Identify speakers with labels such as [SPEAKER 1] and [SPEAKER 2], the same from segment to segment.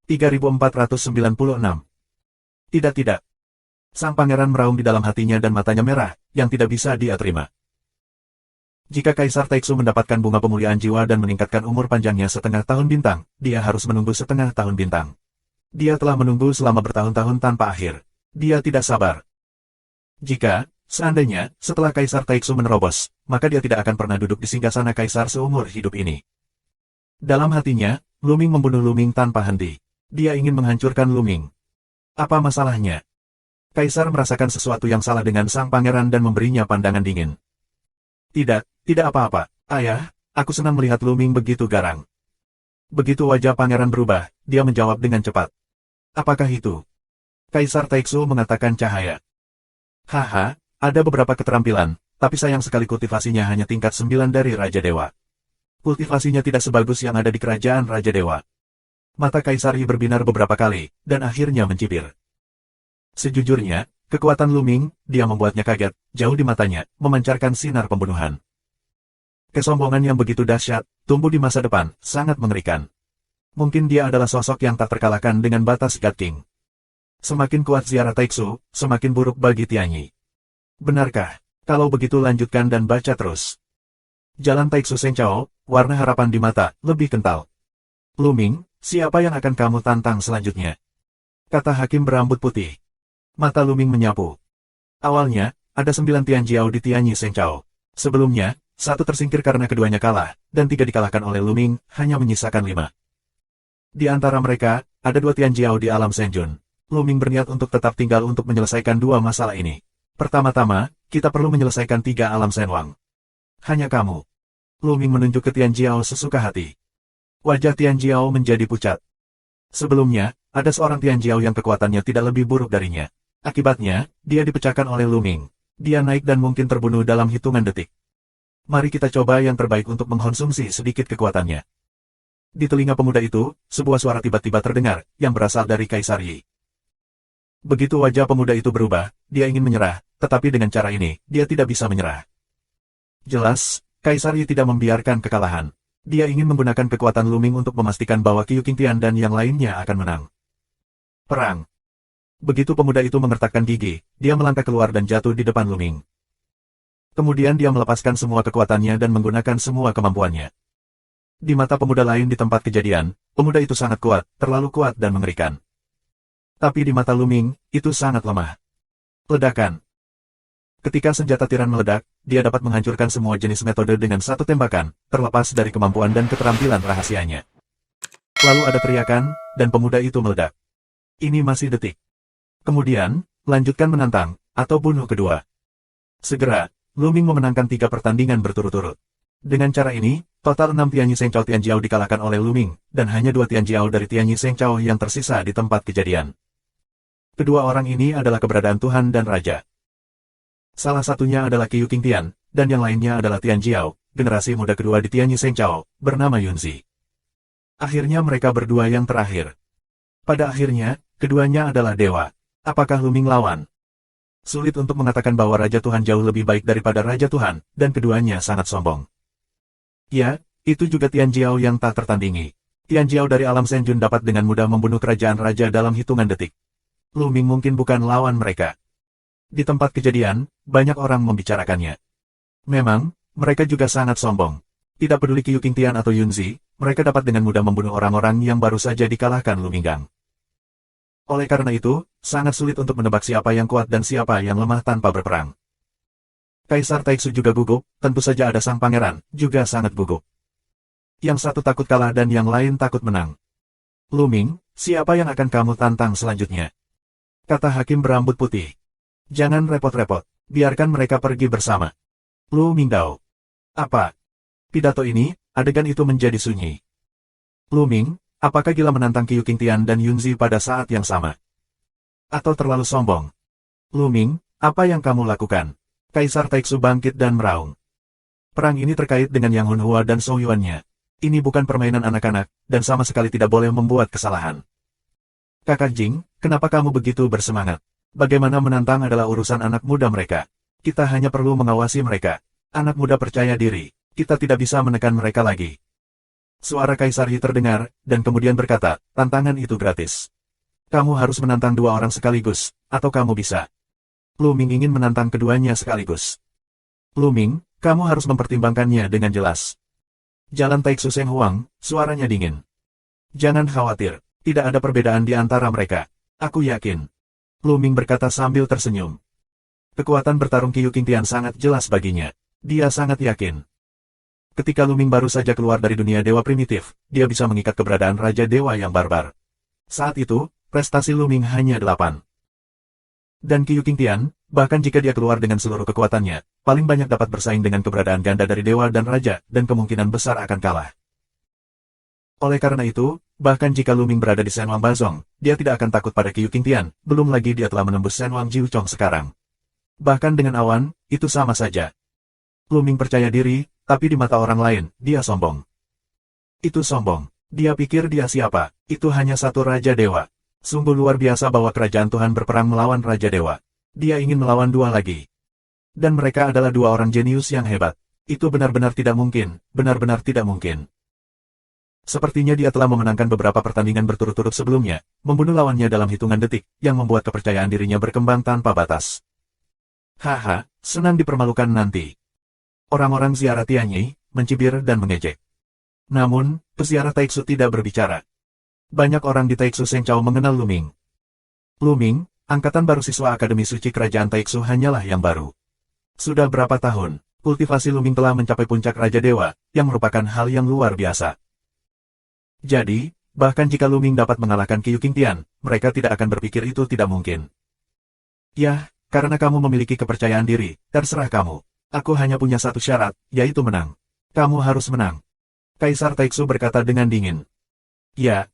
[SPEAKER 1] 3496. Tidak. Sang pangeran meraung di dalam hatinya dan matanya merah, yang tidak bisa dia terima. Jika Kaisar Taixu mendapatkan bunga pemuliaan jiwa dan meningkatkan umur panjangnya setengah tahun bintang, dia harus menunggu setengah tahun bintang. Dia telah menunggu selama bertahun-tahun tanpa akhir. Dia tidak sabar. Seandainya, setelah Kaisar Taixu menerobos, maka dia tidak akan pernah duduk di singgasana Kaisar seumur hidup ini. Dalam hatinya, Lu Ming membunuh Lu Ming tanpa henti. Dia ingin menghancurkan Lu Ming. Apa masalahnya? Kaisar merasakan sesuatu yang salah dengan sang pangeran dan memberinya pandangan dingin. Tidak apa-apa, ayah, aku senang melihat Lu Ming begitu garang. Begitu wajah pangeran berubah, dia menjawab dengan cepat. Apakah itu? Kaisar Taixu mengatakan cahaya. Haha, ada beberapa keterampilan, tapi sayang sekali kultivasinya hanya tingkat 9 dari Raja Dewa. Kultivasinya tidak sebagus yang ada di kerajaan Raja Dewa. Mata Kaisar Yi berbinar beberapa kali, dan akhirnya mencibir. Sejujurnya, kekuatan Lu Ming, dia membuatnya kaget, jauh di matanya, memancarkan sinar pembunuhan. Kesombongan yang begitu dahsyat, tumbuh di masa depan, sangat mengerikan. Mungkin dia adalah sosok yang tak terkalahkan dengan batas God King. Semakin kuat ziarah Taixu, semakin buruk bagi Tianyi. Benarkah? Kalau begitu lanjutkan dan baca terus. Jalan Taixu Senchao, warna harapan di mata, lebih kental. Lu Ming, siapa yang akan kamu tantang selanjutnya? Kata hakim berambut putih. Mata Lu Ming menyapu. Awalnya, ada 9 Tianjiao di Tianyi Senchao. Sebelumnya, 1 tersingkir karena keduanya kalah, dan 3 dikalahkan oleh Lu Ming, hanya menyisakan 5. Di antara mereka, ada 2 Tianjiao di alam Senjun. Lu Ming berniat untuk tetap tinggal untuk menyelesaikan 2 masalah ini. Pertama-tama, kita perlu menyelesaikan 3 alam Senwang. Hanya kamu. Lu Ming menunjuk ke Tianjiao sesuka hati. Wajah Tianjiao menjadi pucat. Sebelumnya, ada seorang Tianjiao yang kekuatannya tidak lebih buruk darinya. Akibatnya, dia dipecahkan oleh Lu Ming. Dia naik dan mungkin terbunuh dalam hitungan detik. Mari kita coba yang terbaik untuk mengkonsumsi sedikit kekuatannya. Di telinga pemuda itu, sebuah suara tiba-tiba terdengar, yang berasal dari Kaisar Yi. Begitu wajah pemuda itu berubah, dia ingin menyerah, tetapi dengan cara ini, dia tidak bisa menyerah. Jelas, Kaisar Yi tidak membiarkan kekalahan. Dia ingin menggunakan kekuatan Lu Ming untuk memastikan bahwa Qiu Qingtian dan yang lainnya akan menang. Perang. Begitu pemuda itu mengertakkan gigi, dia melangkah keluar dan jatuh di depan Lu Ming. Kemudian dia melepaskan semua kekuatannya dan menggunakan semua kemampuannya. Di mata pemuda lain di tempat kejadian, pemuda itu sangat kuat, terlalu kuat dan mengerikan. Tapi di mata Lu Ming, itu sangat lemah. Ledakan. Ketika senjata tiran meledak, dia dapat menghancurkan semua jenis metode dengan 1 tembakan, terlepas dari kemampuan dan keterampilan rahasianya. Lalu ada teriakan, dan pemuda itu meledak. Ini masih detik. Kemudian, lanjutkan menantang, atau bunuh kedua. Segera, Lu Ming memenangkan 3 pertandingan berturut-turut. Dengan cara ini, total 6 Tianyi Senchao Tianjiao dikalahkan oleh Lu Ming, dan hanya 2 Tianjiao dari Tianyi Senchao yang tersisa di tempat kejadian. Kedua orang ini adalah keberadaan Tuhan dan Raja. Salah satunya adalah Qiu Qingtian, dan yang lainnya adalah Tianjiao, generasi muda kedua di Tianyi Senchao, bernama Yunzi. Akhirnya mereka berdua yang terakhir. Pada akhirnya, keduanya adalah dewa. Apakah Lu Ming lawan? Sulit untuk mengatakan bahwa Raja Tuhan jauh lebih baik daripada Raja Tuhan, dan keduanya sangat sombong. Ya, itu juga Tianjiao yang tak tertandingi. Tianjiao dari alam Senjun dapat dengan mudah membunuh kerajaan raja dalam hitungan detik. Lu Ming mungkin bukan lawan mereka. Di tempat kejadian, banyak orang membicarakannya. Memang, mereka juga sangat sombong. Tidak peduli Qiu Qingtian atau Yunzi, mereka dapat dengan mudah membunuh orang-orang yang baru saja dikalahkan Lu Minggang. Oleh karena itu, sangat sulit untuk menebak siapa yang kuat dan siapa yang lemah tanpa berperang. Kaisar Taixu juga gugup, tentu saja ada sang pangeran, juga sangat gugup. Yang satu takut kalah dan yang lain takut menang. Lu Ming, siapa yang akan kamu tantang selanjutnya? Kata hakim berambut putih. Jangan repot-repot, biarkan mereka pergi bersama. Lu Mingdao. Apa? Pidato ini, adegan itu menjadi sunyi. Lu Ming, apakah gila menantang Qiu Qingtian dan Yunzi pada saat yang sama? Atau terlalu sombong? Lu Ming, apa yang kamu lakukan? Kaisar Taixu bangkit dan meraung. Perang ini terkait dengan Yang Hunhua dan Zhou Yuannya. Ini bukan permainan anak-anak, dan sama sekali tidak boleh membuat kesalahan. Kakak Jing, kenapa kamu begitu bersemangat? Bagaimana menantang adalah urusan anak muda mereka. Kita hanya perlu mengawasi mereka. Anak muda percaya diri, kita tidak bisa menekan mereka lagi. Suara Kaisar Yi terdengar, dan kemudian berkata, tantangan itu gratis. Kamu harus menantang dua orang sekaligus, atau kamu bisa. Lu Ming ingin menantang keduanya sekaligus. Lu Ming, kamu harus mempertimbangkannya dengan jelas. Jalan Taiksu Seng Huang, suaranya dingin. Jangan khawatir, tidak ada perbedaan di antara mereka. Aku yakin. Lu Ming berkata sambil tersenyum. Kekuatan bertarung Qiu Qingtian sangat jelas baginya. Dia sangat yakin. Ketika Lu Ming baru saja keluar dari dunia dewa primitif, dia bisa mengikat keberadaan Raja Dewa yang barbar. Saat itu, prestasi Lu Ming hanya 8. Dan Qiu Qingtian, bahkan jika dia keluar dengan seluruh kekuatannya, paling banyak dapat bersaing dengan keberadaan ganda dari Dewa dan Raja, dan kemungkinan besar akan kalah. Oleh karena itu, bahkan jika Lu Ming berada di Senwang Bazong, dia tidak akan takut pada Qiu Qingtian, belum lagi dia telah menembus Senwang Jiuchong sekarang. Bahkan dengan awan, itu sama saja. Lu Ming percaya diri, tapi di mata orang lain, dia sombong. Itu sombong. Dia pikir dia siapa? Itu hanya satu Raja Dewa. Sungguh luar biasa bahwa kerajaan Tuhan berperang melawan Raja Dewa. Dia ingin melawan dua lagi. Dan mereka adalah dua orang jenius yang hebat. Itu benar-benar tidak mungkin, benar-benar tidak mungkin. Sepertinya dia telah memenangkan beberapa pertandingan berturut-turut sebelumnya, membunuh lawannya dalam hitungan detik, yang membuat kepercayaan dirinya berkembang tanpa batas. Haha, senang dipermalukan nanti. Orang-orang ziarah Tianyi, mencibir dan mengejek. Namun, peziarah Taiksu tidak berbicara. Banyak orang di Taiksu Sengchao mengenal Lu Ming. Lu Ming, angkatan baru siswa Akademi Suci Kerajaan Taiksu hanyalah yang baru. Sudah berapa tahun, kultivasi Lu Ming telah mencapai puncak Raja Dewa, yang merupakan hal yang luar biasa. Jadi, bahkan jika Lu Ming dapat mengalahkan Qiu Qingtian, mereka tidak akan berpikir itu tidak mungkin. Yah, karena kamu memiliki kepercayaan diri, terserah kamu. Aku hanya punya satu syarat, yaitu menang. Kamu harus menang. Kaisar Taiksu berkata dengan dingin. Ya.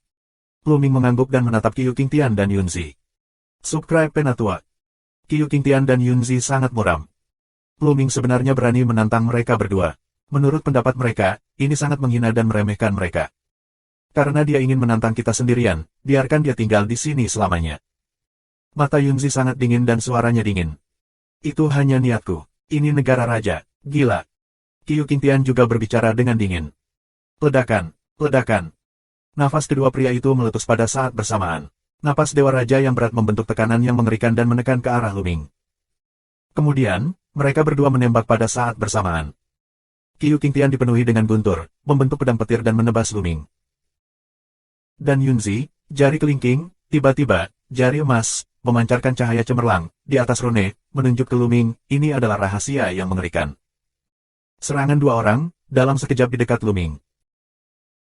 [SPEAKER 1] Lu Ming mengangguk dan menatap Qiu Qingtian dan Yunzi. Subscribe Penatua. Qiu Qingtian dan Yunzi sangat muram. Lu Ming sebenarnya berani menantang mereka berdua. Menurut pendapat mereka, ini sangat menghina dan meremehkan mereka. Karena dia ingin menantang kita sendirian, biarkan dia tinggal di sini selamanya. Mata Yunzi sangat dingin dan suaranya dingin. Itu hanya niatku. Ini negara raja, gila. Qiu Qingtian juga berbicara dengan dingin. Ledakan, ledakan. Nafas kedua pria itu meletus pada saat bersamaan. Napas Dewa Raja yang berat membentuk tekanan yang mengerikan dan menekan ke arah Lu Ming. Kemudian, mereka berdua menembak pada saat bersamaan. Qiu Qingtian dipenuhi dengan guntur, membentuk pedang petir dan menebas Lu Ming. Dan Yunzi, jari kelingking, tiba-tiba, jari emas, memancarkan cahaya cemerlang, di atas rune, menunjuk ke Lu Ming, ini adalah rahasia yang mengerikan. Serangan dua orang, dalam sekejap di dekat Lu Ming.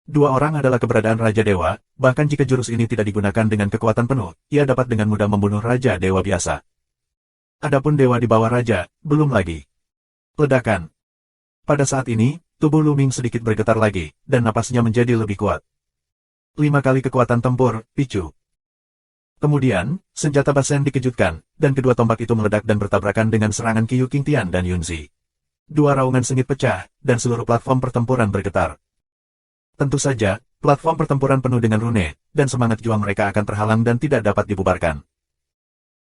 [SPEAKER 1] Dua orang adalah keberadaan Raja Dewa, bahkan jika jurus ini tidak digunakan dengan kekuatan penuh, ia dapat dengan mudah membunuh Raja Dewa biasa. Adapun Dewa di bawah Raja, belum lagi. Ledakan. Pada saat ini, tubuh Lu Ming sedikit bergetar lagi, dan napasnya menjadi lebih kuat. 5 kali kekuatan tempur, picu. Kemudian, senjata Basen dikejutkan, dan kedua tombak itu meledak dan bertabrakan dengan serangan Qiu Qingtian dan Yunzi. Dua raungan sengit pecah, dan seluruh platform pertempuran bergetar. Tentu saja, platform pertempuran penuh dengan rune, dan semangat juang mereka akan terhalang dan tidak dapat dibubarkan.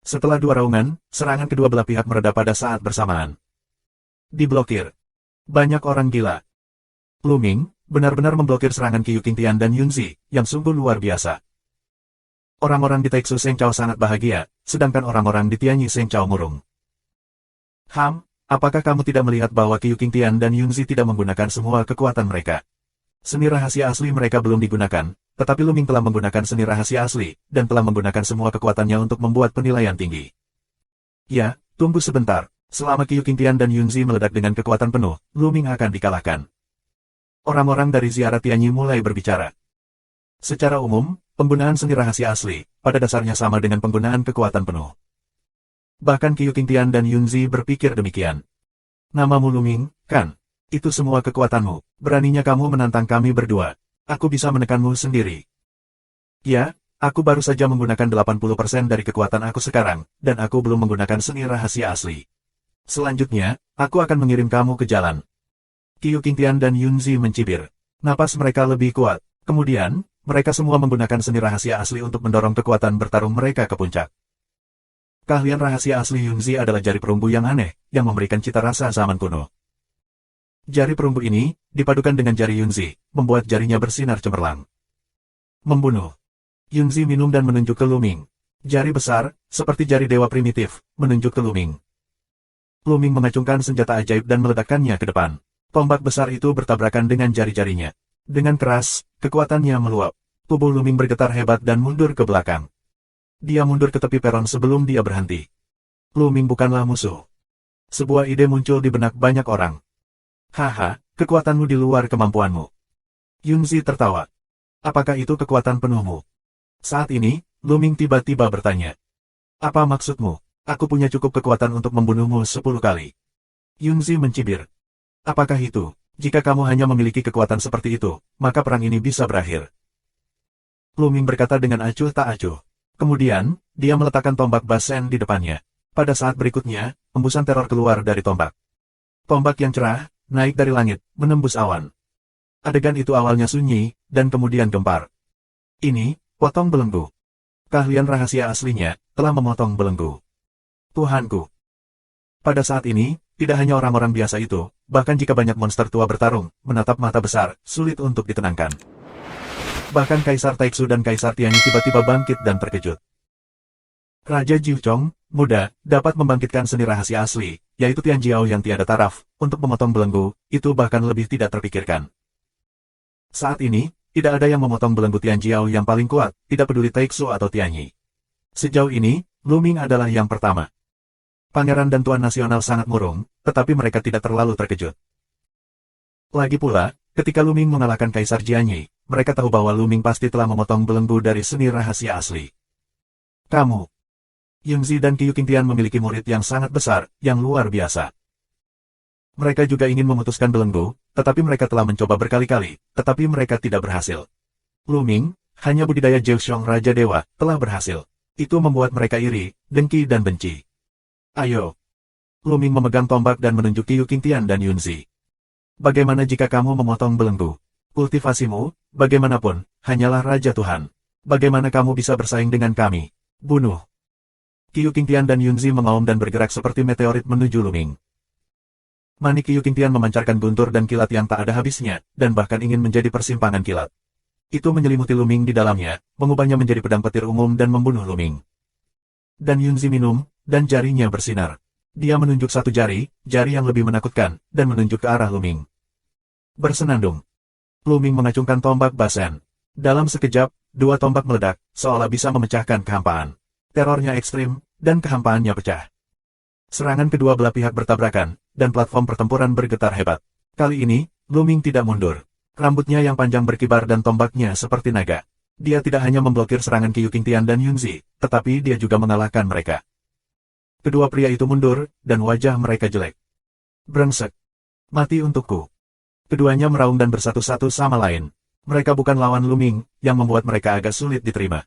[SPEAKER 1] Setelah dua raungan, serangan kedua belah pihak mereda pada saat bersamaan. Diblokir. Banyak orang gila. Lu Ming, benar-benar memblokir serangan Qiu Qingtian dan Yunzi, yang sungguh luar biasa. Orang-orang di Taiksu Sengchao sangat bahagia, sedangkan orang-orang di Tianyi Sengchao murung. Apakah kamu tidak melihat bahwa Qiu Qingtian dan Yunzi tidak menggunakan semua kekuatan mereka? Seni rahasia asli mereka belum digunakan, tetapi Lu Ming telah menggunakan seni rahasia asli, dan telah menggunakan semua kekuatannya untuk membuat penilaian tinggi. Ya, tunggu sebentar. Selama Qiu Qingtian dan Yunzi meledak dengan kekuatan penuh, Lu Ming akan dikalahkan. Orang-orang dari ziarah Tianyi mulai berbicara. Secara umum, penggunaan seni rahasia asli, pada dasarnya sama dengan penggunaan kekuatan penuh. Bahkan Qiu Qingtian dan Yunzi berpikir demikian. Namamu Lu Ming, kan? Itu semua kekuatanmu, beraninya kamu menantang kami berdua. Aku bisa menekanmu sendiri. Ya, aku baru saja menggunakan 80% dari kekuatan aku sekarang, dan aku belum menggunakan seni rahasia asli. Selanjutnya, aku akan mengirim kamu ke jalan. Qiu Qingtian dan Yunzi mencibir. Napas mereka lebih kuat. Kemudian, mereka semua menggunakan seni rahasia asli untuk mendorong kekuatan bertarung mereka ke puncak. Keahlian rahasia asli Yunzi adalah jari perunggu yang aneh, yang memberikan cita rasa zaman kuno. Jari perunggu ini, dipadukan dengan jari Yunzi, membuat jarinya bersinar cemerlang. Membunuh. Yunzi minum dan menunjuk ke Luming. Jari besar, seperti jari dewa primitif, menunjuk ke Luming. Luming mengacungkan senjata ajaib dan meledakkannya ke depan. Tombak besar itu bertabrakan dengan jari-jarinya. Dengan keras, kekuatannya meluap. Tubuh Luming bergetar hebat dan mundur ke belakang. Dia mundur ke tepi peron sebelum dia berhenti. Luming bukanlah musuh. Sebuah ide muncul di benak banyak orang. Haha, kekuatanmu di luar kemampuanmu. Yunzi tertawa. Apakah itu kekuatan penuhmu? Saat ini, Luming tiba-tiba bertanya. Apa maksudmu? Aku punya cukup kekuatan untuk membunuhmu 10 kali. Yunzi mencibir. Apakah itu? Jika kamu hanya memiliki kekuatan seperti itu, maka perang ini bisa berakhir. Luming berkata dengan acuh tak acuh. Kemudian, dia meletakkan tombak basen di depannya. Pada saat berikutnya, embusan teror keluar dari tombak. Tombak yang cerah, naik dari langit, menembus awan. Adegan itu awalnya sunyi, dan kemudian gempar. Ini, potong belenggu. Keahlian rahasia aslinya, telah memotong belenggu. Tuhanku. Pada saat ini, tidak hanya orang-orang biasa itu, bahkan jika banyak monster tua bertarung, menatap mata besar, sulit untuk ditenangkan. Bahkan Kaisar Taixu dan Kaisar Tianyi tiba-tiba bangkit dan terkejut. Raja Jiuchong, muda, dapat membangkitkan seni rahasia asli, yaitu Tianjiao yang tiada taraf, untuk memotong belenggu, itu bahkan lebih tidak terpikirkan. Saat ini, tidak ada yang memotong belenggu Tianjiao yang paling kuat, tidak peduli Taixu atau Tianyi. Sejauh ini, Luming adalah yang pertama. Pangeran dan Tuan Nasional sangat murung, tetapi mereka tidak terlalu terkejut. Lagi pula, ketika Luming mengalahkan Kaisar Jianyi, mereka tahu bahwa Luming pasti telah memotong belenggu dari seni rahasia asli. Kamu. Yunzi dan Qiu Qingtian memiliki murid yang sangat besar, yang luar biasa. Mereka juga ingin memutuskan belenggu, tetapi mereka telah mencoba berkali-kali, tetapi mereka tidak berhasil. Luming, hanya budidaya Jiuxiong Raja Dewa, telah berhasil. Itu membuat mereka iri, dengki dan benci. Ayo. Luming memegang tombak dan menunjuk Qiu Qingtian dan Yunzi. Bagaimana jika kamu memotong belenggu? Kultivasimu, bagaimanapun, hanyalah Raja Tuhan. Bagaimana kamu bisa bersaing dengan kami? Bunuh. Qiu Qingtian dan Yunzi mengaum dan bergerak seperti meteorit menuju Luming. Manik Qiu Qingtian memancarkan guntur dan kilat yang tak ada habisnya, dan bahkan ingin menjadi persimpangan kilat. Itu menyelimuti Luming di dalamnya, mengubahnya menjadi pedang petir umum dan membunuh Luming. Dan Yunzi minum, dan jarinya bersinar. Dia menunjuk satu jari, jari yang lebih menakutkan, dan menunjuk ke arah Luming. Bersenandung. Luming mengacungkan tombak basen. Dalam sekejap, dua tombak meledak, seolah bisa memecahkan kehampaan. Terornya ekstrim, dan kehampaannya pecah. Serangan kedua belah pihak bertabrakan, dan platform pertempuran bergetar hebat. Kali ini, Luming tidak mundur. Rambutnya yang panjang berkibar dan tombaknya seperti naga. Dia tidak hanya memblokir serangan Qiu Qingtian dan Yunzi, tetapi dia juga mengalahkan mereka. Kedua pria itu mundur, dan wajah mereka jelek. Brengsek. Mati untukku. Keduanya meraung dan bersatu-satu sama lain. Mereka bukan lawan Luming, yang membuat mereka agak sulit diterima.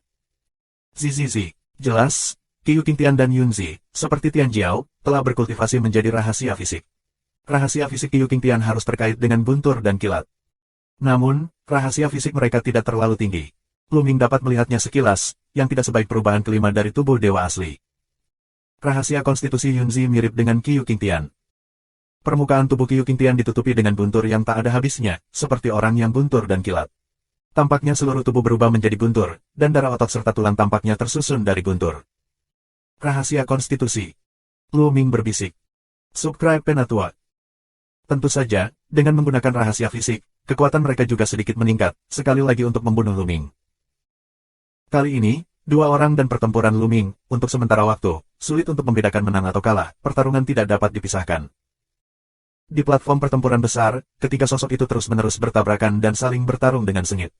[SPEAKER 1] Zizizi. Jelas, Qiu Qingtian dan Yunzi, seperti Tianjiao, telah berkultivasi menjadi rahasia fisik. Rahasia fisik Qiu Qingtian harus terkait dengan guntur dan kilat. Namun, rahasia fisik mereka tidak terlalu tinggi. Luming dapat melihatnya sekilas, yang tidak sebaik perubahan kelima dari tubuh dewa asli. Rahasia konstitusi Yunzi mirip dengan Qiu Qingtian. Permukaan tubuh Qiu Qingtian ditutupi dengan guntur yang tak ada habisnya, seperti orang yang guntur dan kilat. Tampaknya seluruh tubuh berubah menjadi guntur, dan darah otot serta tulang tampaknya tersusun dari guntur. Rahasia konstitusi. Luming berbisik. Subscribe Penatua. Tentu saja, dengan menggunakan rahasia fisik, kekuatan mereka juga sedikit meningkat, sekali lagi untuk membunuh Luming. Kali ini, dua orang dan pertempuran Luming, untuk sementara waktu, sulit untuk membedakan menang atau kalah, pertarungan tidak dapat dipisahkan. Di platform pertempuran besar, ketiga sosok itu terus-menerus bertabrakan dan saling bertarung dengan sengit.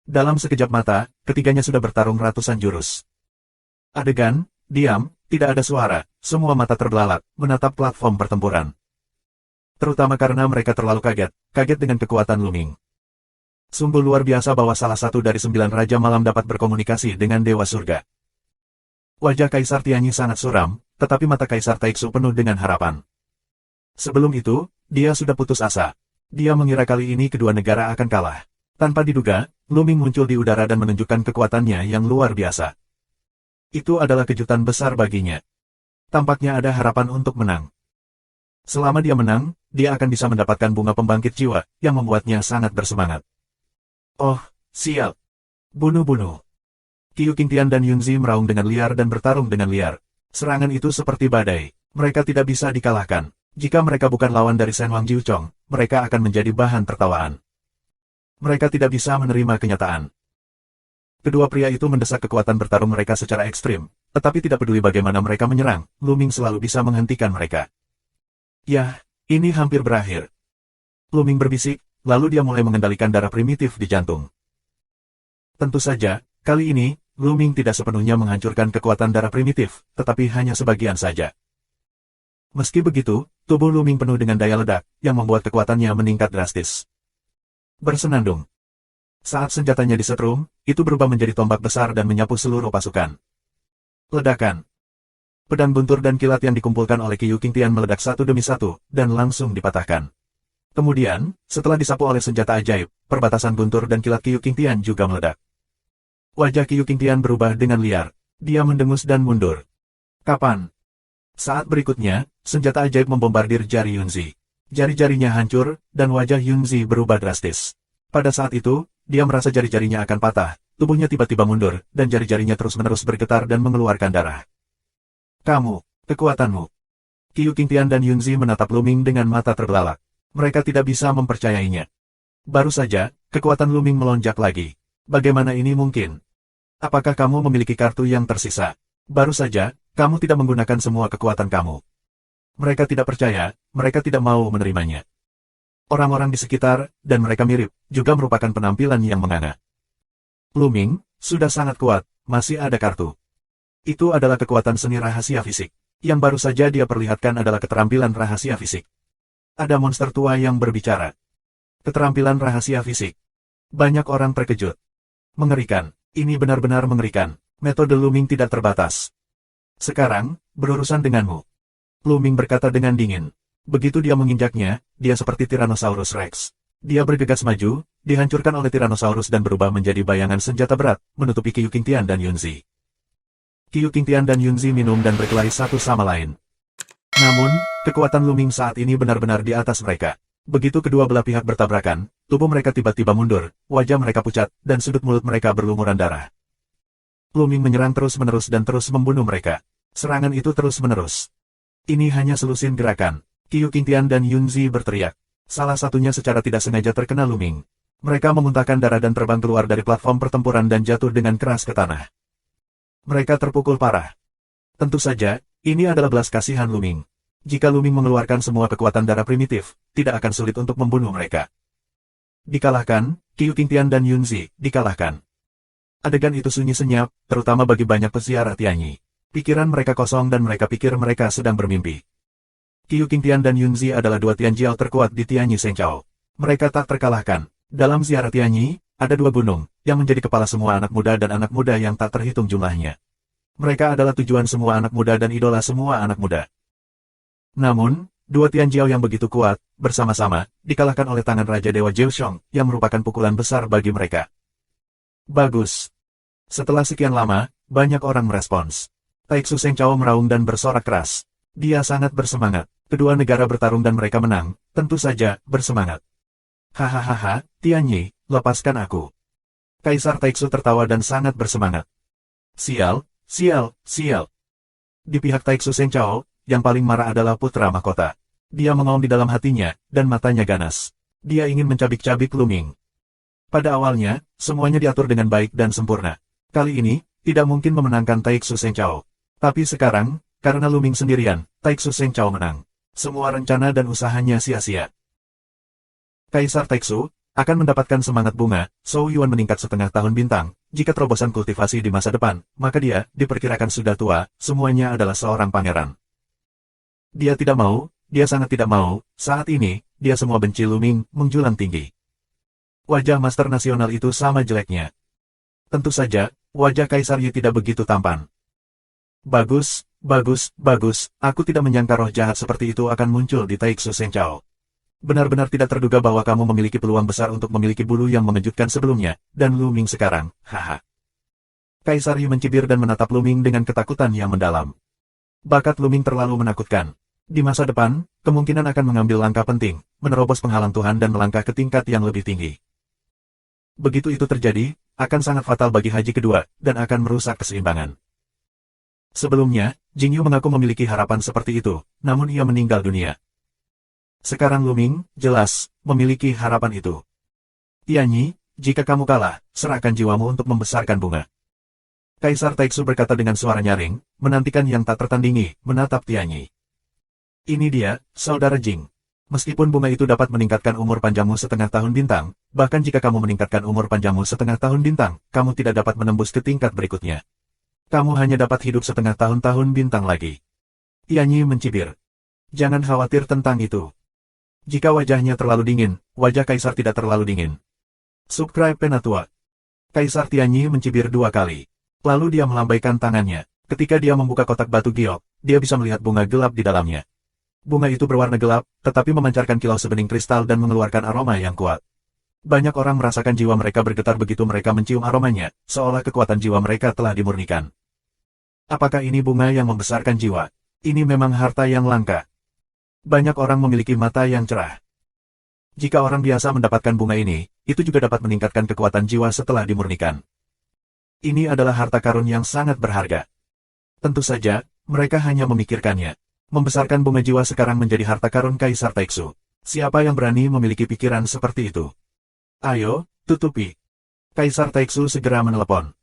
[SPEAKER 1] Dalam sekejap mata, ketiganya sudah bertarung ratusan jurus. Adegan, diam, tidak ada suara, semua mata terbelalak, menatap platform pertempuran. Terutama karena mereka terlalu kaget dengan kekuatan Luming. Sungguh luar biasa bahwa salah satu dari 9 Raja Malam dapat berkomunikasi dengan Dewa Surga. Wajah Kaisar Tianyi sangat suram, tetapi mata Kaisar Taixu penuh dengan harapan. Sebelum itu, dia sudah putus asa. Dia mengira kali ini kedua negara akan kalah. Tanpa diduga, Luming muncul di udara dan menunjukkan kekuatannya yang luar biasa. Itu adalah kejutan besar baginya. Tampaknya ada harapan untuk menang. Selama dia menang, dia akan bisa mendapatkan bunga pembangkit jiwa, yang membuatnya sangat bersemangat. Oh, sial. Bunuh-bunuh. Qiu Qingtian dan Yunzi meraung dengan liar dan bertarung dengan liar. Serangan itu seperti badai. Mereka tidak bisa dikalahkan. Jika mereka bukan lawan dari Shen Wang Jiuchong, mereka akan menjadi bahan tertawaan. Mereka tidak bisa menerima kenyataan. Kedua pria itu mendesak kekuatan bertarung mereka secara ekstrim, tetapi tidak peduli bagaimana mereka menyerang, Lu Ming selalu bisa menghentikan mereka. Yah, ini hampir berakhir. Lu Ming berbisik, lalu dia mulai mengendalikan darah primitif di jantung. Tentu saja, kali ini, Lu Ming tidak sepenuhnya menghancurkan kekuatan darah primitif, tetapi hanya sebagian saja. Meski begitu, tubuh Lu Ming penuh dengan daya ledak, yang membuat kekuatannya meningkat drastis. Bersenandung. Saat senjatanya disetrum, itu berubah menjadi tombak besar dan menyapu seluruh pasukan. Ledakan. Pedang buntur dan kilat yang dikumpulkan oleh Qiu Qingtian meledak satu demi satu, dan langsung dipatahkan. Kemudian, setelah disapu oleh senjata ajaib, perbatasan guntur dan kilat Qiu Qingtian juga meledak. Wajah Qiu Qingtian berubah dengan liar. Dia mendengus dan mundur. Kapan? Saat berikutnya, senjata ajaib membombardir jari Yunzi. Jari-jarinya hancur, dan wajah Yunzi berubah drastis. Pada saat itu, dia merasa jari-jarinya akan patah, tubuhnya tiba-tiba mundur, dan jari-jarinya terus-menerus bergetar dan mengeluarkan darah. Kamu, kekuatanmu. Qiu Qingtian dan Yunzi menatap Lu Ming dengan mata terbelalak. Mereka tidak bisa mempercayainya. Baru saja, kekuatan Lu Ming melonjak lagi. Bagaimana ini mungkin? Apakah kamu memiliki kartu yang tersisa? Baru saja, kamu tidak menggunakan semua kekuatan kamu. Mereka tidak percaya, mereka tidak mau menerimanya. Orang-orang di sekitar, dan mereka mirip, juga merupakan penampilan yang menganga. Lu Ming, sudah sangat kuat, masih ada kartu. Itu adalah kekuatan seni rahasia fisik. Yang baru saja dia perlihatkan adalah keterampilan rahasia fisik. Ada monster tua yang berbicara. Keterampilan rahasia fisik. Banyak orang terkejut. Mengerikan, ini benar-benar mengerikan. Metode Lu Ming tidak terbatas. Sekarang, berurusan denganmu. Lu Ming berkata dengan dingin. Begitu dia menginjaknya, dia seperti Tyrannosaurus Rex. Dia bergegas maju, dihancurkan oleh Tyrannosaurus dan berubah menjadi bayangan senjata berat, menutupi Qiu Qingtian dan Yunzi. Qiu Qingtian dan Yunzi minum dan berkelahi satu sama lain. Namun, kekuatan Lu Ming saat ini benar-benar di atas mereka. Begitu kedua belah pihak bertabrakan, tubuh mereka tiba-tiba mundur, wajah mereka pucat, dan sudut mulut mereka berlumuran darah. Lu Ming menyerang terus-menerus dan terus membunuh mereka. Serangan itu terus-menerus. Ini hanya selusin gerakan. Qiu Qingtian dan Yunzi berteriak. Salah satunya secara tidak sengaja terkena Lu Ming. Mereka memuntahkan darah dan terbang keluar dari platform pertempuran dan jatuh dengan keras ke tanah. Mereka terpukul parah. Tentu saja, ini adalah belas kasihan Lu Ming. Jika Lu Ming mengeluarkan semua kekuatan darah primitif, tidak akan sulit untuk membunuh mereka. Dikalahkan, Qiu Qingtian dan Yunzi, dikalahkan. Adegan itu sunyi senyap, terutama bagi banyak peziarah Tianyi. Pikiran mereka kosong dan mereka pikir mereka sedang bermimpi. Qiu Qingtian dan Yunzi adalah dua Tianjiao terkuat di Tianyi Shengchao. Mereka tak terkalahkan. Dalam ziarah Tianyi, ada dua gunung, yang menjadi kepala semua anak muda dan anak muda yang tak terhitung jumlahnya. Mereka adalah tujuan semua anak muda dan idola semua anak muda. Namun, dua Tianjiao yang begitu kuat, bersama-sama, dikalahkan oleh tangan Raja Dewa Jiushong, yang merupakan pukulan besar bagi mereka. Bagus. Setelah sekian lama, banyak orang merespons. Taixu Shengchao meraung dan bersorak keras. Dia sangat bersemangat. Kedua negara bertarung dan mereka menang, tentu saja, bersemangat. Hahaha, Tianyi, lepaskan aku. Kaisar Taixu tertawa dan sangat bersemangat. Sial, sial, sial. Di pihak Taixu Shengchao, yang paling marah adalah putra mahkota. Dia mengaum di dalam hatinya, dan matanya ganas. Dia ingin mencabik-cabik Lu Ming. Pada awalnya, semuanya diatur dengan baik dan sempurna. Kali ini, tidak mungkin memenangkan Taixu Shengchao. Tapi sekarang, karena Lu Ming sendirian, Taixu Shengchao menang. Semua rencana dan usahanya sia-sia. Kaisar Taixu akan mendapatkan semangat bunga, Zhou Yuan meningkat setengah tahun bintang. Jika terobosan kultivasi di masa depan, maka dia diperkirakan sudah tua, semuanya adalah seorang pangeran. Dia tidak mau, dia sangat tidak mau, saat ini, dia semua benci Lu Ming, menjulang tinggi. Wajah Master Nasional itu sama jeleknya. Tentu saja, wajah Kaisar Yi tidak begitu tampan. Bagus, bagus, bagus, aku tidak menyangka roh jahat seperti itu akan muncul di Taixu Shengchao. Benar-benar tidak terduga bahwa kamu memiliki peluang besar untuk memiliki bulu yang mengejutkan sebelumnya, dan Lu Ming sekarang, haha. Kaisar Yi mencibir dan menatap Lu Ming dengan ketakutan yang mendalam. Bakat Lu Ming terlalu menakutkan. Di masa depan, kemungkinan akan mengambil langkah penting, menerobos penghalang Tuhan dan melangkah ke tingkat yang lebih tinggi. Begitu itu terjadi, akan sangat fatal bagi haji kedua, dan akan merusak keseimbangan. Sebelumnya, Jing Yu mengaku memiliki harapan seperti itu, namun ia meninggal dunia. Sekarang Lu Ming, jelas, memiliki harapan itu. Tianyi, jika kamu kalah, serahkan jiwamu untuk membesarkan bunga. Kaisar Taixu berkata dengan suara nyaring, menantikan yang tak tertandingi, menatap Tianyi. Ini dia, saudara Jing. Meskipun bunga itu dapat meningkatkan umur panjangmu setengah tahun bintang, bahkan jika kamu meningkatkan umur panjangmu setengah tahun bintang, kamu tidak dapat menembus ke tingkat berikutnya. Kamu hanya dapat hidup setengah tahun-tahun bintang lagi. Tianyi mencibir. Jangan khawatir tentang itu. Jika wajahnya terlalu dingin, wajah Kaisar tidak terlalu dingin. Subscribe Penatua. Kaisar Tianyi mencibir 2 kali. Lalu dia melambaikan tangannya. Ketika dia membuka kotak batu giok, dia bisa melihat bunga gelap di dalamnya. Bunga itu berwarna gelap, tetapi memancarkan kilau sebening kristal dan mengeluarkan aroma yang kuat. Banyak orang merasakan jiwa mereka bergetar begitu mereka mencium aromanya, seolah kekuatan jiwa mereka telah dimurnikan. Apakah ini bunga yang membesarkan jiwa? Ini memang harta yang langka. Banyak orang memiliki mata yang cerah. Jika orang biasa mendapatkan bunga ini, itu juga dapat meningkatkan kekuatan jiwa setelah dimurnikan. Ini adalah harta karun yang sangat berharga. Tentu saja, mereka hanya memikirkannya. Membesarkan bunga jiwa sekarang menjadi harta karun Kaisar Taixu. Siapa yang berani memiliki pikiran seperti itu? Ayo, tutupi. Kaisar Taixu segera menelepon.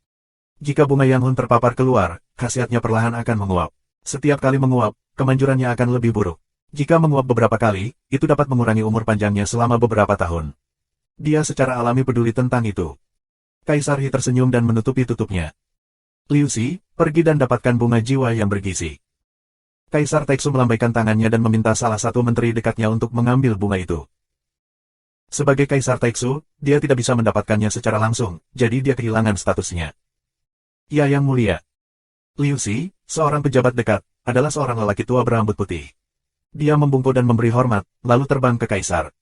[SPEAKER 1] Jika bunga Yang Hun terpapar keluar, khasiatnya perlahan akan menguap. Setiap kali menguap, kemanjurannya akan lebih buruk. Jika menguap beberapa kali, itu dapat mengurangi umur panjangnya selama beberapa tahun. Dia secara alami peduli tentang itu. Kaisar He tersenyum dan menutupi tutupnya. Liu Xi, pergi dan dapatkan bunga jiwa yang bergizi. Kaisar Taixu melambaikan tangannya dan meminta salah satu menteri dekatnya untuk mengambil bunga itu. Sebagai Kaisar Taixu, dia tidak bisa mendapatkannya secara langsung, jadi dia kehilangan statusnya. Ya Yang Mulia. Liu Xi, seorang pejabat dekat, adalah seorang lelaki tua berambut putih. Dia membungkuk dan memberi hormat, lalu terbang ke Kaisar.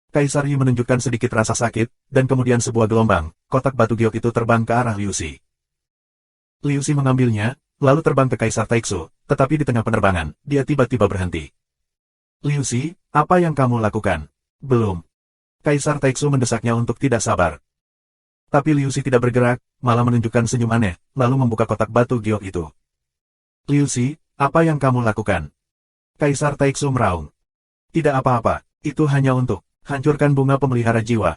[SPEAKER 1] Kaisar Yi menunjukkan sedikit rasa sakit, dan kemudian sebuah gelombang, kotak batu giok itu terbang ke arah Liu Xi. Liu Xi mengambilnya, lalu terbang ke Kaisar Taixu, tetapi di tengah penerbangan, dia tiba-tiba berhenti. Liu Xi, apa yang kamu lakukan? Belum. Kaisar Taixu mendesaknya untuk tidak sabar. Tapi Liu Xi tidak bergerak, malah menunjukkan senyum aneh, lalu membuka kotak batu giok itu. Liu Xi, apa yang kamu lakukan? Kaisar Taixu meraung. Tidak apa-apa, itu hanya untuk hancurkan bunga pemelihara jiwa.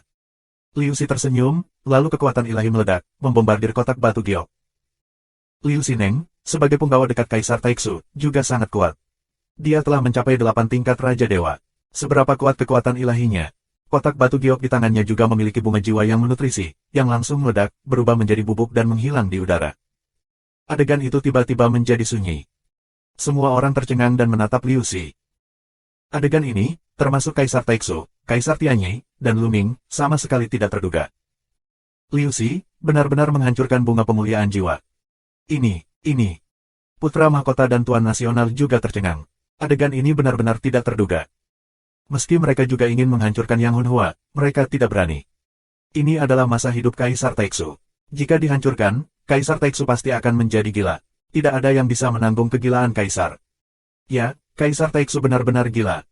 [SPEAKER 1] Liu Xi tersenyum, lalu kekuatan ilahi meledak, membombardir kotak batu giok. Liu Xineng, sebagai punggawa dekat Kaisar Taixu, juga sangat kuat. Dia telah mencapai 8 tingkat Raja Dewa. Seberapa kuat kekuatan ilahinya? Kotak batu giok di tangannya juga memiliki bunga jiwa yang menutrisi, yang langsung meledak, berubah menjadi bubuk dan menghilang di udara. Adegan itu tiba-tiba menjadi sunyi. Semua orang tercengang dan menatap Liu Xi. Adegan ini, termasuk Kaisar Taixu, Kaisar Tianyi, dan Lu Ming, sama sekali tidak terduga. Liu Xi, benar-benar menghancurkan bunga pemuliaan jiwa. Ini. Putra Mahkota dan Tuan Nasional juga tercengang. Adegan ini benar-benar tidak terduga. Meski mereka juga ingin menghancurkan Yang Hun Hua, mereka tidak berani. Ini adalah masa hidup Kaisar Taixu. Jika dihancurkan, Kaisar Taixu pasti akan menjadi gila. Tidak ada yang bisa menanggung kegilaan Kaisar. Ya, Kaisar Taixu benar-benar gila.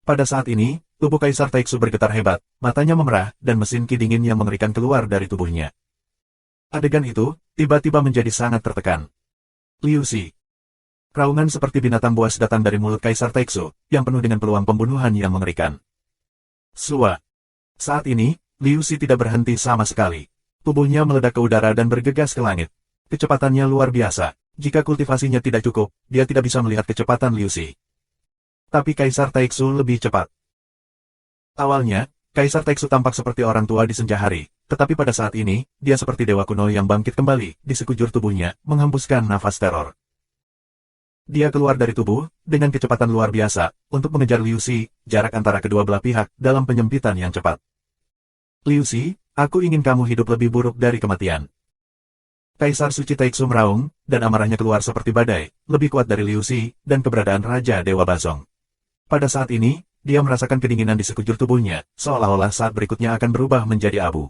[SPEAKER 1] Pada saat ini, tubuh Kaisar Taixu bergetar hebat, matanya memerah, dan mesin ki dingin yang mengerikan keluar dari tubuhnya. Adegan itu, tiba-tiba menjadi sangat tertekan. Liu Xi. Raungan seperti binatang buas datang dari mulut Kaisar Taixu, yang penuh dengan peluang pembunuhan yang mengerikan. Sua. Saat ini, Liu Xi tidak berhenti sama sekali. Tubuhnya meledak ke udara dan bergegas ke langit. Kecepatannya luar biasa. Jika kultivasinya tidak cukup, dia tidak bisa melihat kecepatan Liu Xi. Tapi Kaisar Taixu lebih cepat. Awalnya, Kaisar Taixu tampak seperti orang tua di senja hari, tetapi pada saat ini, dia seperti dewa kuno yang bangkit kembali, di sekujur tubuhnya, menghembuskan nafas teror. Dia keluar dari tubuh, dengan kecepatan luar biasa, untuk mengejar Liu Xi, jarak antara kedua belah pihak, dalam penyempitan yang cepat. Liu Xi, aku ingin kamu hidup lebih buruk dari kematian. Kaisar Suci Taixu meraung, dan amarahnya keluar seperti badai, lebih kuat dari Liu Xi, dan keberadaan Raja Dewa Bazong. Pada saat ini, dia merasakan kedinginan di sekujur tubuhnya, seolah-olah saat berikutnya akan berubah menjadi abu.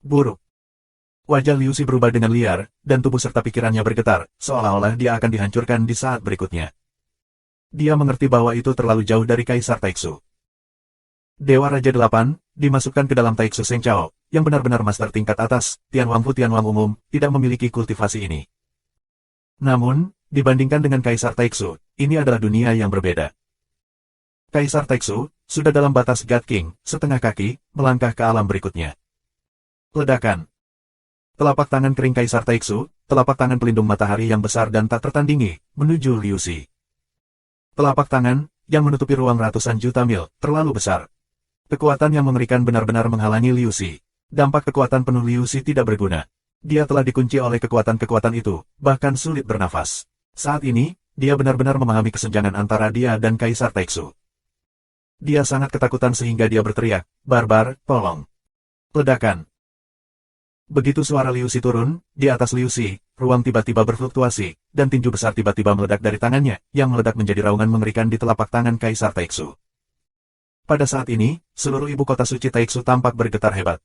[SPEAKER 1] Buruk. Wajah Liu Xi berubah dengan liar, dan tubuh serta pikirannya bergetar, seolah-olah dia akan dihancurkan di saat berikutnya. Dia mengerti bahwa itu terlalu jauh dari Kaisar Taixu. Dewa Raja 8, dimasukkan ke dalam Taixu Seng Chao, yang benar-benar master tingkat atas, Tianwang umum, tidak memiliki kultivasi ini. Namun, dibandingkan dengan Kaisar Taixu, ini adalah dunia yang berbeda. Kaisar Taixu, sudah dalam batas God King, setengah kaki, melangkah ke alam berikutnya. Ledakan. Telapak tangan kering Kaisar Taixu, telapak tangan pelindung matahari yang besar dan tak tertandingi, menuju Liu Xi. Telapak tangan, yang menutupi ruang ratusan juta mil, terlalu besar. Kekuatan yang mengerikan benar-benar menghalangi Liu Xi. Dampak kekuatan penuh Liu Xi tidak berguna. Dia telah dikunci oleh kekuatan-kekuatan itu, bahkan sulit bernafas. Saat ini, dia benar-benar memahami kesenjangan antara dia dan Kaisar Taixu. Dia sangat ketakutan sehingga dia berteriak, "Barbar, tolong!" Ledakan. Begitu suara Liu Xi turun, di atas Liu Xi, ruang tiba-tiba berfluktuasi, dan tinju besar tiba-tiba meledak dari tangannya, yang meledak menjadi raungan mengerikan di telapak tangan Kaisar Taixu. Pada saat ini, seluruh ibu kota suci Taixu tampak bergetar hebat.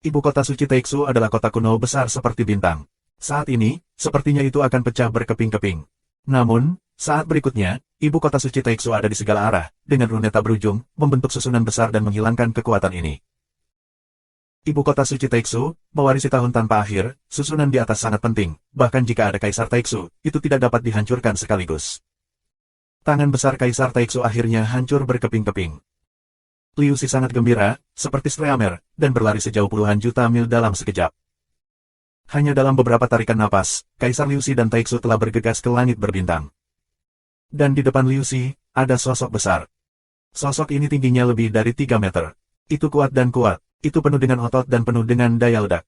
[SPEAKER 1] Ibu kota suci Taixu adalah kota kuno besar seperti bintang. Saat ini, sepertinya itu akan pecah berkeping-keping. Namun, saat berikutnya, ibu kota suci Taixu ada di segala arah, dengan runeta berujung, membentuk susunan besar dan menghilangkan kekuatan ini. Ibu kota suci Taixu, mewarisi tahun tanpa akhir, susunan di atas sangat penting, bahkan jika ada Kaisar Taixu, itu tidak dapat dihancurkan sekaligus. Tangan besar Kaisar Taixu akhirnya hancur berkeping-keping. Liu Xi sangat gembira, seperti Streamer, dan berlari sejauh puluhan juta mil dalam sekejap. Hanya dalam beberapa tarikan napas, Kaisar Liu Xi dan Taixu telah bergegas ke langit berbintang. Dan di depan Liu Xi, ada sosok besar. Sosok ini tingginya lebih dari 3 meter. Itu kuat dan kuat, itu penuh dengan otot dan penuh dengan daya ledak.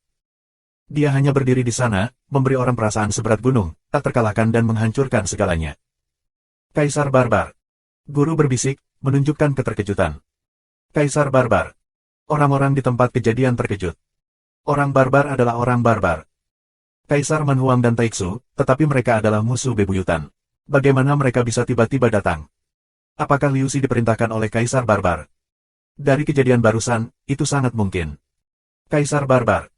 [SPEAKER 1] Dia hanya berdiri di sana, memberi orang perasaan seberat gunung, tak terkalahkan dan menghancurkan segalanya. Kaisar Barbar. Guru berbisik, menunjukkan keterkejutan. Kaisar Barbar. Orang-orang di tempat kejadian terkejut. Orang barbar adalah orang barbar. Kaisar Manhuang dan Taixu, tetapi mereka adalah musuh bebuyutan. Bagaimana mereka bisa tiba-tiba datang? Apakah Liu Xi diperintahkan oleh Kaisar Barbar? Dari kejadian barusan, itu sangat mungkin. Kaisar Barbar.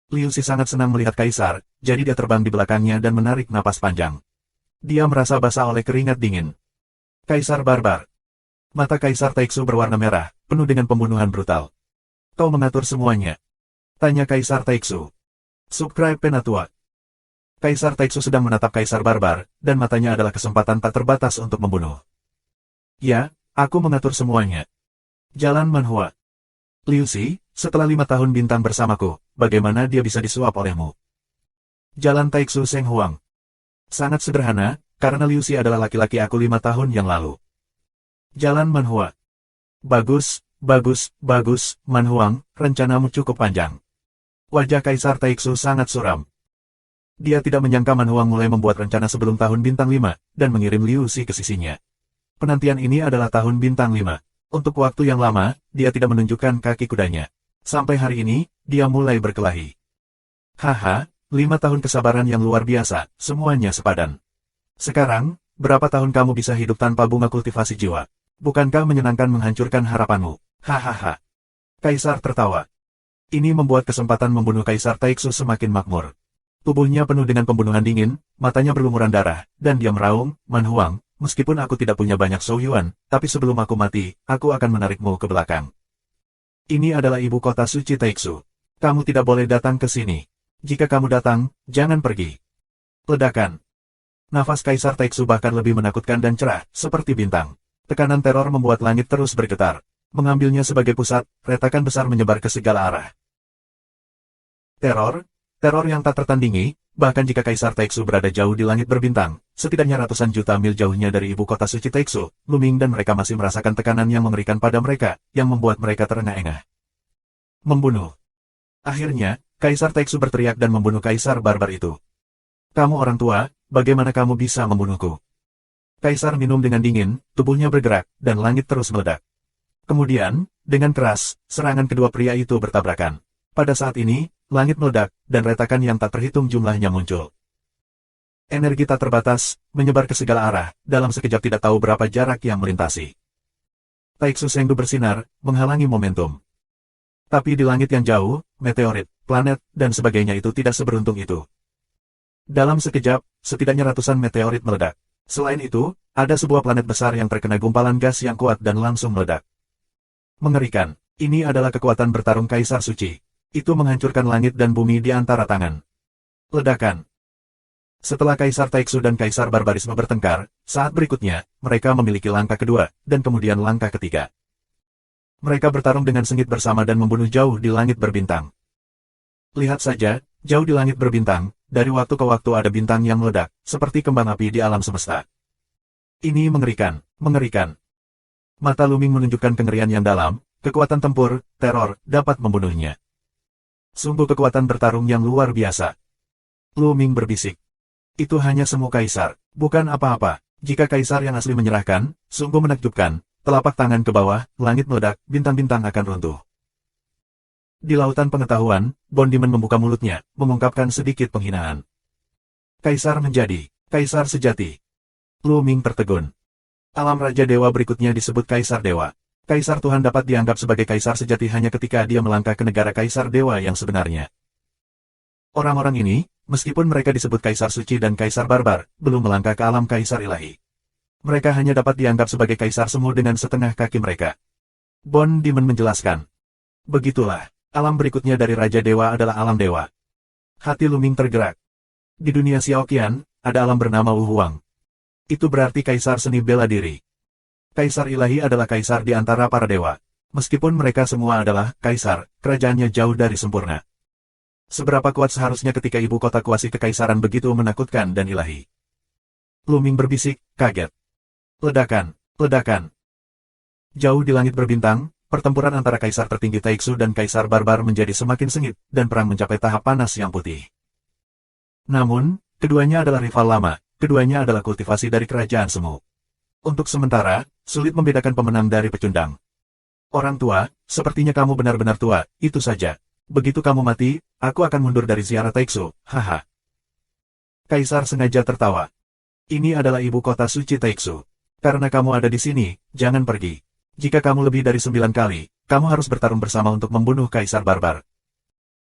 [SPEAKER 1] Liu Xi sangat senang melihat Kaisar, jadi dia terbang di belakangnya dan menarik napas panjang. Dia merasa basah oleh keringat dingin. Kaisar Barbar. Mata Kaisar Taixu berwarna merah, penuh dengan pembunuhan brutal. Kau mengatur semuanya? Tanya Kaisar Taixu. Subscribe Penatua. Kaisar Taixu sedang menatap Kaisar Barbar, dan matanya adalah kesempatan tak terbatas untuk membunuh. Ya, aku mengatur semuanya. Jalan Manhua. Liu Xi, setelah 5 tahun bintang bersamaku, bagaimana dia bisa disuap olehmu? Jalan Taixu Seng Huang. Sangat sederhana, karena Liu Xi adalah laki-laki aku 5 tahun yang lalu. Jalan Manhua. Bagus, bagus, bagus, Manhuang, rencanamu cukup panjang. Wajah Kaisar Taixu sangat suram. Dia tidak menyangka Manhuang mulai membuat rencana sebelum tahun bintang 5, dan mengirim Liu Xi ke sisinya. Penantian ini adalah tahun bintang 5. Untuk waktu yang lama, dia tidak menunjukkan kaki kudanya. Sampai hari ini, dia mulai berkelahi. Haha, 5 tahun kesabaran yang luar biasa, semuanya sepadan. Sekarang, berapa tahun kamu bisa hidup tanpa bunga kultivasi jiwa? Bukankah menyenangkan menghancurkan harapanmu? Hahaha. Kaisar tertawa. Ini membuat kesempatan membunuh Kaisar Taixu semakin makmur. Tubuhnya penuh dengan pembunuhan dingin, matanya berlumuran darah, dan dia meraung, Manhuang, meskipun aku tidak punya banyak Souyuan, tapi sebelum aku mati, aku akan menarikmu ke belakang. Ini adalah ibu kota suci Taixu. Kamu tidak boleh datang ke sini. Jika kamu datang, jangan pergi. Ledakan. Nafas Kaisar Taixu bahkan lebih menakutkan dan cerah, seperti bintang. Tekanan teror membuat langit terus bergetar. Mengambilnya sebagai pusat, retakan besar menyebar ke segala arah. Teror yang tak tertandingi, bahkan jika Kaisar Taixu berada jauh di langit berbintang, setidaknya ratusan juta mil jauhnya dari ibu kota suci Taixu, Luming dan mereka masih merasakan tekanan yang mengerikan pada mereka, yang membuat mereka terengah-engah. Membunuh. Akhirnya, Kaisar Taixu berteriak dan membunuh Kaisar Barbar itu. Kamu orang tua, bagaimana kamu bisa membunuhku? Kaisar minum dengan dingin, tubuhnya bergerak, dan langit terus meledak. Kemudian, dengan keras, serangan kedua pria itu bertabrakan. Pada saat ini, langit meledak, dan retakan yang tak terhitung jumlahnya muncul. Energi tak terbatas, menyebar ke segala arah, dalam sekejap tidak tahu berapa jarak yang melintasi. Taixu Sengdu bersinar, menghalangi momentum. Tapi di langit yang jauh, meteorit, planet, dan sebagainya itu tidak seberuntung itu. Dalam sekejap, setidaknya ratusan meteorit meledak. Selain itu, ada sebuah planet besar yang terkena gumpalan gas yang kuat dan langsung meledak. Mengerikan. Ini adalah kekuatan bertarung Kaisar Suci. Itu menghancurkan langit dan bumi di antara tangan. Ledakan. Setelah Kaisar Taixu dan Kaisar Barbarisme bertengkar, saat berikutnya, mereka memiliki langkah kedua, dan kemudian langkah ketiga. Mereka bertarung dengan sengit bersama dan membunuh jauh di langit berbintang. Lihat saja, jauh di langit berbintang, dari waktu ke waktu ada bintang yang meledak, seperti kembang api di alam semesta. Ini mengerikan, mengerikan. Mata Luming menunjukkan kengerian yang dalam, kekuatan tempur, teror, dapat membunuhnya. Sungguh kekuatan bertarung yang luar biasa. Luming berbisik. Itu hanya semu kaisar, bukan apa-apa. Jika kaisar yang asli menyerahkan, sungguh menakjubkan. Telapak tangan ke bawah, langit meledak, bintang-bintang akan runtuh. Di lautan pengetahuan, Bondiman membuka mulutnya, mengungkapkan sedikit penghinaan. Kaisar menjadi kaisar sejati. Luming tertegun. Alam Raja Dewa berikutnya disebut Kaisar Dewa. Kaisar Tuhan dapat dianggap sebagai kaisar sejati hanya ketika dia melangkah ke negara Kaisar Dewa yang sebenarnya. Orang-orang ini, meskipun mereka disebut Kaisar Suci dan Kaisar Barbar, belum melangkah ke alam Kaisar Ilahi. Mereka hanya dapat dianggap sebagai kaisar semu dengan setengah kaki mereka. Bondiman menjelaskan. Begitulah, alam berikutnya dari Raja Dewa adalah alam Dewa. Hati Luming tergerak. Di dunia Xiaoqian, ada alam bernama Wu Huang. Itu berarti kaisar seni bela diri. Kaisar ilahi adalah kaisar di antara para dewa. Meskipun mereka semua adalah kaisar, kerajaannya jauh dari sempurna. Seberapa kuat seharusnya ketika ibu kota kuasi kekaisaran begitu menakutkan dan ilahi? Luming berbisik, kaget. Ledakan, ledakan. Jauh di langit berbintang, pertempuran antara kaisar tertinggi Taixu dan kaisar barbar menjadi semakin sengit, dan perang mencapai tahap panas yang putih. Namun, keduanya adalah rival lama, keduanya adalah kultivasi dari kerajaan semu. Untuk sementara, sulit membedakan pemenang dari pecundang. Orang tua, sepertinya kamu benar-benar tua, itu saja. Begitu kamu mati, aku akan mundur dari ziarah Taixu, haha. Kaisar sengaja tertawa. Ini adalah ibu kota suci Taixu. Karena kamu ada di sini, jangan pergi. Jika kamu lebih dari 9 kali, kamu harus bertarung bersama untuk membunuh Kaisar Barbar.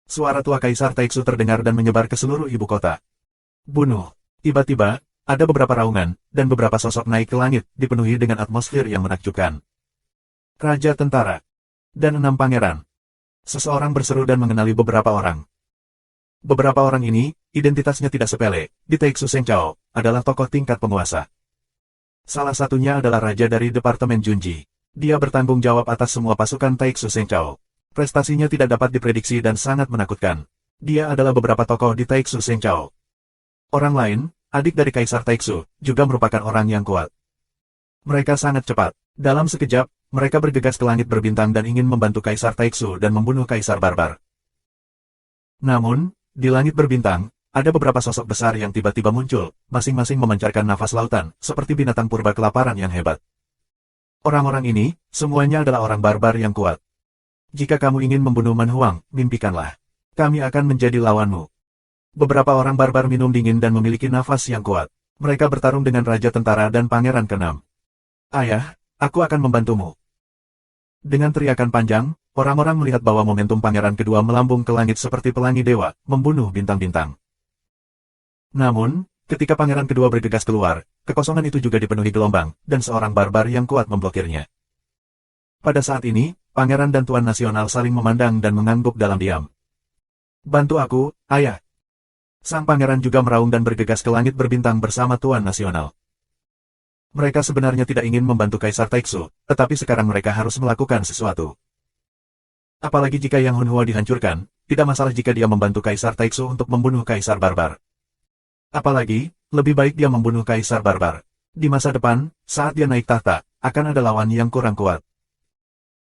[SPEAKER 1] Suara tua Kaisar Taixu terdengar dan menyebar ke seluruh ibu kota. Bunuh. Tiba-tiba, ada beberapa raungan, dan beberapa sosok naik ke langit, dipenuhi dengan atmosfer yang menakjubkan. Raja tentara. Dan 6 pangeran. Seseorang berseru dan mengenali beberapa orang. Beberapa orang ini, identitasnya tidak sepele, di Taixu Shengchao, adalah tokoh tingkat penguasa. Salah satunya adalah raja dari Departemen Junji. Dia bertanggung jawab atas semua pasukan Taixu Shengchao. Prestasinya tidak dapat diprediksi dan sangat menakutkan. Dia adalah beberapa tokoh di Taixu Shengchao. Orang lain, adik dari Kaisar Taixu, juga merupakan orang yang kuat. Mereka sangat cepat. Dalam sekejap, mereka bergegas ke langit berbintang dan ingin membantu Kaisar Taixu dan membunuh Kaisar Barbar. Namun, di langit berbintang, ada beberapa sosok besar yang tiba-tiba muncul, masing-masing memancarkan nafas lautan, seperti binatang purba kelaparan yang hebat. Orang-orang ini, semuanya adalah orang barbar yang kuat. Jika kamu ingin membunuh Man Huang, mimpikanlah. Kami akan menjadi lawanmu. Beberapa orang barbar minum dingin dan memiliki nafas yang kuat. Mereka bertarung dengan Raja Tentara dan Pangeran ke-6. Ayah, aku akan membantumu. Dengan teriakan panjang, orang-orang melihat bahwa momentum Pangeran kedua melambung ke langit seperti pelangi dewa, membunuh bintang-bintang. Namun, ketika Pangeran kedua bergegas keluar, kekosongan itu juga dipenuhi gelombang, dan seorang barbar yang kuat memblokirnya. Pada saat ini, Pangeran dan Tuan Nasional saling memandang dan mengangguk dalam diam. Bantu aku, ayah. Sang pangeran juga meraung dan bergegas ke langit berbintang bersama Tuan Nasional. Mereka sebenarnya tidak ingin membantu Kaisar Taixu, tetapi sekarang mereka harus melakukan sesuatu. Apalagi jika Yang Hunhua dihancurkan, tidak masalah jika dia membantu Kaisar Taixu untuk membunuh Kaisar Barbar. Apalagi, lebih baik dia membunuh Kaisar Barbar. Di masa depan, saat dia naik tahta, akan ada lawan yang kurang kuat.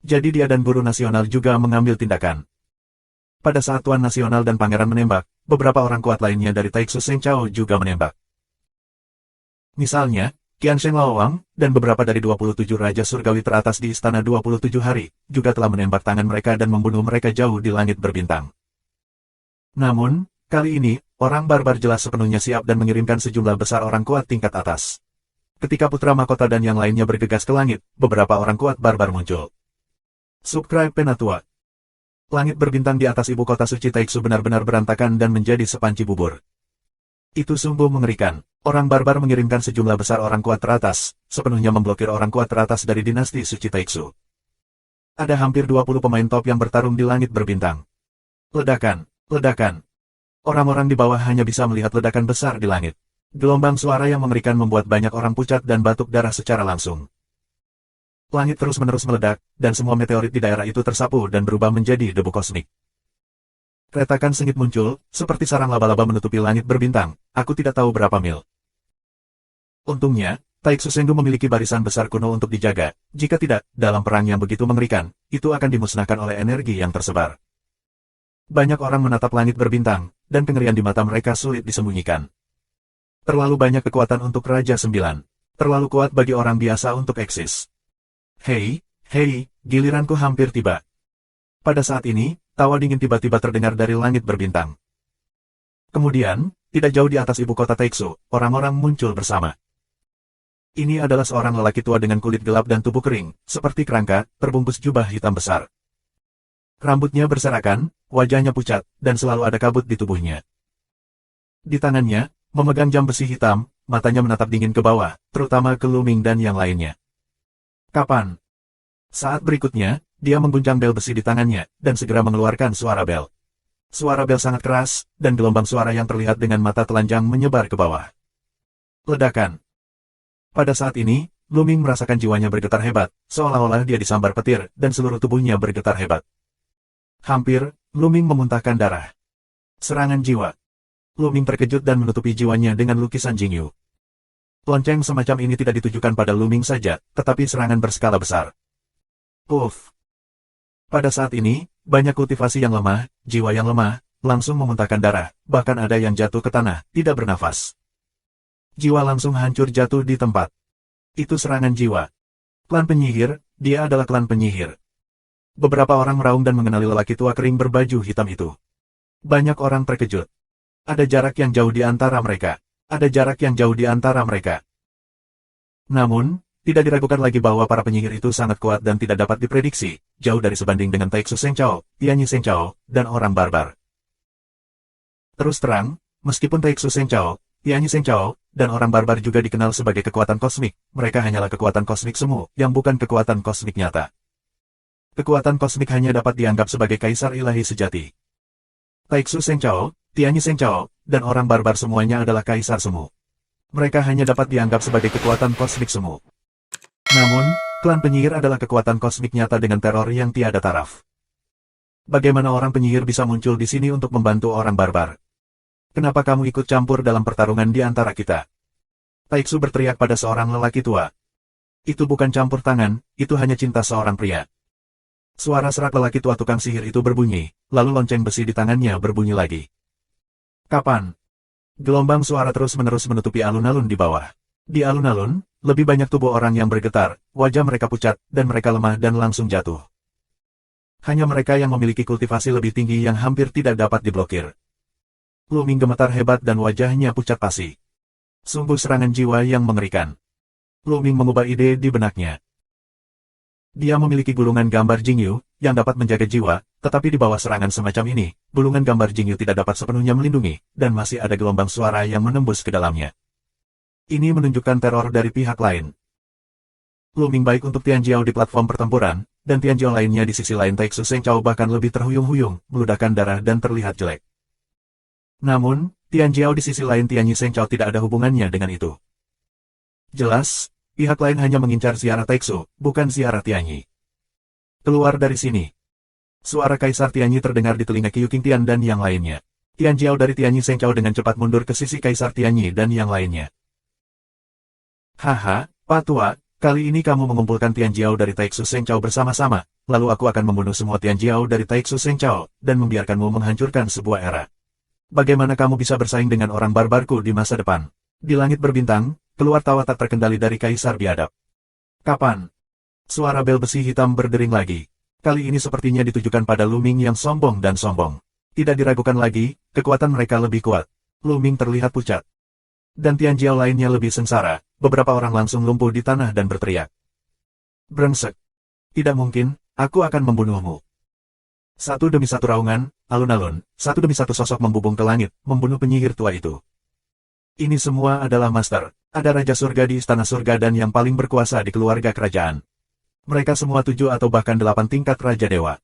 [SPEAKER 1] Jadi dia dan Guru Nasional juga mengambil tindakan. Pada saat Tuan Nasional dan Pangeran menembak, beberapa orang kuat lainnya dari Taixu Shengchao juga menembak. Misalnya, Qiansheng Laowang, dan beberapa dari 27 Raja Surgawi teratas di Istana 27 Hari, juga telah menembak tangan mereka dan membunuh mereka jauh di langit berbintang. Namun, kali ini, orang barbar jelas sepenuhnya siap dan mengirimkan sejumlah besar orang kuat tingkat atas. Ketika Putra Mahkota dan yang lainnya bergegas ke langit, beberapa orang kuat barbar muncul. Subscribe Penatua. Langit berbintang di atas ibu kota suci Taixu benar-benar berantakan dan menjadi sepanci bubur. Itu sungguh mengerikan. Orang barbar mengirimkan sejumlah besar orang kuat teratas, sepenuhnya memblokir orang kuat teratas dari dinasti suci Taixu. Ada hampir 20 pemain top yang bertarung di langit berbintang. Ledakan, ledakan. Orang-orang di bawah hanya bisa melihat ledakan besar di langit. Gelombang suara yang mengerikan membuat banyak orang pucat dan batuk darah secara langsung. Langit terus-menerus meledak, dan semua meteorit di daerah itu tersapu dan berubah menjadi debu kosmik. Retakan sengit muncul, seperti sarang laba-laba menutupi langit berbintang. Aku tidak tahu berapa mil. Untungnya, Taixu Sengdu memiliki barisan besar kuno untuk dijaga. Jika tidak, dalam perang yang begitu mengerikan, itu akan dimusnahkan oleh energi yang tersebar. Banyak orang menatap langit berbintang, dan kengerian di mata mereka sulit disembunyikan. Terlalu banyak kekuatan untuk Raja Sembilan. Terlalu kuat bagi orang biasa untuk eksis. Hei, giliranku hampir tiba. Pada saat ini, tawa dingin tiba-tiba terdengar dari langit berbintang. Kemudian, tidak jauh di atas ibu kota Taixu, orang-orang muncul bersama. Ini adalah seorang lelaki tua dengan kulit gelap dan tubuh kering, seperti kerangka, terbungkus jubah hitam besar. Rambutnya berserakan, wajahnya pucat, dan selalu ada kabut di tubuhnya. Di tangannya, memegang jam besi hitam, matanya menatap dingin ke bawah, terutama ke Lu Ming dan yang lainnya. Kapan? Saat berikutnya, dia mengguncang bel besi di tangannya, dan segera mengeluarkan suara bel. Suara bel sangat keras, dan gelombang suara yang terlihat dengan mata telanjang menyebar ke bawah. Ledakan. Pada saat ini, Lu Ming merasakan jiwanya bergetar hebat, seolah-olah dia disambar petir, dan seluruh tubuhnya bergetar hebat. Hampir, Lu Ming memuntahkan darah. Serangan jiwa. Lu Ming terkejut dan menutupi jiwanya dengan lukisan Jingyu. Lonceng semacam ini tidak ditujukan pada Lu Ming saja, tetapi serangan berskala besar. Puff. Pada saat ini, banyak kultivasi yang lemah, jiwa yang lemah, langsung memuntahkan darah, bahkan ada yang jatuh ke tanah, tidak bernafas. Jiwa langsung hancur jatuh di tempat. Itu serangan jiwa. Klan penyihir, dia adalah klan penyihir. Beberapa orang meraung dan mengenali lelaki tua kering berbaju hitam itu. Banyak orang terkejut. Ada jarak yang jauh di antara mereka. Ada jarak yang jauh di antara mereka. Namun, tidak diragukan lagi bahwa para penyihir itu sangat kuat dan tidak dapat diprediksi, jauh dari sebanding dengan Taixu Sengchao, Tianyi Sengchao, dan orang barbar. Terus terang, meskipun Taixu Sengchao, Tianyi Sengchao, dan orang barbar juga dikenal sebagai kekuatan kosmik, mereka hanyalah kekuatan kosmik semu, yang bukan kekuatan kosmik nyata. Kekuatan kosmik hanya dapat dianggap sebagai kaisar ilahi sejati. Taixu Sengchao, Tianyi Sengchao, dan orang barbar semuanya adalah kaisar semu. Mereka hanya dapat dianggap sebagai kekuatan kosmik semu. Namun, klan penyihir adalah kekuatan kosmik nyata dengan teror yang tiada taraf. Bagaimana orang penyihir bisa muncul di sini untuk membantu orang barbar? Kenapa kamu ikut campur dalam pertarungan di antara kita? Taixu berteriak pada seorang lelaki tua. Itu bukan campur tangan, itu hanya cinta seorang pria. Suara serak lelaki tua tukang sihir itu berbunyi, lalu lonceng besi di tangannya berbunyi lagi. Kapan? Gelombang suara terus-menerus menutupi alun-alun di bawah. Di alun-alun, lebih banyak tubuh orang yang bergetar, wajah mereka pucat, dan mereka lemah dan langsung jatuh. Hanya mereka yang memiliki kultivasi lebih tinggi yang hampir tidak dapat diblokir. Lu Ming gemetar hebat dan wajahnya pucat pasi. Sungguh serangan jiwa yang mengerikan. Lu Ming mengubah ide di benaknya. Dia memiliki gulungan gambar Jingyu, yang dapat menjaga jiwa, tetapi di bawah serangan semacam ini, gulungan gambar Jingyu tidak dapat sepenuhnya melindungi, dan masih ada gelombang suara yang menembus ke dalamnya. Ini menunjukkan teror dari pihak lain. Lu Ming baik untuk Tianjiao di platform pertempuran, dan Tianjiao lainnya di sisi lain Taixu Sengchao bahkan lebih terhuyung-huyung, meludahkan darah dan terlihat jelek. Namun, Tianjiao di sisi lain Tianyi Sengchao tidak ada hubungannya dengan itu. Jelas, pihak lain hanya mengincar ziarah Taixu, bukan ziarah Tianyi. Keluar dari sini. Suara Kaisar Tianyi terdengar di telinga Qiu Qingtian dan yang lainnya. Tianjiao dari Tianyi Sengchao dengan cepat mundur ke sisi Kaisar Tianyi dan yang lainnya. Haha, Pak Tua, kali ini kamu mengumpulkan Tianjiao dari Taixu Sengchao bersama-sama, lalu aku akan membunuh semua Tianjiao dari Taixu Sengchao, dan membiarkanmu menghancurkan sebuah era. Bagaimana kamu bisa bersaing dengan orang barbarku di masa depan? Di langit berbintang, keluar tawa tak terkendali dari Kaisar biadab. Kapan? Suara bel besi hitam berdering lagi. Kali ini sepertinya ditujukan pada Lu Ming yang sombong dan sombong. Tidak diragukan lagi, kekuatan mereka lebih kuat. Lu Ming terlihat pucat. Dan Tianjiao lainnya lebih sengsara, beberapa orang langsung lumpuh di tanah dan berteriak. Brengsek. Tidak mungkin, aku akan membunuhmu. Satu demi satu raungan, alun-alun, satu demi satu sosok membubung ke langit, membunuh penyihir tua itu. Ini semua adalah master. Ada Raja Surga di Istana Surga dan yang paling berkuasa di keluarga kerajaan. Mereka semua 7 atau bahkan 8 tingkat Raja Dewa.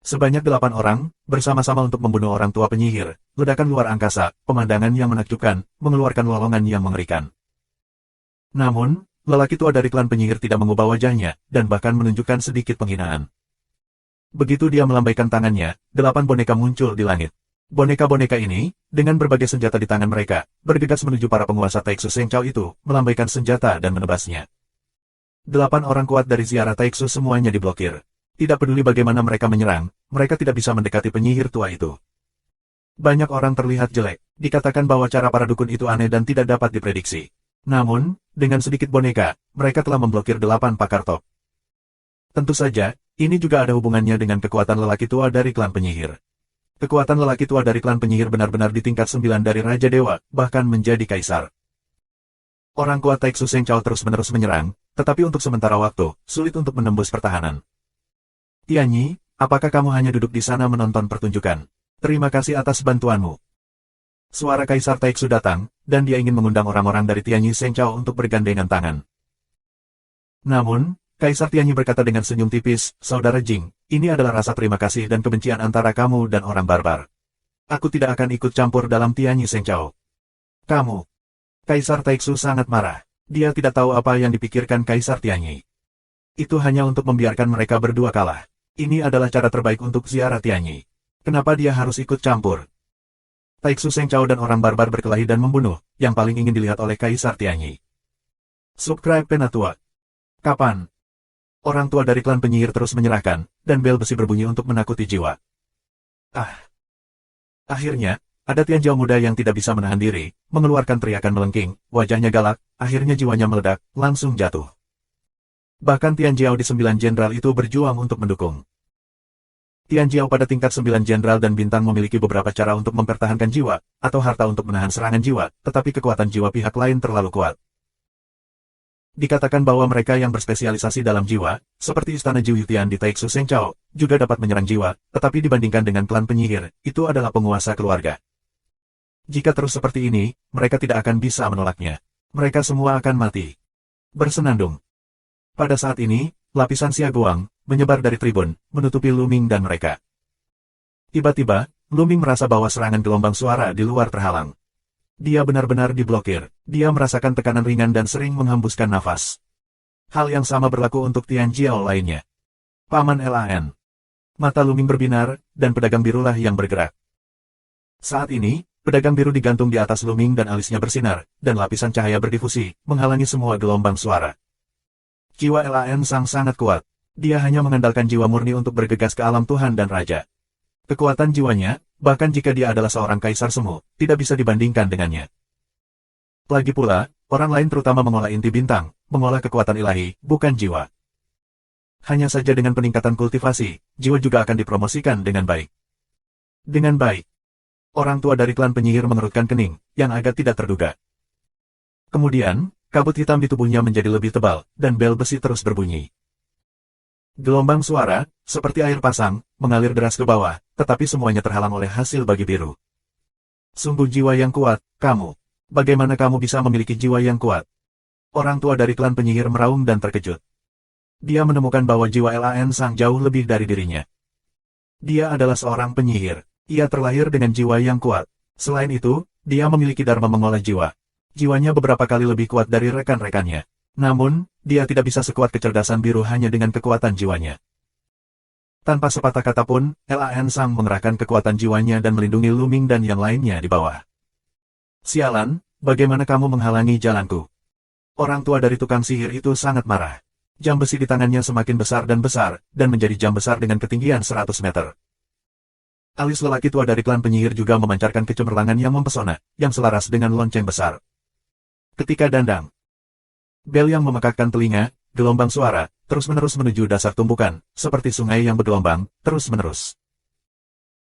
[SPEAKER 1] Sebanyak 8 orang, bersama-sama untuk membunuh orang tua penyihir, ledakan luar angkasa, pemandangan yang menakjubkan, mengeluarkan lolongan yang mengerikan. Namun, lelaki tua dari klan penyihir tidak mengubah wajahnya, dan bahkan menunjukkan sedikit penghinaan. Begitu dia melambaikan tangannya, 8 boneka muncul di langit. Boneka-boneka ini, dengan berbagai senjata di tangan mereka, bergegas menuju para penguasa Taiksu Seng Chao itu, melambaikan senjata dan menebasnya. 8 orang kuat dari ziarah Taiksu semuanya diblokir. Tidak peduli bagaimana mereka menyerang, mereka tidak bisa mendekati penyihir tua itu. Banyak orang terlihat jelek, dikatakan bahwa cara para dukun itu aneh dan tidak dapat diprediksi. Namun, dengan sedikit boneka, mereka telah memblokir 8 pakar top. Tentu saja, ini juga ada hubungannya dengan kekuatan lelaki tua dari klan penyihir. Kekuatan lelaki tua dari klan penyihir benar-benar di tingkat 9 dari Raja Dewa, bahkan menjadi kaisar. Orang kuat Taiksu Seng Chao terus-menerus menyerang, tetapi untuk sementara waktu, sulit untuk menembus pertahanan. Tianyi, apakah kamu hanya duduk di sana menonton pertunjukan? Terima kasih atas bantuanmu. Suara Kaisar Taiksu datang, dan dia ingin mengundang orang-orang dari Tianyi Seng Chao untuk bergandengan tangan. Namun, Kaisar Tianyi berkata dengan senyum tipis, Saudara Jing, ini adalah rasa terima kasih dan kebencian antara kamu dan orang barbar. Aku tidak akan ikut campur dalam Tianyi Seng Chao. Kamu. Kaisar Taiksu sangat marah. Dia tidak tahu apa yang dipikirkan Kaisar Tianyi. Itu hanya untuk membiarkan mereka berdua kalah. Ini adalah cara terbaik untuk ziarah Tianyi. Kenapa dia harus ikut campur? Taiksu Seng Chao dan orang barbar berkelahi dan membunuh, yang paling ingin dilihat oleh Kaisar Tianyi. Subscribe Penatua. Kapan? Orang tua dari klan penyihir terus menyerahkan, dan bel besi berbunyi untuk menakuti jiwa. Akhirnya, ada Tian Jiao muda yang tidak bisa menahan diri, mengeluarkan teriakan melengking, wajahnya galak, akhirnya jiwanya meledak, langsung jatuh. Bahkan Tian Jiao di 9 jenderal itu berjuang untuk mendukung. Tian Jiao pada tingkat 9 jenderal dan bintang memiliki beberapa cara untuk mempertahankan jiwa, atau harta untuk menahan serangan jiwa, tetapi kekuatan jiwa pihak lain terlalu kuat. Dikatakan bahwa mereka yang berspesialisasi dalam jiwa, seperti Istana Jiu Yutian di Taiksu Seng Chao, juga dapat menyerang jiwa, tetapi dibandingkan dengan klan penyihir, itu adalah penguasa keluarga. Jika terus seperti ini, mereka tidak akan bisa menolaknya. Mereka semua akan mati. Bersenandung. Pada saat ini, lapisan Xiaoguang menyebar dari tribun, menutupi Lu Ming dan mereka. Tiba-tiba, Lu Ming merasa bahwa serangan gelombang suara di luar terhalang. Dia benar-benar diblokir. Dia merasakan tekanan ringan dan sering menghembuskan nafas. Hal yang sama berlaku untuk Tian Jiao lainnya. Paman Lan. Mata Lu Ming berbinar, dan pedagang birulah yang bergerak. Saat ini, pedagang biru digantung di atas Lu Ming dan alisnya bersinar, dan lapisan cahaya berdifusi, menghalangi semua gelombang suara. Jiwa Lan Sang sangat kuat. Dia hanya mengandalkan jiwa murni untuk bergegas ke alam Tuhan dan Raja. Kekuatan jiwanya, bahkan jika dia adalah seorang kaisar semu, tidak bisa dibandingkan dengannya. Lagi pula, orang lain terutama mengolah inti bintang, mengolah kekuatan ilahi, bukan jiwa. Hanya saja dengan peningkatan kultivasi, jiwa juga akan dipromosikan dengan baik. Dengan baik. Orang tua dari klan penyihir mengerutkan kening, yang agak tidak terduga. Kemudian, kabut hitam di tubuhnya menjadi lebih tebal, dan bel besi terus berbunyi. Gelombang suara, seperti air pasang, mengalir deras ke bawah, tetapi semuanya terhalang oleh hasil bagi biru. Sungguh jiwa yang kuat, kamu. Bagaimana kamu bisa memiliki jiwa yang kuat? Orang tua dari klan penyihir meraung dan terkejut. Dia menemukan bahwa jiwa Lan Sang jauh lebih dari dirinya. Dia adalah seorang penyihir. Ia terlahir dengan jiwa yang kuat. Selain itu, dia memiliki dharma mengolah jiwa. Jiwanya beberapa kali lebih kuat dari rekan-rekannya. Namun, dia tidak bisa sekuat kecerdasan biru hanya dengan kekuatan jiwanya. Tanpa sepatah kata pun, Lan Sang mengerahkan kekuatan jiwanya dan melindungi Lu Ming dan yang lainnya di bawah. Sialan, bagaimana kamu menghalangi jalanku? Orang tua dari tukang sihir itu sangat marah. Jam besi di tangannya semakin besar, dan menjadi jam besar dengan ketinggian 100 meter. Alis lelaki tua dari klan penyihir juga memancarkan kecemerlangan yang mempesona, yang selaras dengan lonceng besar. Ketika dandang, bel yang memekakkan telinga, gelombang suara, terus-menerus menuju dasar tumpukan, seperti sungai yang bergelombang, terus-menerus.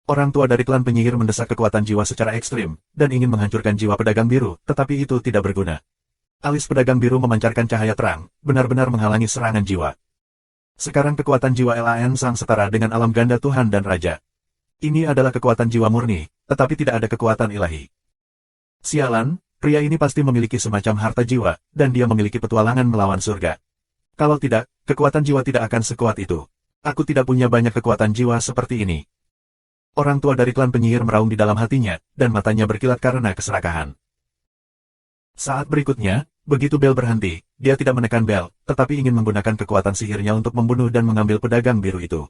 [SPEAKER 1] Orang tua dari klan penyihir mendesak kekuatan jiwa secara ekstrim, dan ingin menghancurkan jiwa pedagang biru, tetapi itu tidak berguna. Alis pedagang biru memancarkan cahaya terang, benar-benar menghalangi serangan jiwa. Sekarang kekuatan jiwa Lan Sang setara dengan alam ganda Tuhan dan Raja. Ini adalah kekuatan jiwa murni, tetapi tidak ada kekuatan ilahi. Sialan, pria ini pasti memiliki semacam harta jiwa, dan dia memiliki petualangan melawan surga. Kalau tidak, kekuatan jiwa tidak akan sekuat itu. Aku tidak punya banyak kekuatan jiwa seperti ini. Orang tua dari klan penyihir meraung di dalam hatinya, dan matanya berkilat karena keserakahan. Saat berikutnya, begitu bel berhenti, dia tidak menekan bel, tetapi ingin menggunakan kekuatan sihirnya untuk membunuh dan mengambil pedang biru itu.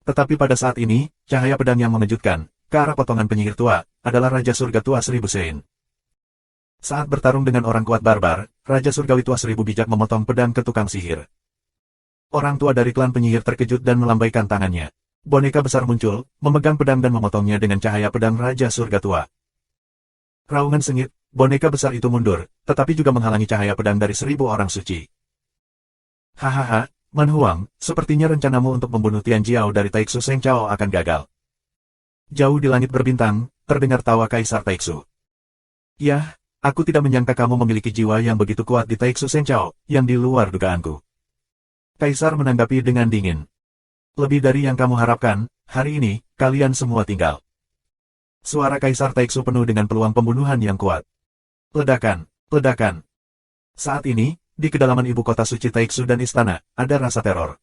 [SPEAKER 1] Tetapi pada saat ini, cahaya pedang yang mengejutkan, ke arah potongan penyihir tua, adalah Raja Surga Tua Seribu Sein. Saat bertarung dengan orang kuat barbar, Raja Surgawi Tua Seribu bijak memotong pedang ke tukang sihir. Orang tua dari klan penyihir terkejut dan melambaikan tangannya. Boneka besar muncul, memegang pedang dan memotongnya dengan cahaya pedang Raja Surga Tua. Raungan sengit, boneka besar itu mundur, tetapi juga menghalangi cahaya pedang dari 1000 orang suci. Hahaha, Man Huang, sepertinya rencanamu untuk membunuh Tian Jiao dari Taiksu Seng Chao akan gagal. Jauh di langit berbintang, terdengar tawa Kaisar Taiksu. Yah, aku tidak menyangka kamu memiliki jiwa yang begitu kuat di Taiksu Seng Chao, yang di luar dugaanku. Kaisar menanggapi dengan dingin. Lebih dari yang kamu harapkan, hari ini, kalian semua tinggal. Suara Kaisar Taiksu penuh dengan peluang pembunuhan yang kuat. Ledakan, ledakan. Saat ini, di kedalaman ibu kota suci Taiksu dan istana, ada rasa teror.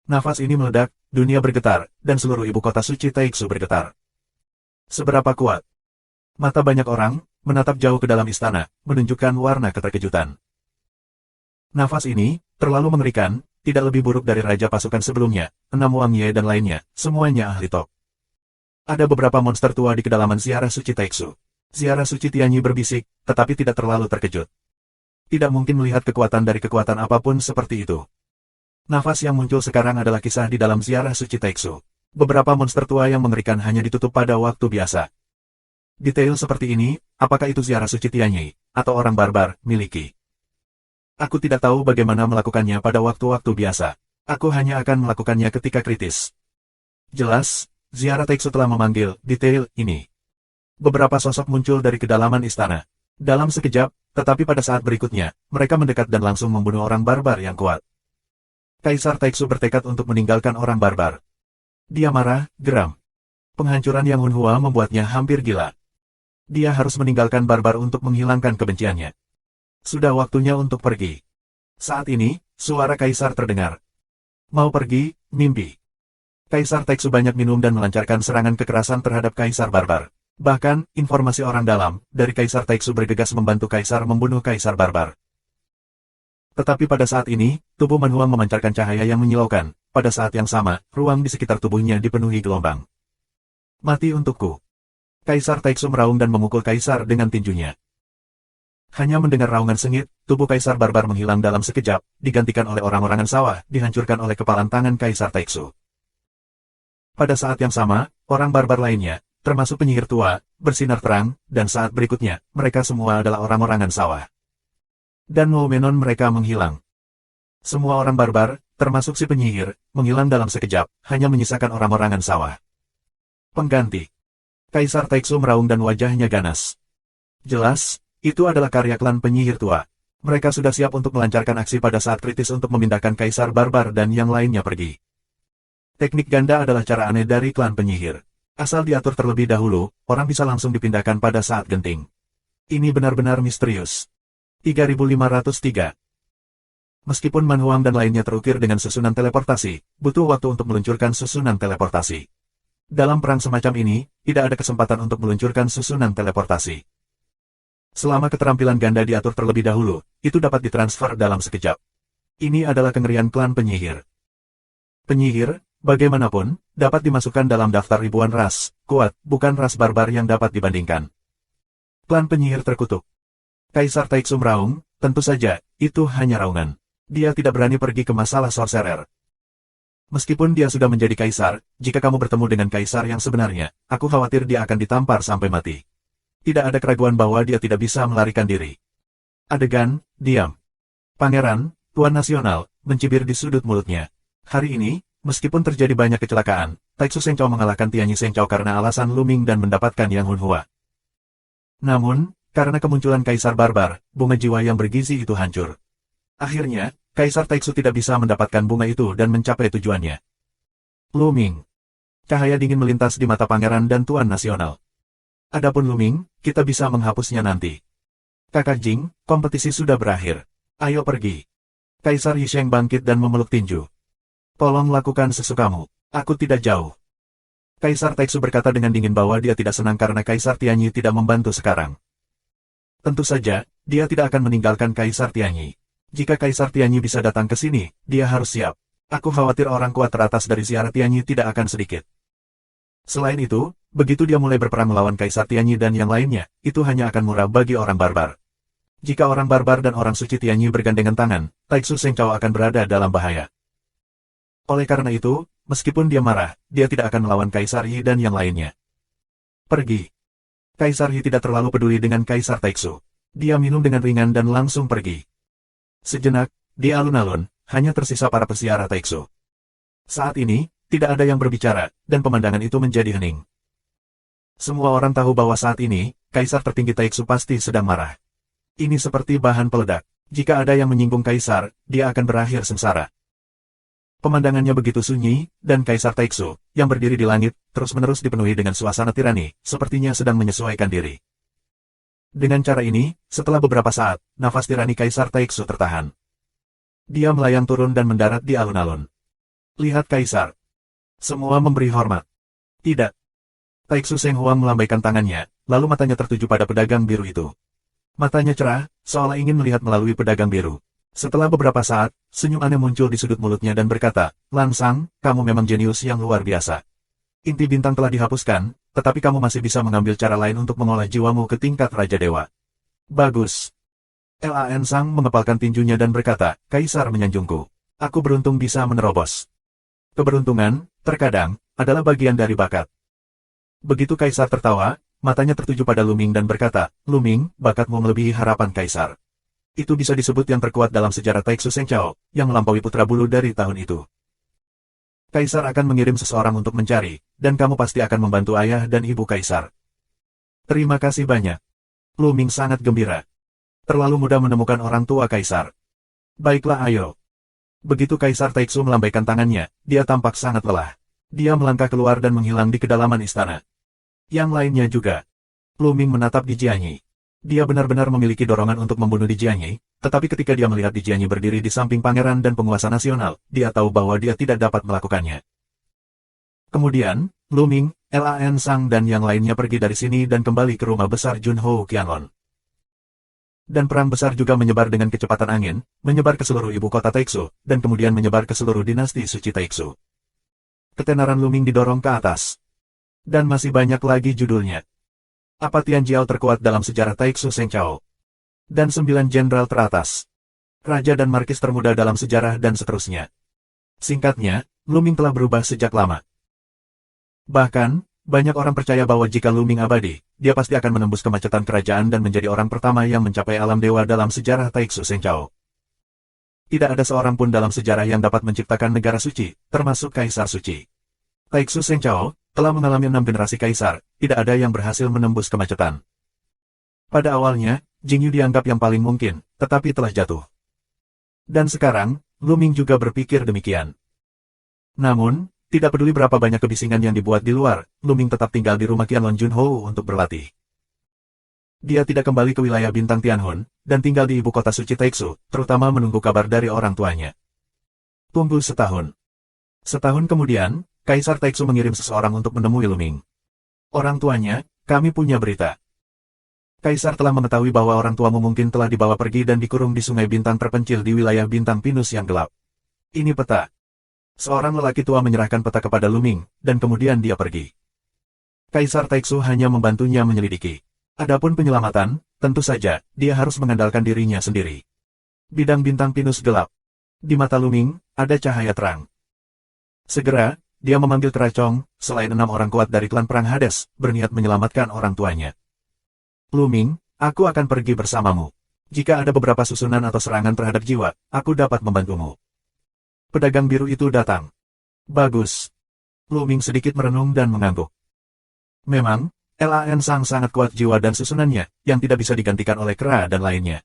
[SPEAKER 1] Nafas ini meledak, dunia bergetar, dan seluruh ibu kota suci Taiksu bergetar. Seberapa kuat? Mata banyak orang, menatap jauh ke dalam istana, menunjukkan warna keterkejutan. Nafas ini, terlalu mengerikan, tidak lebih buruk dari raja pasukan sebelumnya, 6 Wang Ye dan lainnya, semuanya ahli top. Ada beberapa monster tua di kedalaman ziarah suci Taiksu. Ziarah suci Tianyi berbisik, tetapi tidak terlalu terkejut. Tidak mungkin melihat kekuatan dari kekuatan apapun seperti itu. Nafas yang muncul sekarang adalah kisah di dalam ziarah suci Taiksu. Beberapa monster tua yang mengerikan hanya ditutup pada waktu biasa. Detail seperti ini, apakah itu ziarah suci Tianyi, atau orang barbar, miliki? Aku tidak tahu bagaimana melakukannya pada waktu-waktu biasa. Aku hanya akan melakukannya ketika kritis. Jelas, ziarah Taiksu telah memanggil detail ini. Beberapa sosok muncul dari kedalaman istana. Dalam sekejap, tetapi pada saat berikutnya, mereka mendekat dan langsung membunuh orang barbar yang kuat. Kaisar Taiksu bertekad untuk meninggalkan orang barbar. Dia marah, geram. Penghancuran Yang Hunhua membuatnya hampir gila. Dia harus meninggalkan barbar untuk menghilangkan kebenciannya. Sudah waktunya untuk pergi. Saat ini, suara Kaisar terdengar. Mau pergi, mimpi. Kaisar Taiksu banyak minum dan melancarkan serangan kekerasan terhadap Kaisar Barbar. Bahkan, informasi orang dalam, dari Kaisar Taiksu bergegas membantu Kaisar membunuh Kaisar Barbar. Tetapi pada saat ini, tubuh Man Huang memancarkan cahaya yang menyilaukan. Pada saat yang sama, ruang di sekitar tubuhnya dipenuhi gelombang. Mati untukku. Kaisar Taiksu meraung dan memukul Kaisar dengan tinjunya. Hanya mendengar raungan sengit, tubuh Kaisar Barbar menghilang dalam sekejap, digantikan oleh orang-orangan sawah, dihancurkan oleh kepalan tangan Kaisar Taiksu. Pada saat yang sama, orang barbar lainnya, termasuk penyihir tua, bersinar terang, dan saat berikutnya, mereka semua adalah orang-orangan sawah. Dan momenon mereka menghilang. Semua orang barbar, termasuk si penyihir, menghilang dalam sekejap, hanya menyisakan orang-orangan sawah. Pengganti. Kaisar Taiksu meraung dan wajahnya ganas. Jelas, itu adalah karya klan penyihir tua. Mereka sudah siap untuk melancarkan aksi pada saat kritis untuk memindahkan Kaisar Barbar dan yang lainnya pergi. Teknik ganda adalah cara aneh dari klan penyihir. Asal diatur terlebih dahulu, orang bisa langsung dipindahkan pada saat genting. Ini benar-benar misterius. 3503. Meskipun Man Huang dan lainnya terukir dengan susunan teleportasi, butuh waktu untuk meluncurkan susunan teleportasi. Dalam perang semacam ini, tidak ada kesempatan untuk meluncurkan susunan teleportasi. Selama keterampilan ganda diatur terlebih dahulu, itu dapat ditransfer dalam sekejap. Ini adalah kengerian klan penyihir. Penyihir, bagaimanapun, dapat dimasukkan dalam daftar ribuan ras, kuat, bukan ras barbar yang dapat dibandingkan. Klan penyihir terkutuk. Kaisar Taiksu meraung, tentu saja, itu hanya raungan. Dia tidak berani pergi ke masalah sorcerer. Meskipun dia sudah menjadi kaisar, jika kamu bertemu dengan kaisar yang sebenarnya, aku khawatir dia akan ditampar sampai mati. Tidak ada keraguan bahwa dia tidak bisa melarikan diri. Adegan, diam. Pangeran, Tuan Nasional, mencibir di sudut mulutnya. Hari ini, meskipun terjadi banyak kecelakaan, Taiksu Seng Chao mengalahkan Tianyi Seng Chao karena alasan Luming dan mendapatkan Yang Hunhua. Namun, karena kemunculan Kaisar Barbar, bunga jiwa yang bergizi itu hancur. Akhirnya, Kaisar Taiksu tidak bisa mendapatkan bunga itu dan mencapai tujuannya. Luming. Cahaya dingin melintas di mata pangeran dan Tuan Nasional. Adapun Luming, kita bisa menghapusnya nanti. Kakak Jing, kompetisi sudah berakhir. Ayo pergi. Kaisar Yisheng bangkit dan memeluk tinju. Tolong lakukan sesukamu. Aku tidak jauh. Kaisar Taixu berkata dengan dingin bahwa dia tidak senang karena Kaisar Tianyi tidak membantu sekarang. Tentu saja, dia tidak akan meninggalkan Kaisar Tianyi. Jika Kaisar Tianyi bisa datang ke sini, dia harus siap. Aku khawatir orang kuat teratas dari ziarah Tianyi tidak akan sedikit. Selain itu, begitu dia mulai berperang melawan Kaisar Tianyi dan yang lainnya, itu hanya akan murah bagi orang barbar. Jika orang barbar dan orang suci Tianyi bergandengan tangan, Taixu Sengchao akan berada dalam bahaya. Oleh karena itu, meskipun dia marah, dia tidak akan melawan Kaisar Yi dan yang lainnya. Pergi. Kaisar Yi tidak terlalu peduli dengan Kaisar Taixu. Dia minum dengan ringan dan langsung pergi. Sejenak, di alun-alun, hanya tersisa para pesiara Taixu. Saat ini, tidak ada yang berbicara, dan pemandangan itu menjadi hening. Semua orang tahu bahwa saat ini, Kaisar tertinggi Taixu pasti sedang marah. Ini seperti bahan peledak. Jika ada yang menyinggung Kaisar, dia akan berakhir sengsara. Pemandangannya begitu sunyi, dan Kaisar Taixu, yang berdiri di langit, terus-menerus dipenuhi dengan suasana tirani, sepertinya sedang menyesuaikan diri. Dengan cara ini, setelah beberapa saat, nafas tirani Kaisar Taixu tertahan. Dia melayang turun dan mendarat di alun-alun. Lihat Kaisar. Semua memberi hormat. Tidak. Taixu Seng Huang melambaikan tangannya, lalu matanya tertuju pada pedagang biru itu. Matanya cerah, seolah ingin melihat melalui pedagang biru. Setelah beberapa saat, senyum aneh muncul di sudut mulutnya dan berkata, Lan Sang, kamu memang jenius yang luar biasa. Inti bintang telah dihapuskan, tetapi kamu masih bisa mengambil cara lain untuk mengolah jiwamu ke tingkat Raja Dewa. Bagus. Lan Sang mengepalkan tinjunya dan berkata, Kaisar menyanjungku. Aku beruntung bisa menerobos. Keberuntungan, terkadang, adalah bagian dari bakat. Begitu Kaisar tertawa, matanya tertuju pada Luming dan berkata, Luming, bakatmu melebihi harapan Kaisar. Itu bisa disebut yang terkuat dalam sejarah Taixu Sengchao, yang melampaui putra bulu dari tahun itu. Kaisar akan mengirim seseorang untuk mencari, dan kamu pasti akan membantu ayah dan ibu Kaisar. Terima kasih banyak. Luming sangat gembira. Terlalu mudah menemukan orang tua Kaisar. Baiklah ayo. Begitu Kaisar Taixu melambaikan tangannya, dia tampak sangat lelah. Dia melangkah keluar dan menghilang di kedalaman istana. Yang lainnya juga. Luming menatap Di Jianyi. Dia benar-benar memiliki dorongan untuk membunuh Di Jianyi, tetapi ketika dia melihat Di Jianyi berdiri di samping pangeran dan penguasa nasional, dia tahu bahwa dia tidak dapat melakukannya. Kemudian, Luming, Lan Sang dan yang lainnya pergi dari sini dan kembali ke rumah besar Junhou Qianlong. Dan perang besar juga menyebar dengan kecepatan angin, menyebar ke seluruh ibu kota Taixu, dan kemudian menyebar ke seluruh dinasti suci Taixu. Ketenaran Luming didorong ke atas. Dan masih banyak lagi judulnya. Apa Tianjiao terkuat dalam sejarah Taixu Sengchao? Dan 9 jenderal teratas. Raja dan markis termuda dalam sejarah dan seterusnya. Singkatnya, Luming telah berubah sejak lama. Bahkan, banyak orang percaya bahwa jika Luming abadi, dia pasti akan menembus kemacetan kerajaan dan menjadi orang pertama yang mencapai alam dewa dalam sejarah Taixu Sengchao. Tidak ada seorang pun dalam sejarah yang dapat menciptakan negara suci, termasuk Kaisar Suci. Taixu Sengchao telah mengalami 6 generasi kaisar, tidak ada yang berhasil menembus kemacetan. Pada awalnya, Jingyu dianggap yang paling mungkin, tetapi telah jatuh. Dan sekarang, Luming juga berpikir demikian. Namun, tidak peduli berapa banyak kebisingan yang dibuat di luar, Luming tetap tinggal di rumah Qianlong Junhou untuk berlatih. Dia tidak kembali ke wilayah bintang Tianhun, dan tinggal di ibu kota suci Taixu, terutama menunggu kabar dari orang tuanya. Tunggu setahun. Setahun kemudian, Kaisar Taixu mengirim seseorang untuk menemui Luming. Orang tuanya, kami punya berita. Kaisar telah mengetahui bahwa orang tuamu mungkin telah dibawa pergi dan dikurung di sungai bintang terpencil di wilayah bintang pinus yang gelap. Ini peta. Seorang lelaki tua menyerahkan peta kepada Luming, dan kemudian dia pergi. Kaisar Taixu hanya membantunya menyelidiki. Adapun penyelamatan, tentu saja, dia harus mengandalkan dirinya sendiri. Bidang bintang pinus gelap. Di mata Luming, ada cahaya terang. Segera, dia memanggil Keracong, selain 6 orang kuat dari klan perang Hades, berniat menyelamatkan orang tuanya. Luming, aku akan pergi bersamamu. Jika ada beberapa susunan atau serangan terhadap jiwa, aku dapat membantumu. Pedagang biru itu datang. Bagus. Luming sedikit merenung dan mengangguk. Memang, Lan Sang sangat kuat jiwa dan susunannya, yang tidak bisa digantikan oleh Kera dan lainnya.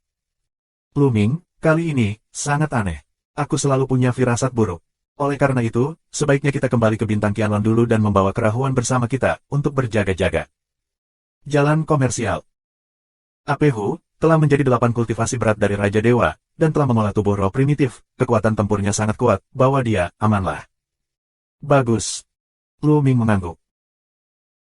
[SPEAKER 1] Luming, kali ini, sangat aneh. Aku selalu punya firasat buruk. Oleh karena itu, sebaiknya kita kembali ke bintang Qianlong dulu dan membawa kerahuan bersama kita, untuk berjaga-jaga. Jalan komersial. APHU telah menjadi 8 kultivasi berat dari Raja Dewa, dan telah mengolah tubuh roh primitif, kekuatan tempurnya sangat kuat, bahwa dia amanlah. Bagus. Lu Ming mengangguk.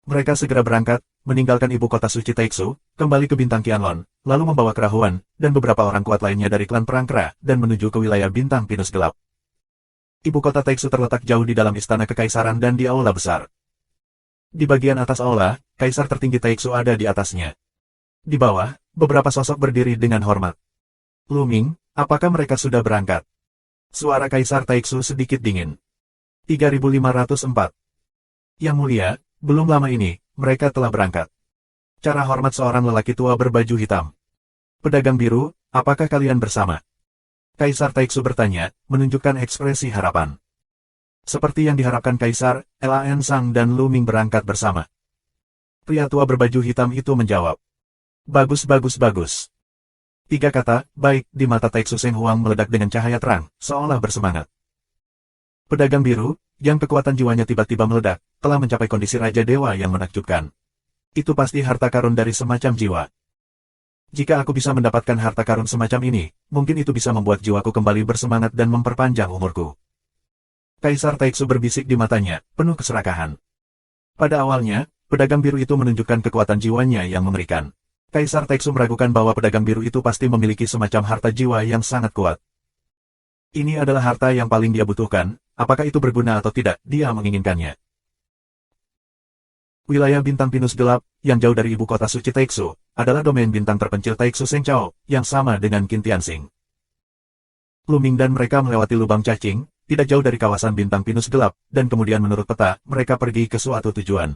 [SPEAKER 1] Mereka segera berangkat, meninggalkan ibu kota suci Taixu, kembali ke bintang Qianlong, lalu membawa Kerahuan, dan beberapa orang kuat lainnya dari klan perang kera, dan menuju ke wilayah bintang pinus gelap. Ibu kota Taixu terletak jauh di dalam istana kekaisaran dan di aula besar. Di bagian atas aula, kaisar tertinggi Taixu ada di atasnya. Di bawah, beberapa sosok berdiri dengan hormat. Lu Ming, apakah mereka sudah berangkat? Suara Kaisar Taixu sedikit dingin. 3504. Yang mulia, belum lama ini, mereka telah berangkat. Cara hormat seorang lelaki tua berbaju hitam. Pedagang biru, apakah kalian bersama? Kaisar Taixu bertanya, menunjukkan ekspresi harapan. Seperti yang diharapkan Kaisar, Lan Sang dan Lu Ming berangkat bersama. Pria tua berbaju hitam itu menjawab. Bagus bagus bagus. 3 kata, baik, di mata Taixu Seng Huang meledak dengan cahaya terang, seolah bersemangat. Pedagang biru, yang kekuatan jiwanya tiba-tiba meledak, telah mencapai kondisi Raja Dewa yang menakjubkan. Itu pasti harta karun dari semacam jiwa. Jika aku bisa mendapatkan harta karun semacam ini, mungkin itu bisa membuat jiwaku kembali bersemangat dan memperpanjang umurku. Kaisar Taixu berbisik di matanya, penuh keserakahan. Pada awalnya, pedagang biru itu menunjukkan kekuatan jiwanya yang mengerikan. Kaisar Taixu meragukan bahwa pedagang biru itu pasti memiliki semacam harta jiwa yang sangat kuat. Ini adalah harta yang paling dia butuhkan, apakah itu berguna atau tidak, dia menginginkannya. Wilayah bintang pinus gelap, yang jauh dari ibu kota suci Taixu, adalah domain bintang terpencil Taixu Seng Chao, yang sama dengan Qin Tianxing. Lu Ming dan mereka melewati lubang cacing, tidak jauh dari kawasan bintang pinus gelap, dan kemudian menurut peta, mereka pergi ke suatu tujuan.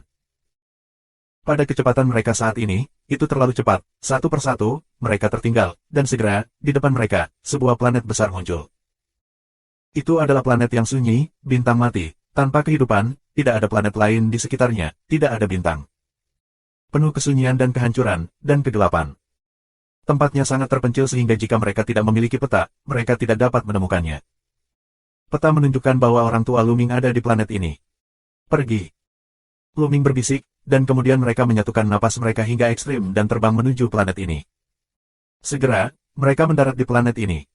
[SPEAKER 1] Pada kecepatan mereka saat ini, itu terlalu cepat, satu persatu, mereka tertinggal, dan segera, di depan mereka, sebuah planet besar muncul. Itu adalah planet yang sunyi, bintang mati, tanpa kehidupan, tidak ada planet lain di sekitarnya, tidak ada bintang. Penuh kesunyian dan kehancuran, dan kegelapan. Tempatnya sangat terpencil sehingga jika mereka tidak memiliki peta, mereka tidak dapat menemukannya. Peta menunjukkan bahwa orang tua Lu Ming ada di planet ini. Pergi. Lu Ming berbisik, dan kemudian mereka menyatukan napas mereka hingga ekstrim dan terbang menuju planet ini. Segera, mereka mendarat di planet ini.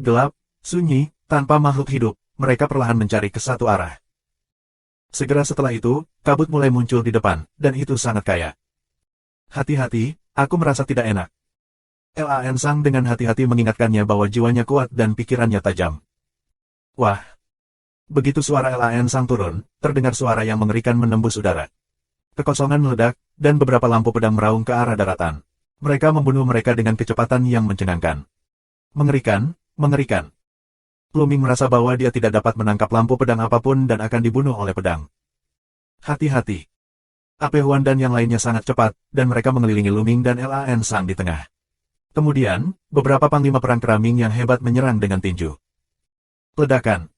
[SPEAKER 1] Gelap, sunyi, tanpa makhluk hidup, mereka perlahan mencari ke satu arah. Segera setelah itu, kabut mulai muncul di depan, dan itu sangat kaya. Hati-hati, aku merasa tidak enak. Lan Sang dengan hati-hati mengingatkannya bahwa jiwanya kuat dan pikirannya tajam. Wah! Begitu suara Lan Sang turun, terdengar suara yang mengerikan menembus udara. Kekosongan meledak, dan beberapa lampu pedang meraung ke arah daratan. Mereka membunuh mereka dengan kecepatan yang mencengangkan. Mengerikan, mengerikan. Lu Ming merasa bahwa dia tidak dapat menangkap lampu pedang apapun dan akan dibunuh oleh pedang. Hati-hati. Apehuan dan yang lainnya sangat cepat, dan mereka mengelilingi Lu Ming dan Lan Sang di tengah. Kemudian, beberapa panglima perang keraming yang hebat menyerang dengan tinju. Ledakan.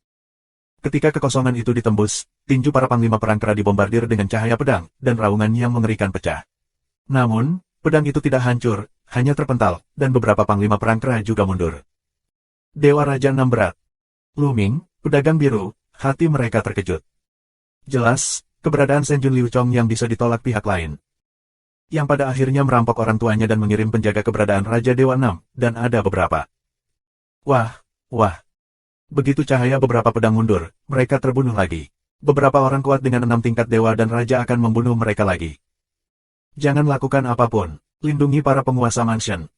[SPEAKER 1] Ketika kekosongan itu ditembus, tinju para panglima perang kera dibombardir dengan cahaya pedang, dan raungan yang mengerikan pecah. Namun, pedang itu tidak hancur, hanya terpental, dan beberapa panglima perang kera juga mundur. Dewa Raja 6 berat. Lu Ming, pedagang biru, hati mereka terkejut. Jelas, keberadaan Senjun Liu Chong yang bisa ditolak pihak lain. Yang pada akhirnya merampok orang tuanya dan mengirim penjaga keberadaan Raja Dewa 6, dan ada beberapa. Wah, wah. Begitu cahaya beberapa pedang mundur, mereka terbunuh lagi. Beberapa orang kuat dengan 6 tingkat dewa dan raja akan membunuh mereka lagi. Jangan lakukan apapun, lindungi para penguasa mansion.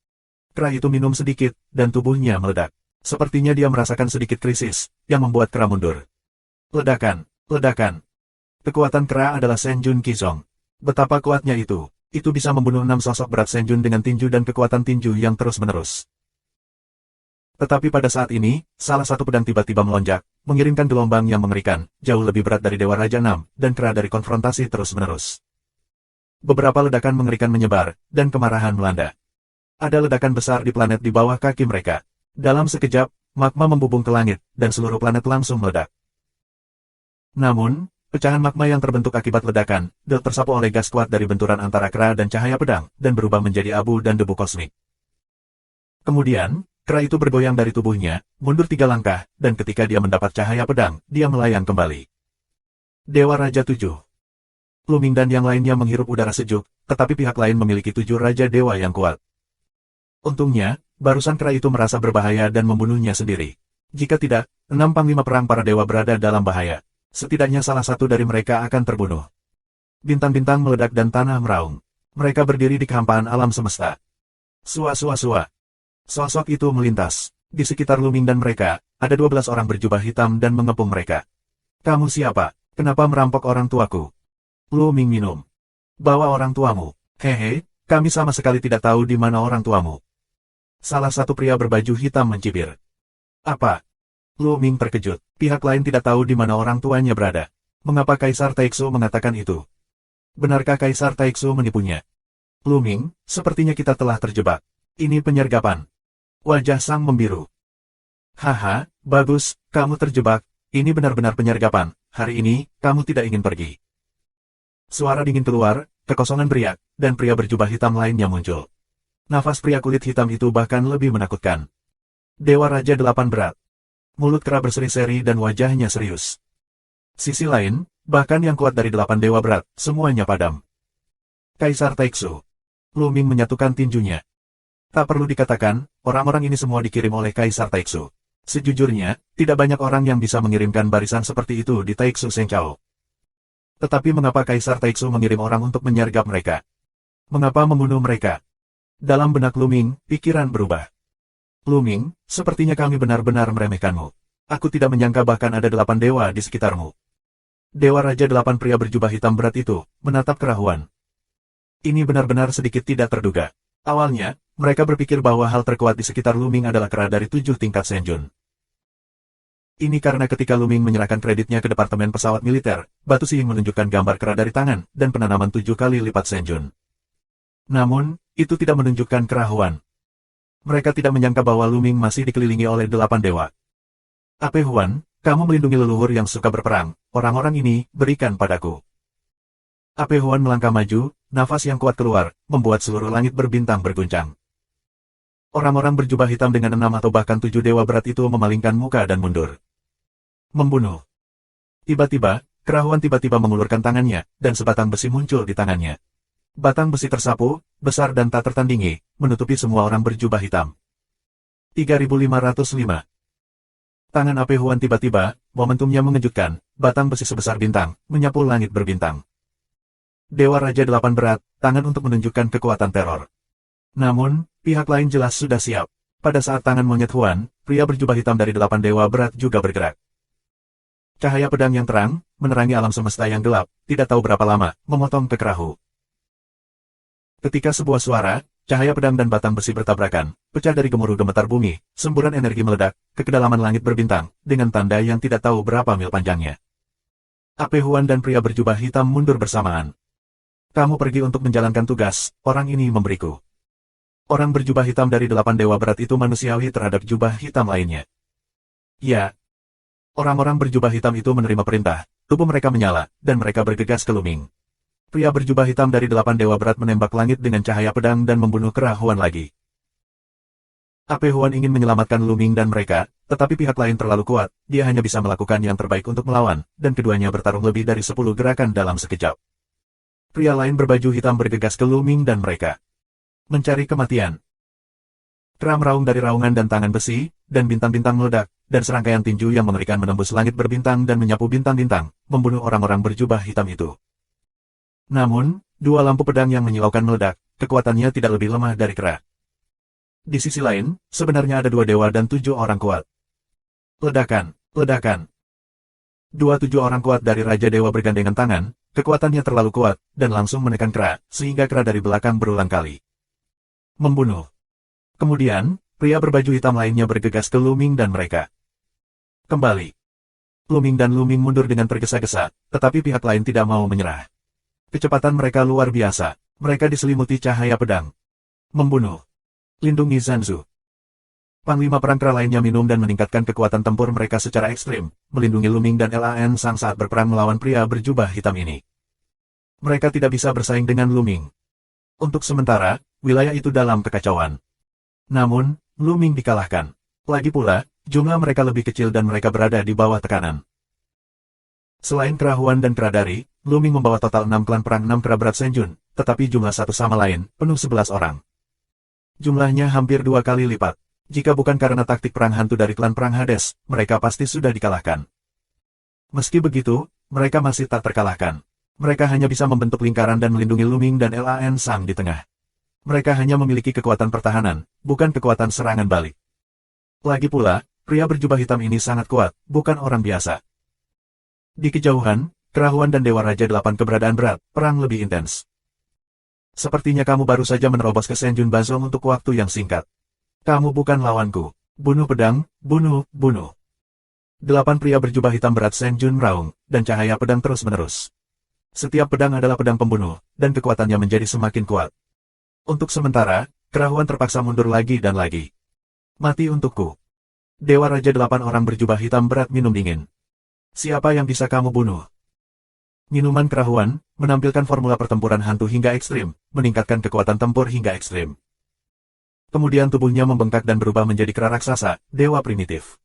[SPEAKER 1] Kera itu minum sedikit, dan tubuhnya meledak. Sepertinya dia merasakan sedikit krisis, yang membuat kera mundur. Ledakan, ledakan. Kekuatan kera adalah Senjun Qizong. Betapa kuatnya itu bisa membunuh 6 sosok berat Senjun dengan tinju dan kekuatan tinju yang terus-menerus. Tetapi pada saat ini, salah satu pedang tiba-tiba melonjak, mengirimkan gelombang yang mengerikan, jauh lebih berat dari Dewa Raja 6, dan kera dari konfrontasi terus-menerus. Beberapa ledakan mengerikan menyebar, dan kemarahan melanda. Ada ledakan besar di planet di bawah kaki mereka. Dalam sekejap, magma membubung ke langit, dan seluruh planet langsung meledak. Namun, pecahan magma yang terbentuk akibat ledakan, tersapu oleh gas kuat dari benturan antara kera dan cahaya pedang, dan berubah menjadi abu dan debu kosmik. Kemudian, kera itu bergoyang dari tubuhnya, mundur 3 langkah, dan ketika dia mendapat cahaya pedang, dia melayang kembali. Dewa Raja 7. Luming dan yang lainnya menghirup udara sejuk, tetapi pihak lain memiliki 7 Raja Dewa yang kuat. Untungnya, barusan kera itu merasa berbahaya dan membunuhnya sendiri. Jika tidak, 6 panglima perang para dewa berada dalam bahaya. Setidaknya salah satu dari mereka akan terbunuh. Bintang-bintang meledak dan tanah meraung. Mereka berdiri di kehampaan alam semesta. Sua-sua-sua. Sosok itu melintas. Di sekitar Luming dan mereka, ada 12 orang berjubah hitam dan mengepung mereka. Kamu siapa? Kenapa merampok orang tuaku? Luming minum. Bawa orang tuamu. Hehe, kami sama sekali tidak tahu di mana orang tuamu. Salah satu pria berbaju hitam mencibir. Apa? Luming terkejut. Pihak lain tidak tahu di mana orang tuanya berada. Mengapa Kaisar Taixu mengatakan itu? Benarkah Kaisar Taixu menipunya? Luming, sepertinya kita telah terjebak. Ini penyergapan. Wajah Sang membiru. Haha, bagus, kamu terjebak. Ini benar-benar penyergapan. Hari ini, kamu tidak ingin pergi. Suara dingin keluar, kekosongan beriak, dan pria berjubah hitam lainnya muncul. Nafas pria kulit hitam itu bahkan lebih menakutkan. Dewa Raja 8 berat. Mulut kera berseri-seri dan wajahnya serius. Sisi lain, bahkan yang kuat dari 8 dewa berat, semuanya padam. Kaisar Taixu. Luming menyatukan tinjunya. Tak perlu dikatakan, orang-orang ini semua dikirim oleh Kaisar Taixu. Sejujurnya, tidak banyak orang yang bisa mengirimkan barisan seperti itu di Taixu Sengchao. Tetapi mengapa Kaisar Taixu mengirim orang untuk menyergap mereka? Mengapa membunuh mereka? Dalam benak Luming, pikiran berubah. Luming, sepertinya kami benar-benar meremehkanmu. Aku tidak menyangka bahkan ada 8 dewa di sekitarmu. Dewa Raja 8 pria berjubah hitam berat itu, menatap kerahuan. Ini benar-benar sedikit tidak terduga. Awalnya, mereka berpikir bahwa hal terkuat di sekitar Luming adalah kera dari 7 tingkat Senjun. Ini karena ketika Luming menyerahkan kreditnya ke Departemen Pesawat Militer, Batu Sihing menunjukkan gambar kera dari tangan, dan penanaman 7 kali lipat Senjun. Namun, itu tidak menunjukkan kerahuan. Mereka tidak menyangka bahwa Luming masih dikelilingi oleh 8 dewa. Ape Huan, kamu melindungi leluhur yang suka berperang, orang-orang ini, berikan padaku. Ape Huan melangkah maju, nafas yang kuat keluar, membuat seluruh langit berbintang berguncang. Orang-orang berjubah hitam dengan 6 atau bahkan 7 dewa berat itu memalingkan muka dan mundur. Membunuh. Tiba-tiba, kerahuan tiba-tiba mengulurkan tangannya, dan sebatang besi muncul di tangannya. Batang besi tersapu, besar dan tak tertandingi, menutupi semua orang berjubah hitam. 3505. Tangan Ape Huan tiba-tiba, momentumnya mengejutkan, batang besi sebesar bintang, menyapu langit berbintang. Dewa Raja 8 berat, tangan untuk menunjukkan kekuatan teror. Namun, pihak lain jelas sudah siap. Pada saat tangan monyet Huan, pria berjubah hitam dari 8 dewa berat juga bergerak. Cahaya pedang yang terang, menerangi alam semesta yang gelap, tidak tahu berapa lama, memotong ke kerahu. Ketika sebuah suara, cahaya pedang dan batang besi bertabrakan, pecah dari gemuruh gemetar bumi, semburan energi meledak, ke kedalaman langit berbintang, dengan tanda yang tidak tahu berapa mil panjangnya. Ape Huan dan pria berjubah hitam mundur bersamaan. Kamu pergi untuk menjalankan tugas, orang ini memberiku. Orang berjubah hitam dari 8 dewa berat itu manusiawi terhadap jubah hitam lainnya. Ya. Orang-orang berjubah hitam itu menerima perintah, tubuh mereka menyala, dan mereka bergegas ke Luming. Pria berjubah hitam dari 8 dewa berat menembak langit dengan cahaya pedang dan membunuh kera Huan lagi. Ape Huan ingin menyelamatkan Luming dan mereka, tetapi pihak lain terlalu kuat, dia hanya bisa melakukan yang terbaik untuk melawan, dan keduanya bertarung lebih dari 10 gerakan dalam sekejap. Pria lain berbaju hitam bergegas ke Luming dan mereka. Mencari kematian. Kera meraung dari raungan dan tangan besi, dan bintang-bintang meledak, dan serangkaian tinju yang mengerikan menembus langit berbintang dan menyapu bintang-bintang, membunuh orang-orang berjubah hitam itu. Namun, 2 lampu pedang yang menyilaukan meledak, kekuatannya tidak lebih lemah dari kera. Di sisi lain, sebenarnya ada 2 dewa dan 7 orang kuat. Ledakan, ledakan. 7 orang kuat dari Raja Dewa bergandengan tangan, kekuatannya terlalu kuat, dan langsung menekan kera, sehingga kera dari belakang berulang kali. Membunuh. Kemudian, pria berbaju hitam lainnya bergegas ke Luming dan mereka. Kembali. Luming dan Luming mundur dengan tergesa-gesa, tetapi pihak lain tidak mau menyerah. Kecepatan mereka luar biasa, mereka diselimuti cahaya pedang. Membunuh. Lindungi Zanzu. Panglima perang kera lainnya minum dan meningkatkan kekuatan tempur mereka secara ekstrim, melindungi Luming dan Lan Sang saat berperang melawan pria berjubah hitam ini. Mereka tidak bisa bersaing dengan Luming. Untuk sementara, wilayah itu dalam kekacauan. Namun, Luming dikalahkan. Lagi pula, jumlah mereka lebih kecil dan mereka berada di bawah tekanan. Selain kera Huan dan kera Dari, Luming membawa total 6 klan perang 6 kera berat Senjun, tetapi jumlah satu sama lain, penuh 11 orang. Jumlahnya hampir 2 kali lipat. Jika bukan karena taktik perang hantu dari klan perang Hades, mereka pasti sudah dikalahkan. Meski begitu, mereka masih tak terkalahkan. Mereka hanya bisa membentuk lingkaran dan melindungi Luming dan Lan Sang di tengah. Mereka hanya memiliki kekuatan pertahanan, bukan kekuatan serangan balik. Lagi pula, pria berjubah hitam ini sangat kuat, bukan orang biasa. Di kejauhan, Kerahuan dan Dewa Raja 8 keberadaan berat, perang lebih intens. Sepertinya kamu baru saja menerobos ke Senjun Bazong untuk waktu yang singkat. Kamu bukan lawanku. Bunuh pedang, bunuh, bunuh. 8 pria berjubah hitam berat Senjun meraung, dan cahaya pedang terus-menerus. Setiap pedang adalah pedang pembunuh, dan kekuatannya menjadi semakin kuat. Untuk sementara, Kerahuan terpaksa mundur lagi dan lagi. Mati untukku. Dewa Raja 8 orang berjubah hitam berat minum dingin. Siapa yang bisa kamu bunuh? Minuman Kerahuan, menampilkan formula pertempuran hantu hingga ekstrim, meningkatkan kekuatan tempur hingga ekstrim. Kemudian tubuhnya membengkak dan berubah menjadi kera raksasa, dewa primitif.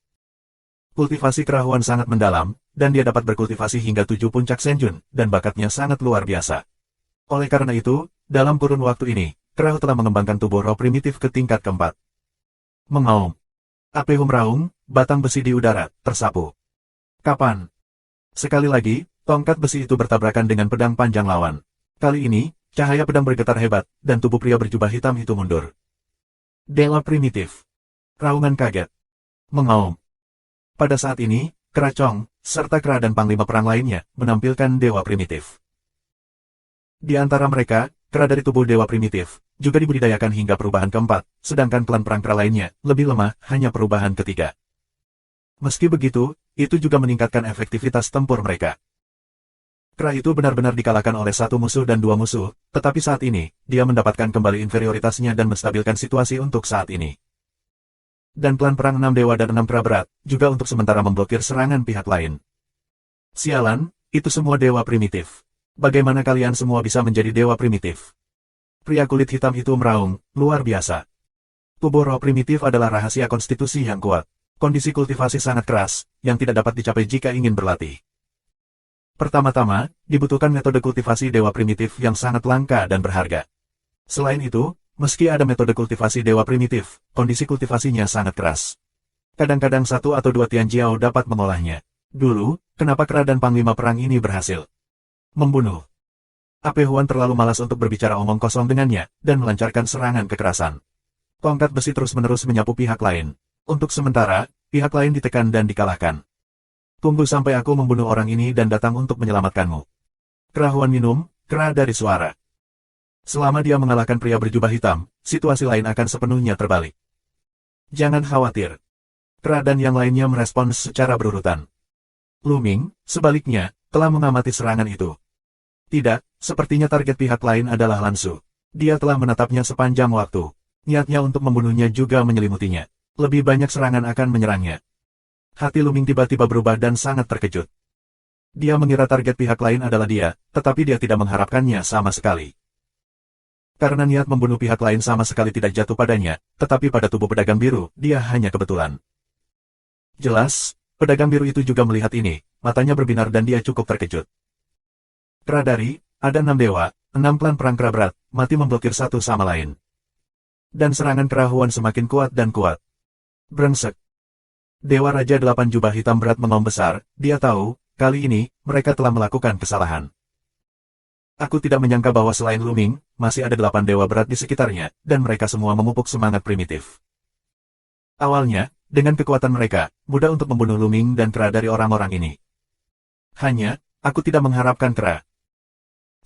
[SPEAKER 1] Kultivasi Kerahuan sangat mendalam, dan dia dapat berkultivasi hingga 7 puncak Senjun, dan bakatnya sangat luar biasa. Oleh karena itu, dalam kurun waktu ini, Kerahu telah mengembangkan tubuh roh primitif ke tingkat keempat. Mengaum. Apehu meraung, batang besi di udara, tersapu. Kapan? Sekali lagi, tongkat besi itu bertabrakan dengan pedang panjang lawan. Kali ini, cahaya pedang bergetar hebat, dan tubuh pria berjubah hitam itu mundur. Dewa primitif. Raungan kaget. Mengaum. Pada saat ini, Kera Chong, serta kera dan panglima perang lainnya, menampilkan dewa primitif. Di antara mereka, kera dari tubuh dewa primitif, juga dibudidayakan hingga perubahan keempat, sedangkan klan perang kera lainnya, lebih lemah, hanya perubahan ketiga. Meski begitu, itu juga meningkatkan efektivitas tempur mereka. Kera itu benar-benar dikalahkan oleh satu musuh dan dua musuh, tetapi saat ini, dia mendapatkan kembali inferioritasnya dan menstabilkan situasi untuk saat ini. Dan klan perang 6 dewa dan 6 kera berat, juga untuk sementara memblokir serangan pihak lain. Sialan, itu semua dewa primitif. Bagaimana kalian semua bisa menjadi dewa primitif? Pria kulit hitam itu meraung, luar biasa. Tubuh roh primitif adalah rahasia konstitusi yang kuat. Kondisi kultivasi sangat keras, yang tidak dapat dicapai jika ingin berlatih. Pertama-tama, dibutuhkan metode kultivasi dewa primitif yang sangat langka dan berharga. Selain itu, meski ada metode kultivasi dewa primitif, kondisi kultivasinya sangat keras. Kadang-kadang 1 atau 2 Tianjiao dapat mengolahnya. Dulu, kenapa kera dan panglima perang ini berhasil membunuh? Apehuan terlalu malas untuk berbicara omong kosong dengannya, dan melancarkan serangan kekerasan. Tongkat besi terus-menerus menyapu pihak lain. Untuk sementara, pihak lain ditekan dan dikalahkan. Tunggu sampai aku membunuh orang ini dan datang untuk menyelamatkanmu. Kerahuan minum, kera dari suara. Selama dia mengalahkan pria berjubah hitam, situasi lain akan sepenuhnya terbalik. Jangan khawatir. Kera dan yang lainnya merespons secara berurutan. Luming, sebaliknya, telah mengamati serangan itu. Tidak, sepertinya target pihak lain adalah Lansu. Dia telah menatapnya sepanjang waktu. Niatnya untuk membunuhnya juga menyelimutinya. Lebih banyak serangan akan menyerangnya. Hati Luming tiba-tiba berubah dan sangat terkejut. Dia mengira target pihak lain adalah dia, tetapi dia tidak mengharapkannya sama sekali. Karena niat membunuh pihak lain sama sekali tidak jatuh padanya, tetapi pada tubuh pedagang biru, dia hanya kebetulan. Jelas, pedagang biru itu juga melihat ini, matanya berbinar dan dia cukup terkejut. Kera dari, ada 6 dewa, 6 klan perang kera berat, mati memblokir satu sama lain. Dan serangan Kerahuan semakin kuat dan kuat. Brengsek. Dewa Raja 8 jubah hitam berat mengaum besar, dia tahu, kali ini, mereka telah melakukan kesalahan. Aku tidak menyangka bahwa selain Luming, masih ada 8 dewa berat di sekitarnya, dan mereka semua memupuk semangat primitif. Awalnya, dengan kekuatan mereka, mudah untuk membunuh Luming dan kera dari orang-orang ini. Hanya, aku tidak mengharapkan kera.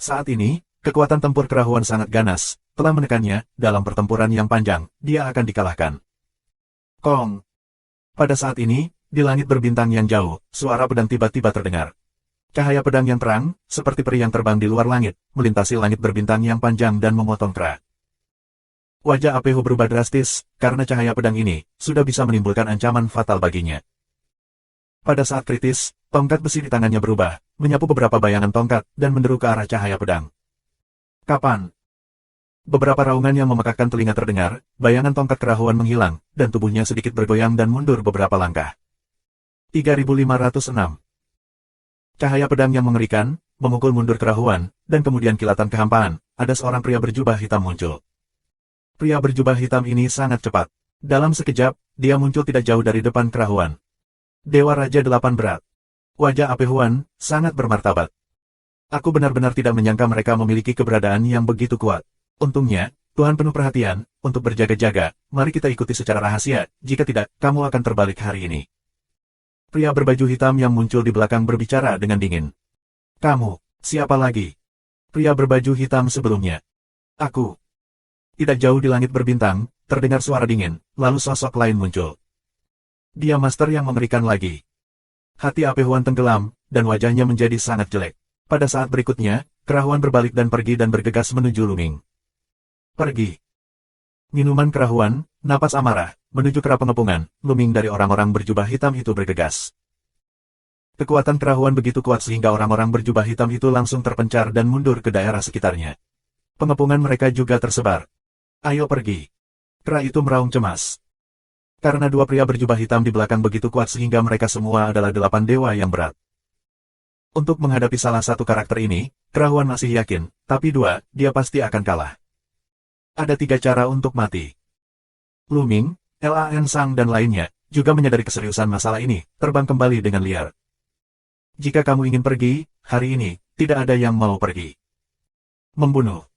[SPEAKER 1] Saat ini, kekuatan tempur Kerahuan sangat ganas, telah menekannya, dalam pertempuran yang panjang, dia akan dikalahkan. Kong. Pada saat ini, di langit berbintang yang jauh, suara pedang tiba-tiba terdengar. Cahaya pedang yang terang, seperti peri yang terbang di luar langit, melintasi langit berbintang yang panjang dan memotong kera. Wajah Apehu berubah drastis, karena cahaya pedang ini, sudah bisa menimbulkan ancaman fatal baginya. Pada saat kritis, tongkat besi di tangannya berubah, menyapu beberapa bayangan tongkat, dan menderu ke arah cahaya pedang. Kapan? Beberapa raungan yang memekakkan telinga terdengar, bayangan tongkat Kerahuan menghilang, dan tubuhnya sedikit bergoyang dan mundur beberapa langkah. 3506. Cahaya pedang yang mengerikan, memukul mundur kerahuan, dan kemudian kilatan kehampaan, ada seorang pria berjubah hitam muncul. Pria berjubah hitam ini sangat cepat. Dalam sekejap, dia muncul tidak jauh dari depan kerahuan. Dewa Raja Delapan Berat. Wajah Apehuan sangat bermartabat. Aku benar-benar tidak menyangka mereka memiliki keberadaan yang begitu kuat. Untungnya, Tuhan penuh perhatian, untuk berjaga-jaga, mari kita ikuti secara rahasia, jika tidak, kamu akan terbalik hari ini. Pria berbaju hitam yang muncul di belakang berbicara dengan dingin. Kamu, siapa lagi? Pria berbaju hitam sebelumnya. Aku. Tidak jauh di langit berbintang, terdengar suara dingin, lalu sosok lain muncul. Dia master yang mengerikan lagi. Hati Apehuan tenggelam, dan wajahnya menjadi sangat jelek. Pada saat berikutnya, kerahuan berbalik dan pergi dan bergegas menuju Luming. Pergi. Minuman kerahuan, napas amarah, menuju kera pengepungan, Luming dari orang-orang berjubah hitam itu bergegas. Kekuatan kerahuan begitu kuat sehingga orang-orang berjubah hitam itu langsung terpencar dan mundur ke daerah sekitarnya. Pengepungan mereka juga tersebar. Ayo pergi. Kera itu meraung cemas. Karena dua pria berjubah hitam di belakang begitu kuat sehingga mereka semua adalah 8 dewa yang berat. Untuk menghadapi salah satu karakter ini, kerahuan masih yakin, tapi dua, dia pasti akan kalah. Ada 3 cara untuk mati. Luming, Lan Sang dan lainnya, juga menyadari keseriusan masalah ini, terbang kembali dengan liar. Jika kamu ingin pergi, hari ini, tidak ada yang mau pergi. Membunuh.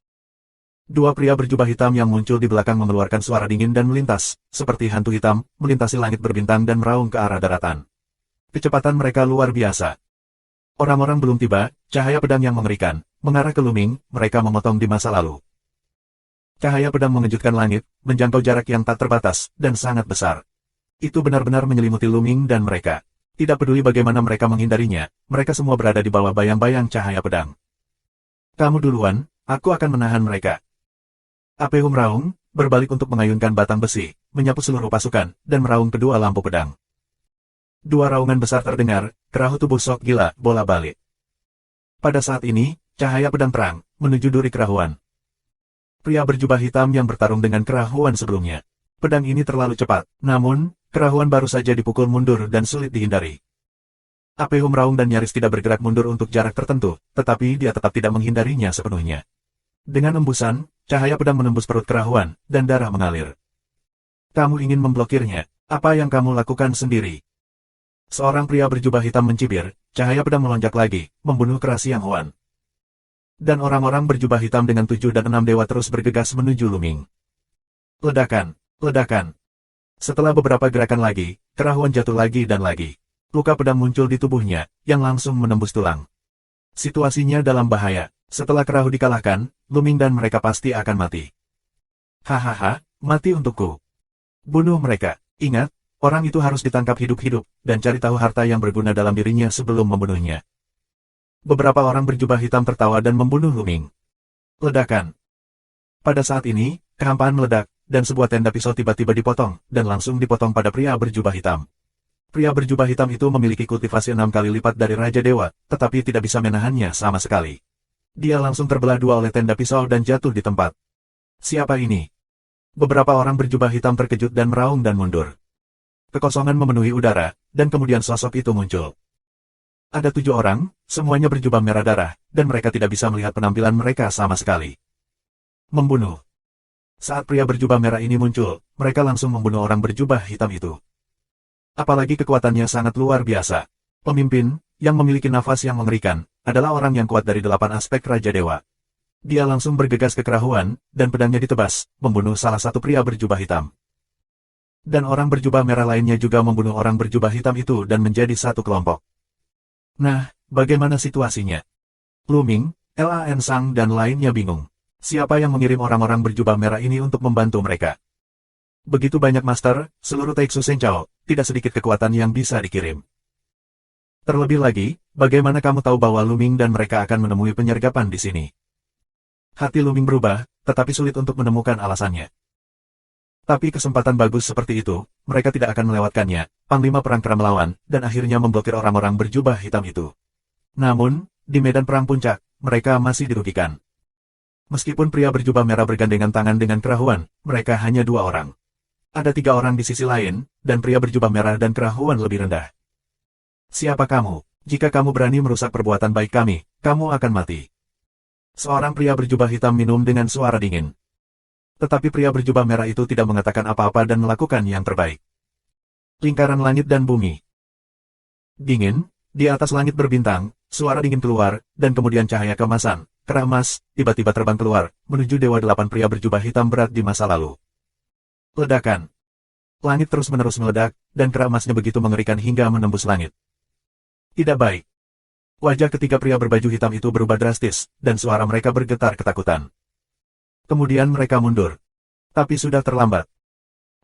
[SPEAKER 1] Dua pria berjubah hitam yang muncul di belakang mengeluarkan suara dingin dan melintas, seperti hantu hitam, melintasi langit berbintang dan meraung ke arah daratan. Kecepatan mereka luar biasa. Orang-orang belum tiba, cahaya pedang yang mengerikan, mengarah ke Luming, mereka memotong di masa lalu. Cahaya pedang mengejutkan langit, menjangkau jarak yang tak terbatas, dan sangat besar. Itu benar-benar menyelimuti Luming dan mereka. Tidak peduli bagaimana mereka menghindarinya, mereka semua berada di bawah bayang-bayang cahaya pedang. Kamu duluan, aku akan menahan mereka. Apehum meraung, berbalik untuk mengayunkan batang besi, menyapu seluruh pasukan, dan meraung kedua lampu pedang. Dua raungan besar terdengar, kerahu tubuh Sok Gila bola balik. Pada saat ini, cahaya pedang terang, menuju duri kerahuan. Pria berjubah hitam yang bertarung dengan kerahuan sebelumnya. Pedang ini terlalu cepat, namun, kerahuan baru saja dipukul mundur dan sulit dihindari. Apehum meraung dan nyaris tidak bergerak mundur untuk jarak tertentu, tetapi dia tetap tidak menghindarinya sepenuhnya. Dengan embusan, cahaya pedang menembus perut kerahuan, dan darah mengalir. Kamu ingin memblokirnya, apa yang kamu lakukan sendiri? Seorang pria berjubah hitam mencibir, cahaya pedang melonjak lagi, membunuh kera Siang Huan. Dan orang-orang berjubah hitam dengan 7 dan 6 dewa terus bergegas menuju Luming. Ledakan, ledakan. Setelah beberapa gerakan lagi, kerahuan jatuh lagi dan lagi. Luka pedang muncul di tubuhnya, yang langsung menembus tulang. Situasinya dalam bahaya. Setelah kerahu dikalahkan, Luming dan mereka pasti akan mati. Hahaha, mati untukku. Bunuh mereka. Ingat, orang itu harus ditangkap hidup-hidup, dan cari tahu harta yang berguna dalam dirinya sebelum membunuhnya. Beberapa orang berjubah hitam tertawa dan membunuh Luming. Ledakan. Pada saat ini, kehampaan meledak, dan sebuah tenda pisau tiba-tiba dipotong, dan langsung dipotong pada pria berjubah hitam. Pria berjubah hitam itu memiliki kultivasi 6 kali lipat dari Raja Dewa, tetapi tidak bisa menahannya sama sekali. Dia langsung terbelah dua oleh tenda pisau dan jatuh di tempat. Siapa ini? Beberapa orang berjubah hitam terkejut dan meraung dan mundur. Kekosongan memenuhi udara, dan kemudian sosok itu muncul. Ada 7 orang, semuanya berjubah merah darah, dan mereka tidak bisa melihat penampilan mereka sama sekali. Membunuh. Saat pria berjubah merah ini muncul, mereka langsung membunuh orang berjubah hitam itu. Apalagi kekuatannya sangat luar biasa. Pemimpin, yang memiliki nafas yang mengerikan, adalah orang yang kuat dari 8 aspek Raja Dewa. Dia langsung bergegas ke kerahuan, dan pedangnya ditebas, membunuh salah satu pria berjubah hitam. Dan orang berjubah merah lainnya juga membunuh orang berjubah hitam itu dan menjadi satu kelompok. Nah, bagaimana situasinya? Luming, Lan Sang dan lainnya bingung. Siapa yang mengirim orang-orang berjubah merah ini untuk membantu mereka? Begitu banyak master, seluruh Taiksu Senchao, tidak sedikit kekuatan yang bisa dikirim. Terlebih lagi, bagaimana kamu tahu bahwa Luming dan mereka akan menemui penyergapan di sini? Hati Luming berubah, tetapi sulit untuk menemukan alasannya. Tapi kesempatan bagus seperti itu, mereka tidak akan melewatkannya. Panglima perang kera melawan, dan akhirnya memblokir orang-orang berjubah hitam itu. Namun, di medan perang puncak, mereka masih dirugikan. Meskipun pria berjubah merah bergandengan tangan dengan kerahuan, mereka hanya 2 orang. Ada 3 orang di sisi lain, dan pria berjubah merah dan kerahuan lebih rendah. Siapa kamu? Jika kamu berani merusak perbuatan baik kami, kamu akan mati. Seorang pria berjubah hitam minum dengan suara dingin. Tetapi pria berjubah merah itu tidak mengatakan apa-apa dan melakukan yang terbaik. Lingkaran langit dan bumi. Dingin, di atas langit berbintang, suara dingin keluar, dan kemudian cahaya kemasan, kera emas, tiba-tiba terbang keluar, menuju Dewa Delapan pria berjubah hitam berat di masa lalu. Ledakan. Langit terus-menerus meledak, dan kera emasnya begitu mengerikan hingga menembus langit. Tidak baik. Wajah ketiga pria berbaju hitam itu berubah drastis, dan suara mereka bergetar ketakutan. Kemudian mereka mundur. Tapi sudah terlambat.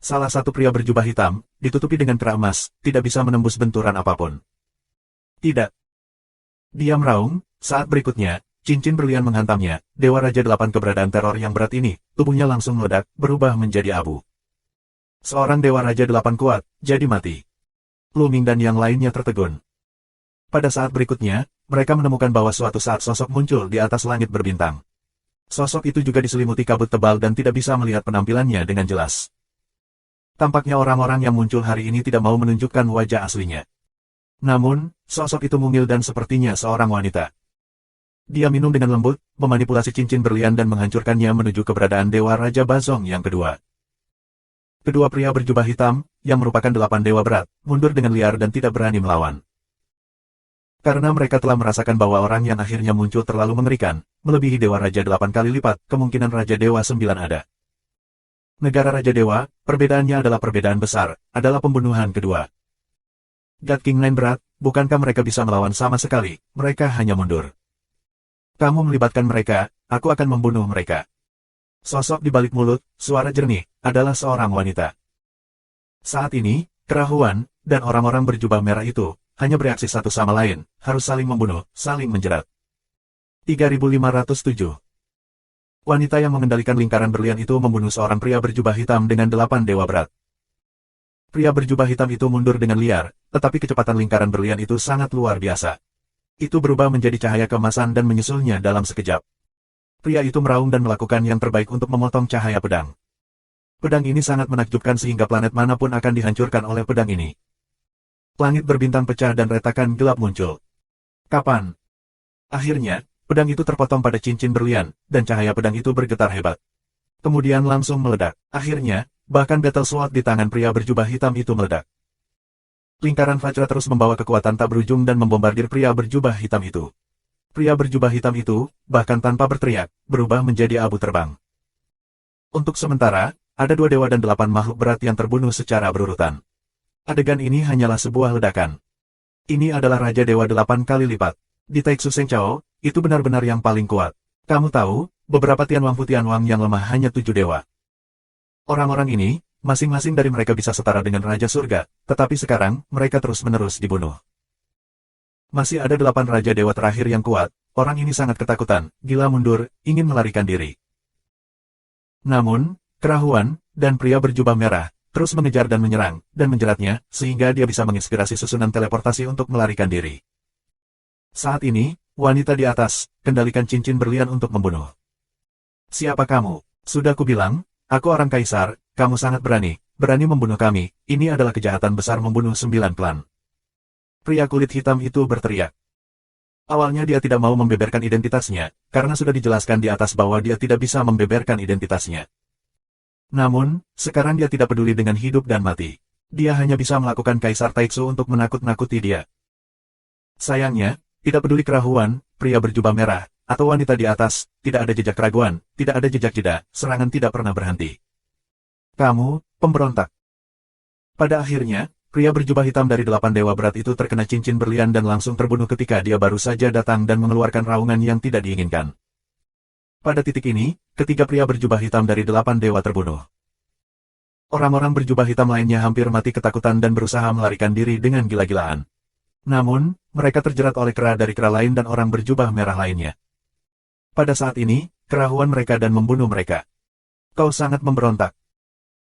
[SPEAKER 1] Salah satu pria berjubah hitam, ditutupi dengan kera emas, tidak bisa menembus benturan apapun. Tidak. Dia meraung, saat berikutnya, cincin berlian menghantamnya, Dewa Raja Delapan keberadaan teror yang berat ini, tubuhnya langsung meledak, berubah menjadi abu. Seorang Dewa Raja Delapan kuat, jadi mati. Luming dan yang lainnya tertegun. Pada saat berikutnya, mereka menemukan bahwa suatu saat sosok muncul di atas langit berbintang. Sosok itu juga diselimuti kabut tebal dan tidak bisa melihat penampilannya dengan jelas. Tampaknya orang-orang yang muncul hari ini tidak mau menunjukkan wajah aslinya. Namun, sosok itu mungil dan sepertinya seorang wanita. Dia minum dengan lembut, memanipulasi cincin berlian dan menghancurkannya menuju keberadaan Dewa Raja Bazong yang kedua. Kedua pria berjubah hitam, yang merupakan 8 dewa berat, mundur dengan liar dan tidak berani melawan. Karena mereka telah merasakan bahwa orang yang akhirnya muncul terlalu mengerikan, melebihi Dewa Raja 8 kali lipat, kemungkinan Raja Dewa 9 ada. Negara Raja Dewa, perbedaannya adalah perbedaan besar, adalah pembunuhan kedua. God King Nine berat, bukankah mereka bisa melawan sama sekali, mereka hanya mundur. Kamu melibatkan mereka, aku akan membunuh mereka. Sosok di balik mulut, suara jernih, adalah seorang wanita. Saat ini, Kerahuan, dan orang-orang berjubah merah itu, hanya bereaksi satu sama lain, harus saling membunuh, saling menjerat. 3507. Wanita yang mengendalikan lingkaran berlian itu membunuh seorang pria berjubah hitam dengan 8 dewa berat. Pria berjubah hitam itu mundur dengan liar, tetapi kecepatan lingkaran berlian itu sangat luar biasa. Itu berubah menjadi cahaya keemasan dan menyusulnya dalam sekejap. Pria itu meraung dan melakukan yang terbaik untuk memotong cahaya pedang. Pedang ini sangat menakjubkan sehingga planet manapun akan dihancurkan oleh pedang ini. Langit berbintang pecah dan retakan gelap muncul. Kapan? Akhirnya, pedang itu terpotong pada cincin berlian, dan cahaya pedang itu bergetar hebat. Kemudian langsung meledak. Akhirnya, bahkan Battle Sword di tangan pria berjubah hitam itu meledak. Lingkaran Vajra terus membawa kekuatan tak berujung dan membombardir pria berjubah hitam itu. Pria berjubah hitam itu, bahkan tanpa berteriak, berubah menjadi abu terbang. Untuk sementara, ada 2 dewa dan 8 makhluk berat yang terbunuh secara berurutan. Adegan ini hanyalah sebuah ledakan. Ini adalah Raja Dewa 8 kali lipat. Di Taiksu Chao, itu benar-benar yang paling kuat. Kamu tahu, beberapa Tianwang yang lemah hanya 7 dewa. Orang-orang ini, masing-masing dari mereka bisa setara dengan Raja Surga, tetapi sekarang, mereka terus-menerus dibunuh. Masih ada 8 Raja Dewa terakhir yang kuat, orang ini sangat ketakutan, gila mundur, ingin melarikan diri. Namun, Kerahuan, dan pria berjubah merah, terus mengejar dan menyerang, dan menjeratnya, sehingga dia bisa menginspirasi susunan teleportasi untuk melarikan diri. Saat ini, wanita di atas, kendalikan cincin berlian untuk membunuh. Siapa kamu? Sudah kubilang, aku orang kaisar, kamu sangat berani membunuh kami, ini adalah kejahatan besar membunuh 9 klan. Pria kulit hitam itu berteriak. Awalnya dia tidak mau membeberkan identitasnya, karena sudah dijelaskan di atas bahwa dia tidak bisa membeberkan identitasnya. Namun, sekarang dia tidak peduli dengan hidup dan mati. Dia hanya bisa melakukan Kaisar Taiksu untuk menakut-nakuti dia. Sayangnya, tidak peduli Kerahuan, pria berjubah merah, atau wanita di atas, tidak ada jejak keraguan, tidak ada jejak jeda, serangan tidak pernah berhenti. Kamu, pemberontak. Pada akhirnya, pria berjubah hitam dari 8 dewa berat itu terkena cincin berlian dan langsung terbunuh ketika dia baru saja datang dan mengeluarkan raungan yang tidak diinginkan. Pada titik ini, ketiga pria berjubah hitam dari 8 dewa terbunuh. Orang-orang berjubah hitam lainnya hampir mati ketakutan dan berusaha melarikan diri dengan gila-gilaan. Namun, mereka terjerat oleh kera dari kera lain dan orang berjubah merah lainnya. Pada saat ini, Kerahuan mereka dan membunuh mereka. Kau sangat memberontak.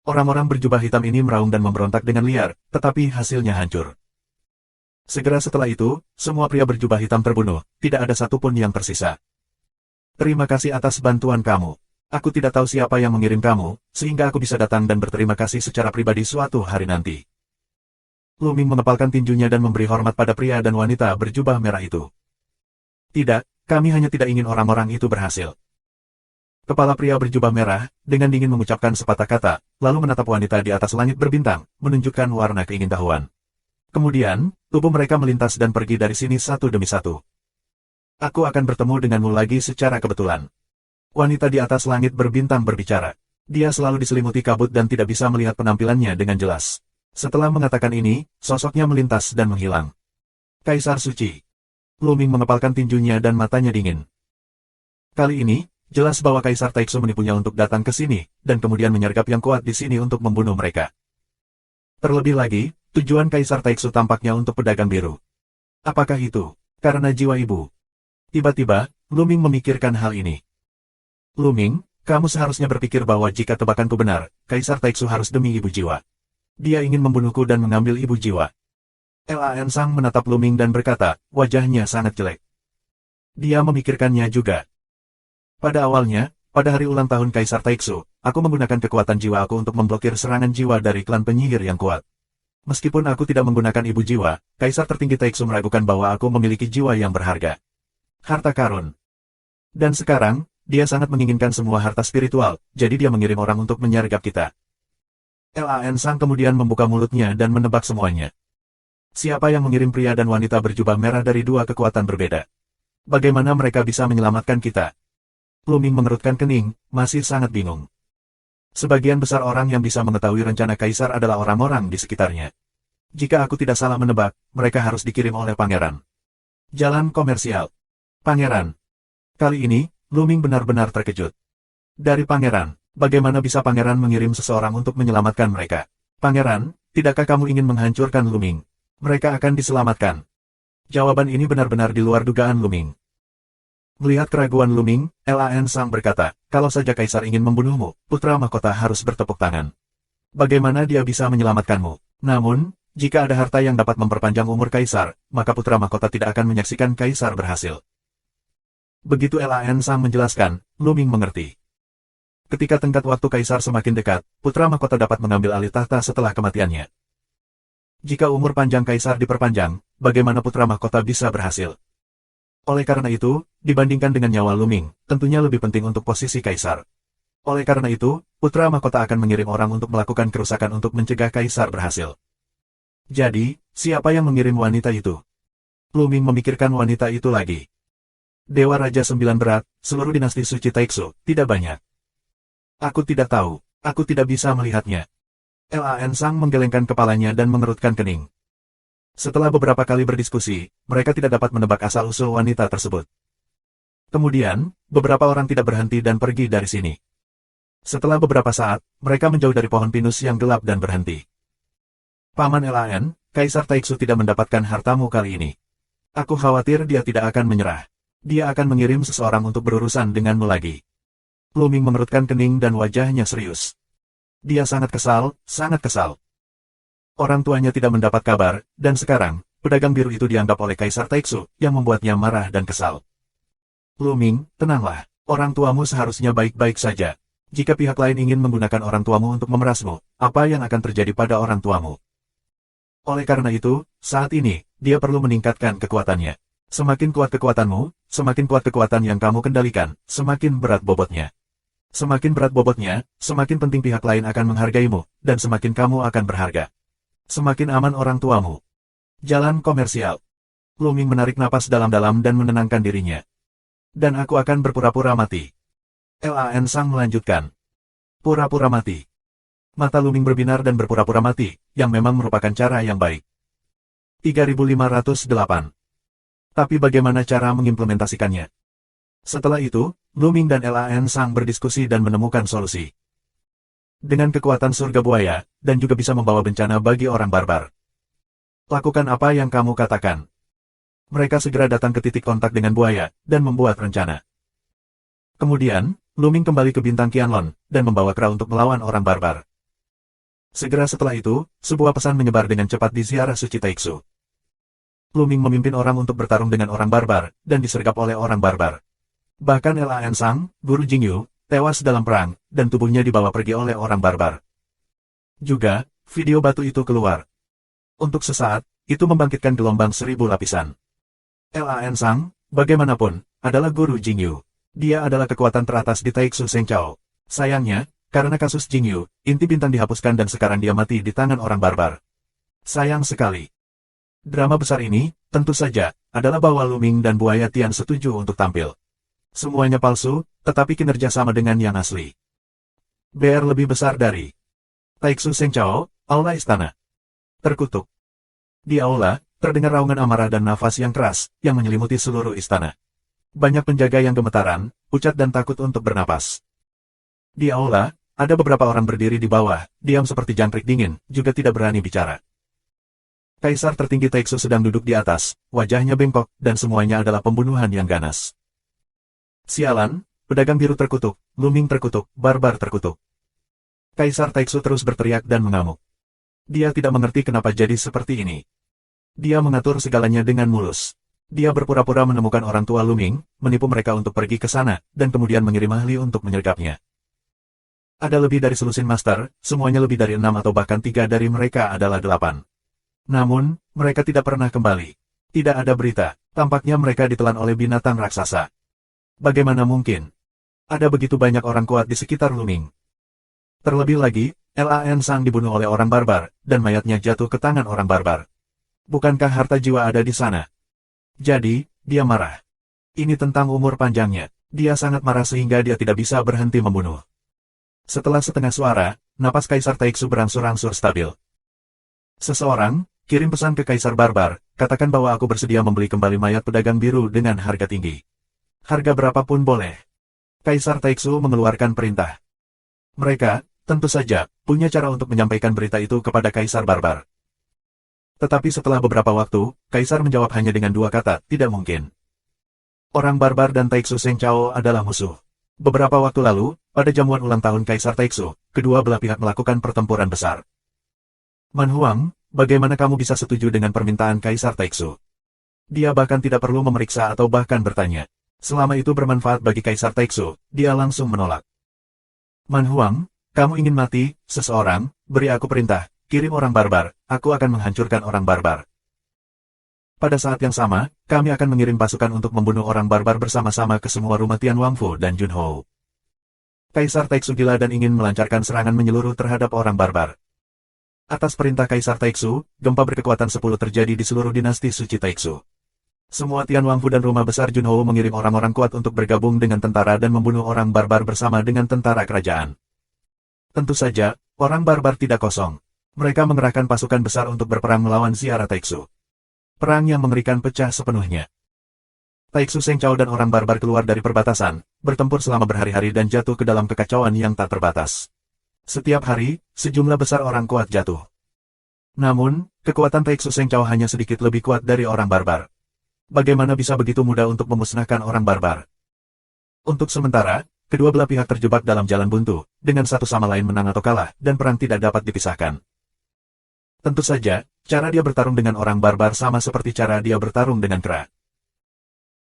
[SPEAKER 1] Orang-orang berjubah hitam ini meraung dan memberontak dengan liar, tetapi hasilnya hancur. Segera setelah itu, semua pria berjubah hitam terbunuh, tidak ada satupun yang tersisa. Terima kasih atas bantuan kamu. Aku tidak tahu siapa yang mengirim kamu, sehingga aku bisa datang dan berterima kasih secara pribadi suatu hari nanti. Luming mengepalkan tinjunya dan memberi hormat pada pria dan wanita berjubah merah itu. Tidak, Kami hanya tidak ingin orang-orang itu berhasil. Kepala pria berjubah merah, dengan dingin mengucapkan sepatah kata, lalu menatap wanita di atas langit berbintang, menunjukkan warna keingintahuan. Kemudian, tubuh mereka melintas dan pergi dari sini satu demi satu. Aku akan bertemu denganmu lagi secara kebetulan. Wanita di atas langit berbintang berbicara. Dia selalu diselimuti kabut dan tidak bisa melihat penampilannya dengan jelas. Setelah mengatakan ini, sosoknya melintas dan menghilang. Kaisar Suci. Lu Ming mengepalkan tinjunya dan matanya dingin. Kali ini, jelas bahwa Kaisar Taixu menipunya untuk datang ke sini, dan kemudian menyergap yang kuat di sini untuk membunuh mereka. Terlebih lagi, tujuan Kaisar Taixu tampaknya untuk pedagang biru. Apakah itu karena jiwa ibu? Tiba-tiba, Lu Ming memikirkan hal ini. Lu Ming, kamu seharusnya berpikir bahwa jika tebakanku benar, Kaisar Taixu harus demi ibu jiwa. Dia ingin membunuhku dan mengambil ibu jiwa. Lan Sang menatap Lu Ming dan berkata, wajahnya sangat jelek. Dia memikirkannya juga. Pada awalnya, pada hari ulang tahun Kaisar Taixu, aku menggunakan kekuatan jiwa aku untuk memblokir serangan jiwa dari klan penyihir yang kuat. Meskipun aku tidak menggunakan ibu jiwa, Kaisar tertinggi Taixu meragukan bahwa aku memiliki jiwa yang berharga. Harta karun. Dan sekarang, dia sangat menginginkan semua harta spiritual, jadi dia mengirim orang untuk menyergap kita. Lan Sang kemudian membuka mulutnya dan menebak semuanya. Siapa yang mengirim pria dan wanita berjubah merah dari dua kekuatan berbeda? Bagaimana mereka bisa menyelamatkan kita? Lu Ming mengerutkan kening, masih sangat bingung. Sebagian besar orang yang bisa mengetahui rencana Kaisar adalah orang-orang di sekitarnya. Jika aku tidak salah menebak, mereka harus dikirim oleh pangeran. Jalan komersial. Pangeran. Kali ini, Lu Ming benar-benar terkejut. Dari pangeran, bagaimana bisa pangeran mengirim seseorang untuk menyelamatkan mereka? Pangeran, tidakkah kamu ingin menghancurkan Lu Ming? Mereka akan diselamatkan. Jawaban ini benar-benar di luar dugaan Lu Ming. Melihat keraguan Lu Ming, Lan Sang berkata, kalau saja Kaisar ingin membunuhmu, putra mahkota harus bertepuk tangan. Bagaimana dia bisa menyelamatkanmu? Namun, jika ada harta yang dapat memperpanjang umur Kaisar, maka putra mahkota tidak akan menyaksikan Kaisar berhasil. Begitu Lan Sang menjelaskan, Lu Ming mengerti. Ketika tenggat waktu Kaisar semakin dekat, putra mahkota dapat mengambil alih tahta setelah kematiannya. Jika umur panjang Kaisar diperpanjang, bagaimana putra mahkota bisa berhasil? Oleh karena itu, dibandingkan dengan nyawa Lu Ming, tentunya lebih penting untuk posisi Kaisar. Oleh karena itu, putra mahkota akan mengirim orang untuk melakukan kerusakan untuk mencegah Kaisar berhasil. Jadi, siapa yang mengirim wanita itu? Lu Ming memikirkan wanita itu lagi. Dewa Raja Sembilan Berat, seluruh dinasti suci Taixu, tidak banyak. Aku tidak tahu, aku tidak bisa melihatnya. Lan Sang menggelengkan kepalanya dan mengerutkan kening. Setelah beberapa kali berdiskusi, mereka tidak dapat menebak asal-usul wanita tersebut. Kemudian, beberapa orang tidak berhenti dan pergi dari sini. Setelah beberapa saat, mereka menjauh dari pohon pinus yang gelap dan berhenti. Paman Lan, Kaisar Taixu tidak mendapatkan hartamu kali ini. Aku khawatir dia tidak akan menyerah. Dia akan mengirim seseorang untuk berurusan denganmu lagi. Lu Ming mengerutkan kening dan wajahnya serius. Dia sangat kesal, sangat kesal. Orang tuanya tidak mendapat kabar, dan sekarang, pedagang biru itu dianggap oleh Kaisar Taixu, yang membuatnya marah dan kesal. Lu Ming, tenanglah. Orang tuamu seharusnya baik-baik saja. Jika pihak lain ingin menggunakan orang tuamu untuk memerasmu, apa yang akan terjadi pada orang tuamu? Oleh karena itu, saat ini, dia perlu meningkatkan kekuatannya. Semakin kuat kekuatanmu, semakin kuat kekuatan yang kamu kendalikan, semakin berat bobotnya. Semakin berat bobotnya, semakin penting pihak lain akan menghargaimu, dan semakin kamu akan berharga. Semakin aman orang tuamu. Jalan komersial. Lu Ming menarik napas dalam-dalam dan menenangkan dirinya. Dan aku akan berpura-pura mati. Lan Sang melanjutkan. Pura-pura mati. Mata Lu Ming berbinar dan berpura-pura mati, yang memang merupakan cara yang baik. 3508. Tapi bagaimana cara mengimplementasikannya? Setelah itu, Lu Ming dan Lan Sang berdiskusi dan menemukan solusi. Dengan kekuatan surga buaya, dan juga bisa membawa bencana bagi orang barbar. Lakukan apa yang kamu katakan. Mereka segera datang ke titik kontak dengan buaya, dan membuat rencana. Kemudian, Lu Ming kembali ke bintang Qianlong, dan membawa kera untuk melawan orang barbar. Segera setelah itu, sebuah pesan menyebar dengan cepat di ziarah suci Taixu. Lu Ming memimpin orang untuk bertarung dengan orang barbar, dan disergap oleh orang barbar. Bahkan Lan Sang, guru Jingyu, tewas dalam perang, dan tubuhnya dibawa pergi oleh orang barbar. Juga, video batu itu keluar. Untuk sesaat, itu membangkitkan gelombang 1000 lapisan. Lan Sang, bagaimanapun, adalah Guru Jingyu. Dia adalah kekuatan teratas di Taiksu Sengchao. Sayangnya, karena kasus Jingyu, inti bintang dihapuskan dan sekarang dia mati di tangan orang barbar. Sayang sekali. Drama besar ini, tentu saja, adalah bahwa Luming dan Buaya Tian setuju untuk tampil. Semuanya palsu, tetapi kinerja sama dengan yang asli. BR lebih besar dari Taiksu Sengchao, Aula Istana. Terkutuk. Di aula, terdengar raungan amarah dan nafas yang keras, yang menyelimuti seluruh istana. Banyak penjaga yang gemetaran, pucat dan takut untuk bernapas. Di aula, ada beberapa orang berdiri di bawah, diam seperti jangkrik dingin, juga tidak berani bicara. Kaisar tertinggi Taiksu sedang duduk di atas, wajahnya bengkok, dan semuanya adalah pembunuhan yang ganas. Sialan, pedagang biru terkutuk, Luming terkutuk, barbar terkutuk. Kaisar Taiksu terus berteriak dan mengamuk. Dia tidak mengerti kenapa jadi seperti ini. Dia mengatur segalanya dengan mulus. Dia berpura-pura menemukan orang tua Luming, menipu mereka untuk pergi ke sana, dan kemudian mengirim ahli untuk menyergapnya. Ada lebih dari selusin master, semuanya lebih dari 6 atau bahkan 3 dari mereka adalah 8. Namun, mereka tidak pernah kembali. Tidak ada berita, tampaknya mereka ditelan oleh binatang raksasa. Bagaimana mungkin? Ada begitu banyak orang kuat di sekitar Luming. Terlebih lagi, Lan Sang dibunuh oleh orang barbar, dan mayatnya jatuh ke tangan orang barbar. Bukankah harta jiwa ada di sana? Jadi, dia marah. Ini tentang umur panjangnya. Dia sangat marah sehingga dia tidak bisa berhenti membunuh. Setelah setengah suara, napas Kaisar Taiksu berangsur-angsur stabil. Seseorang, kirim pesan ke Kaisar Barbar, katakan bahwa aku bersedia membeli kembali mayat pedagang biru dengan harga tinggi. Harga berapapun boleh. Kaisar Taiksu mengeluarkan perintah. Mereka, tentu saja, punya cara untuk menyampaikan berita itu kepada Kaisar Barbar. Tetapi setelah beberapa waktu, Kaisar menjawab hanya dengan 2 kata, tidak mungkin. Orang barbar dan Taiksu Sengchao adalah musuh. Beberapa waktu lalu, pada jamuan ulang tahun Kaisar Taiksu, kedua belah pihak melakukan pertempuran besar. Man Huang, bagaimana kamu bisa setuju dengan permintaan Kaisar Taiksu? Dia bahkan tidak perlu memeriksa atau bahkan bertanya. Selama itu bermanfaat bagi Kaisar Taiksu, dia langsung menolak. Man Huang, kamu ingin mati, seseorang, beri aku perintah. Kirim orang barbar, aku akan menghancurkan orang barbar. Pada saat yang sama, kami akan mengirim pasukan untuk membunuh orang barbar bersama-sama ke semua rumah Tian Wangfu dan Junhou. Kaisar Taiksu gila dan ingin melancarkan serangan menyeluruh terhadap orang barbar. Atas perintah Kaisar Taiksu, gempa berkekuatan 10 terjadi di seluruh dinasti suci Taiksu. Semua Tian Wangfu dan rumah besar Junhou mengirim orang-orang kuat untuk bergabung dengan tentara dan membunuh orang barbar bersama dengan tentara kerajaan. Tentu saja, orang barbar tidak kosong. Mereka mengerahkan pasukan besar untuk berperang melawan Ziara Taiksu. Perang yang mengerikan pecah sepenuhnya. Taiksu Sengchao dan orang barbar keluar dari perbatasan, bertempur selama berhari-hari dan jatuh ke dalam kekacauan yang tak terbatas. Setiap hari, sejumlah besar orang kuat jatuh. Namun, kekuatan Taiksu Sengchao hanya sedikit lebih kuat dari orang barbar. Bagaimana bisa begitu mudah untuk memusnahkan orang barbar? Untuk sementara, kedua belah pihak terjebak dalam jalan buntu, dengan satu sama lain menang atau kalah, dan perang tidak dapat dipisahkan. Tentu saja, cara dia bertarung dengan orang barbar sama seperti cara dia bertarung dengan kera.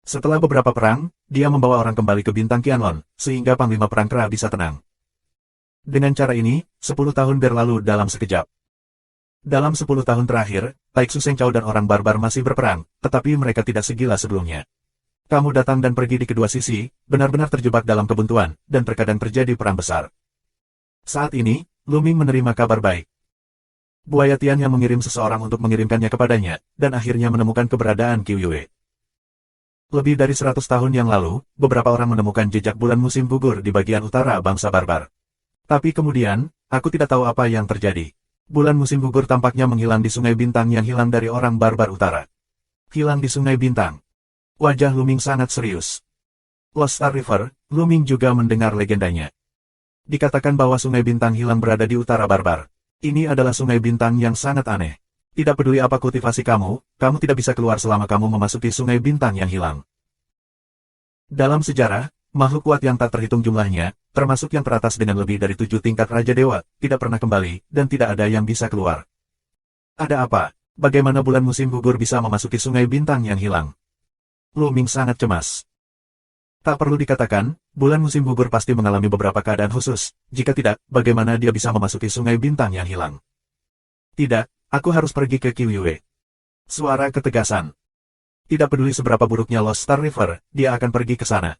[SPEAKER 1] Setelah beberapa perang, dia membawa orang kembali ke bintang Qianlong, sehingga panglima perang kera bisa tenang. Dengan cara ini, 10 tahun berlalu dalam sekejap. Dalam 10 tahun terakhir, Taiksu Sengchao dan orang barbar masih berperang, tetapi mereka tidak segila sebelumnya. Kamu datang dan pergi di kedua sisi, benar-benar terjebak dalam kebuntuan, dan terkadang terjadi perang besar. Saat ini, Luming menerima kabar baik. Buaya Tian yang mengirim seseorang untuk mengirimkannya kepadanya, dan akhirnya menemukan keberadaan Qiu Yue. Lebih dari 100 tahun yang lalu, beberapa orang menemukan jejak bulan musim gugur di bagian utara bangsa barbar. Tapi kemudian, aku tidak tahu apa yang terjadi. Bulan musim gugur tampaknya menghilang di Sungai Bintang yang hilang dari orang barbar utara. Hilang di Sungai Bintang. Wajah Luming sangat serius. Lost Star River, Luming juga mendengar legendanya. Dikatakan bahwa Sungai Bintang hilang berada di utara barbar. Ini adalah Sungai Bintang yang sangat aneh. Tidak peduli apa kultivasi kamu, kamu tidak bisa keluar selama kamu memasuki Sungai Bintang yang hilang. Dalam sejarah, makhluk kuat yang tak terhitung jumlahnya, termasuk yang teratas dengan lebih dari 7 tingkat Raja Dewa, tidak pernah kembali, dan tidak ada yang bisa keluar. Ada apa? Bagaimana bulan musim gugur bisa memasuki Sungai Bintang yang hilang? Luming sangat cemas. Tak perlu dikatakan, bulan musim gugur pasti mengalami beberapa keadaan khusus. Jika tidak, bagaimana dia bisa memasuki Sungai Bintang yang hilang? Tidak, aku harus pergi ke Qiu Yue. Suara ketegasan. Tidak peduli seberapa buruknya Lost Star River, dia akan pergi ke sana.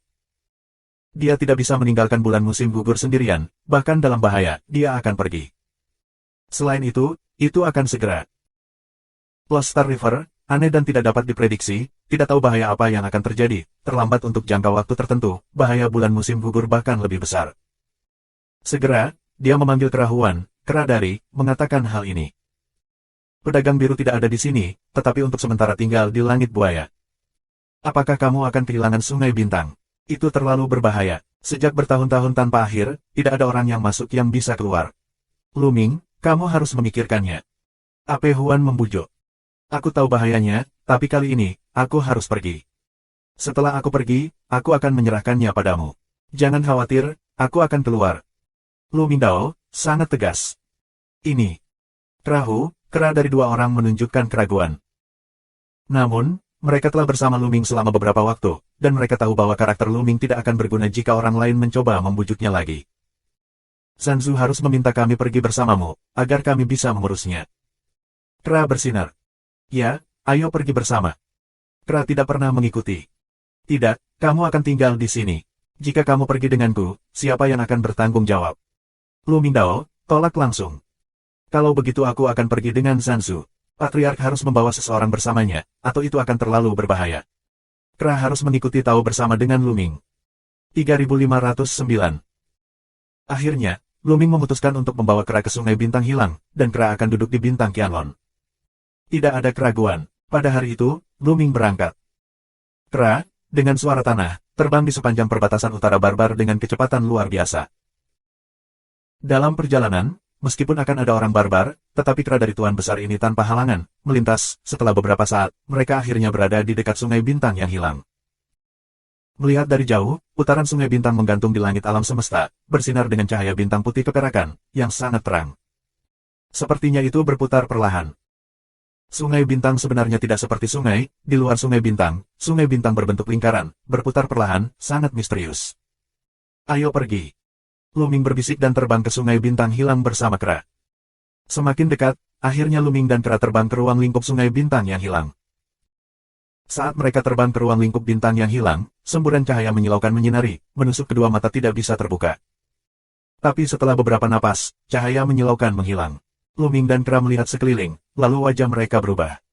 [SPEAKER 1] Dia tidak bisa meninggalkan bulan musim gugur sendirian, bahkan dalam bahaya, dia akan pergi. Selain itu akan segera. Lost Star River, aneh dan tidak dapat diprediksi, tidak tahu bahaya apa yang akan terjadi, terlambat untuk jangka waktu tertentu, bahaya bulan musim gugur bahkan lebih besar. Segera, dia memanggil kerahuan, kera dari, mengatakan hal ini. Pedagang biru tidak ada di sini, tetapi untuk sementara tinggal di langit buaya. Apakah kamu akan kehilangan sungai bintang? Itu terlalu berbahaya. Sejak bertahun-tahun tanpa akhir, tidak ada orang yang masuk yang bisa keluar. Luming, kamu harus memikirkannya. Ape Huan membujuk. Aku tahu bahayanya, tapi kali ini, aku harus pergi. Setelah aku pergi, aku akan menyerahkannya padamu. Jangan khawatir, aku akan keluar. Lu Mingdao, sangat tegas. Ini. Kera dari dua orang menunjukkan keraguan. Namun, mereka telah bersama Luming selama beberapa waktu, dan mereka tahu bahwa karakter Luming tidak akan berguna jika orang lain mencoba membujuknya lagi. Sanzu harus meminta kami pergi bersamamu, agar kami bisa mengurusnya. Kera bersinar. Ya, ayo pergi bersama. Kera tidak pernah mengikuti. Tidak, kamu akan tinggal di sini. Jika kamu pergi denganku, siapa yang akan bertanggung jawab? Lu Mingdao, tolak langsung. Kalau begitu aku akan pergi dengan Sanzu. Patriark harus membawa seseorang bersamanya, atau itu akan terlalu berbahaya. Kera harus mengikuti tahu bersama dengan Luming. 3509. Akhirnya, Luming memutuskan untuk membawa Kera ke Sungai Bintang Hilang, dan Kera akan duduk di Bintang Qianlong. Tidak ada keraguan. Pada hari itu, Luming berangkat. Kera, dengan suara tanah, terbang di sepanjang perbatasan utara barbar dengan kecepatan luar biasa. Dalam perjalanan, meskipun akan ada orang barbar, tetapi kera dari Tuan Besar ini tanpa halangan, melintas, setelah beberapa saat, mereka akhirnya berada di dekat Sungai Bintang yang hilang. Melihat dari jauh, putaran Sungai Bintang menggantung di langit alam semesta, bersinar dengan cahaya bintang putih keperakan, yang sangat terang. Sepertinya itu berputar perlahan. Sungai Bintang sebenarnya tidak seperti sungai, di luar Sungai Bintang berbentuk lingkaran, berputar perlahan, sangat misterius. Ayo pergi. Luming berbisik dan terbang ke Sungai Bintang Hilang bersama Kera. Semakin dekat, akhirnya Luming dan Kera terbang ke ruang lingkup Sungai Bintang yang hilang. Saat mereka terbang ke ruang lingkup bintang yang hilang, semburan cahaya menyilaukan menyinari, menusuk kedua mata tidak bisa terbuka. Tapi setelah beberapa napas, cahaya menyilaukan menghilang. Luming dan Kera melihat sekeliling, lalu wajah mereka berubah.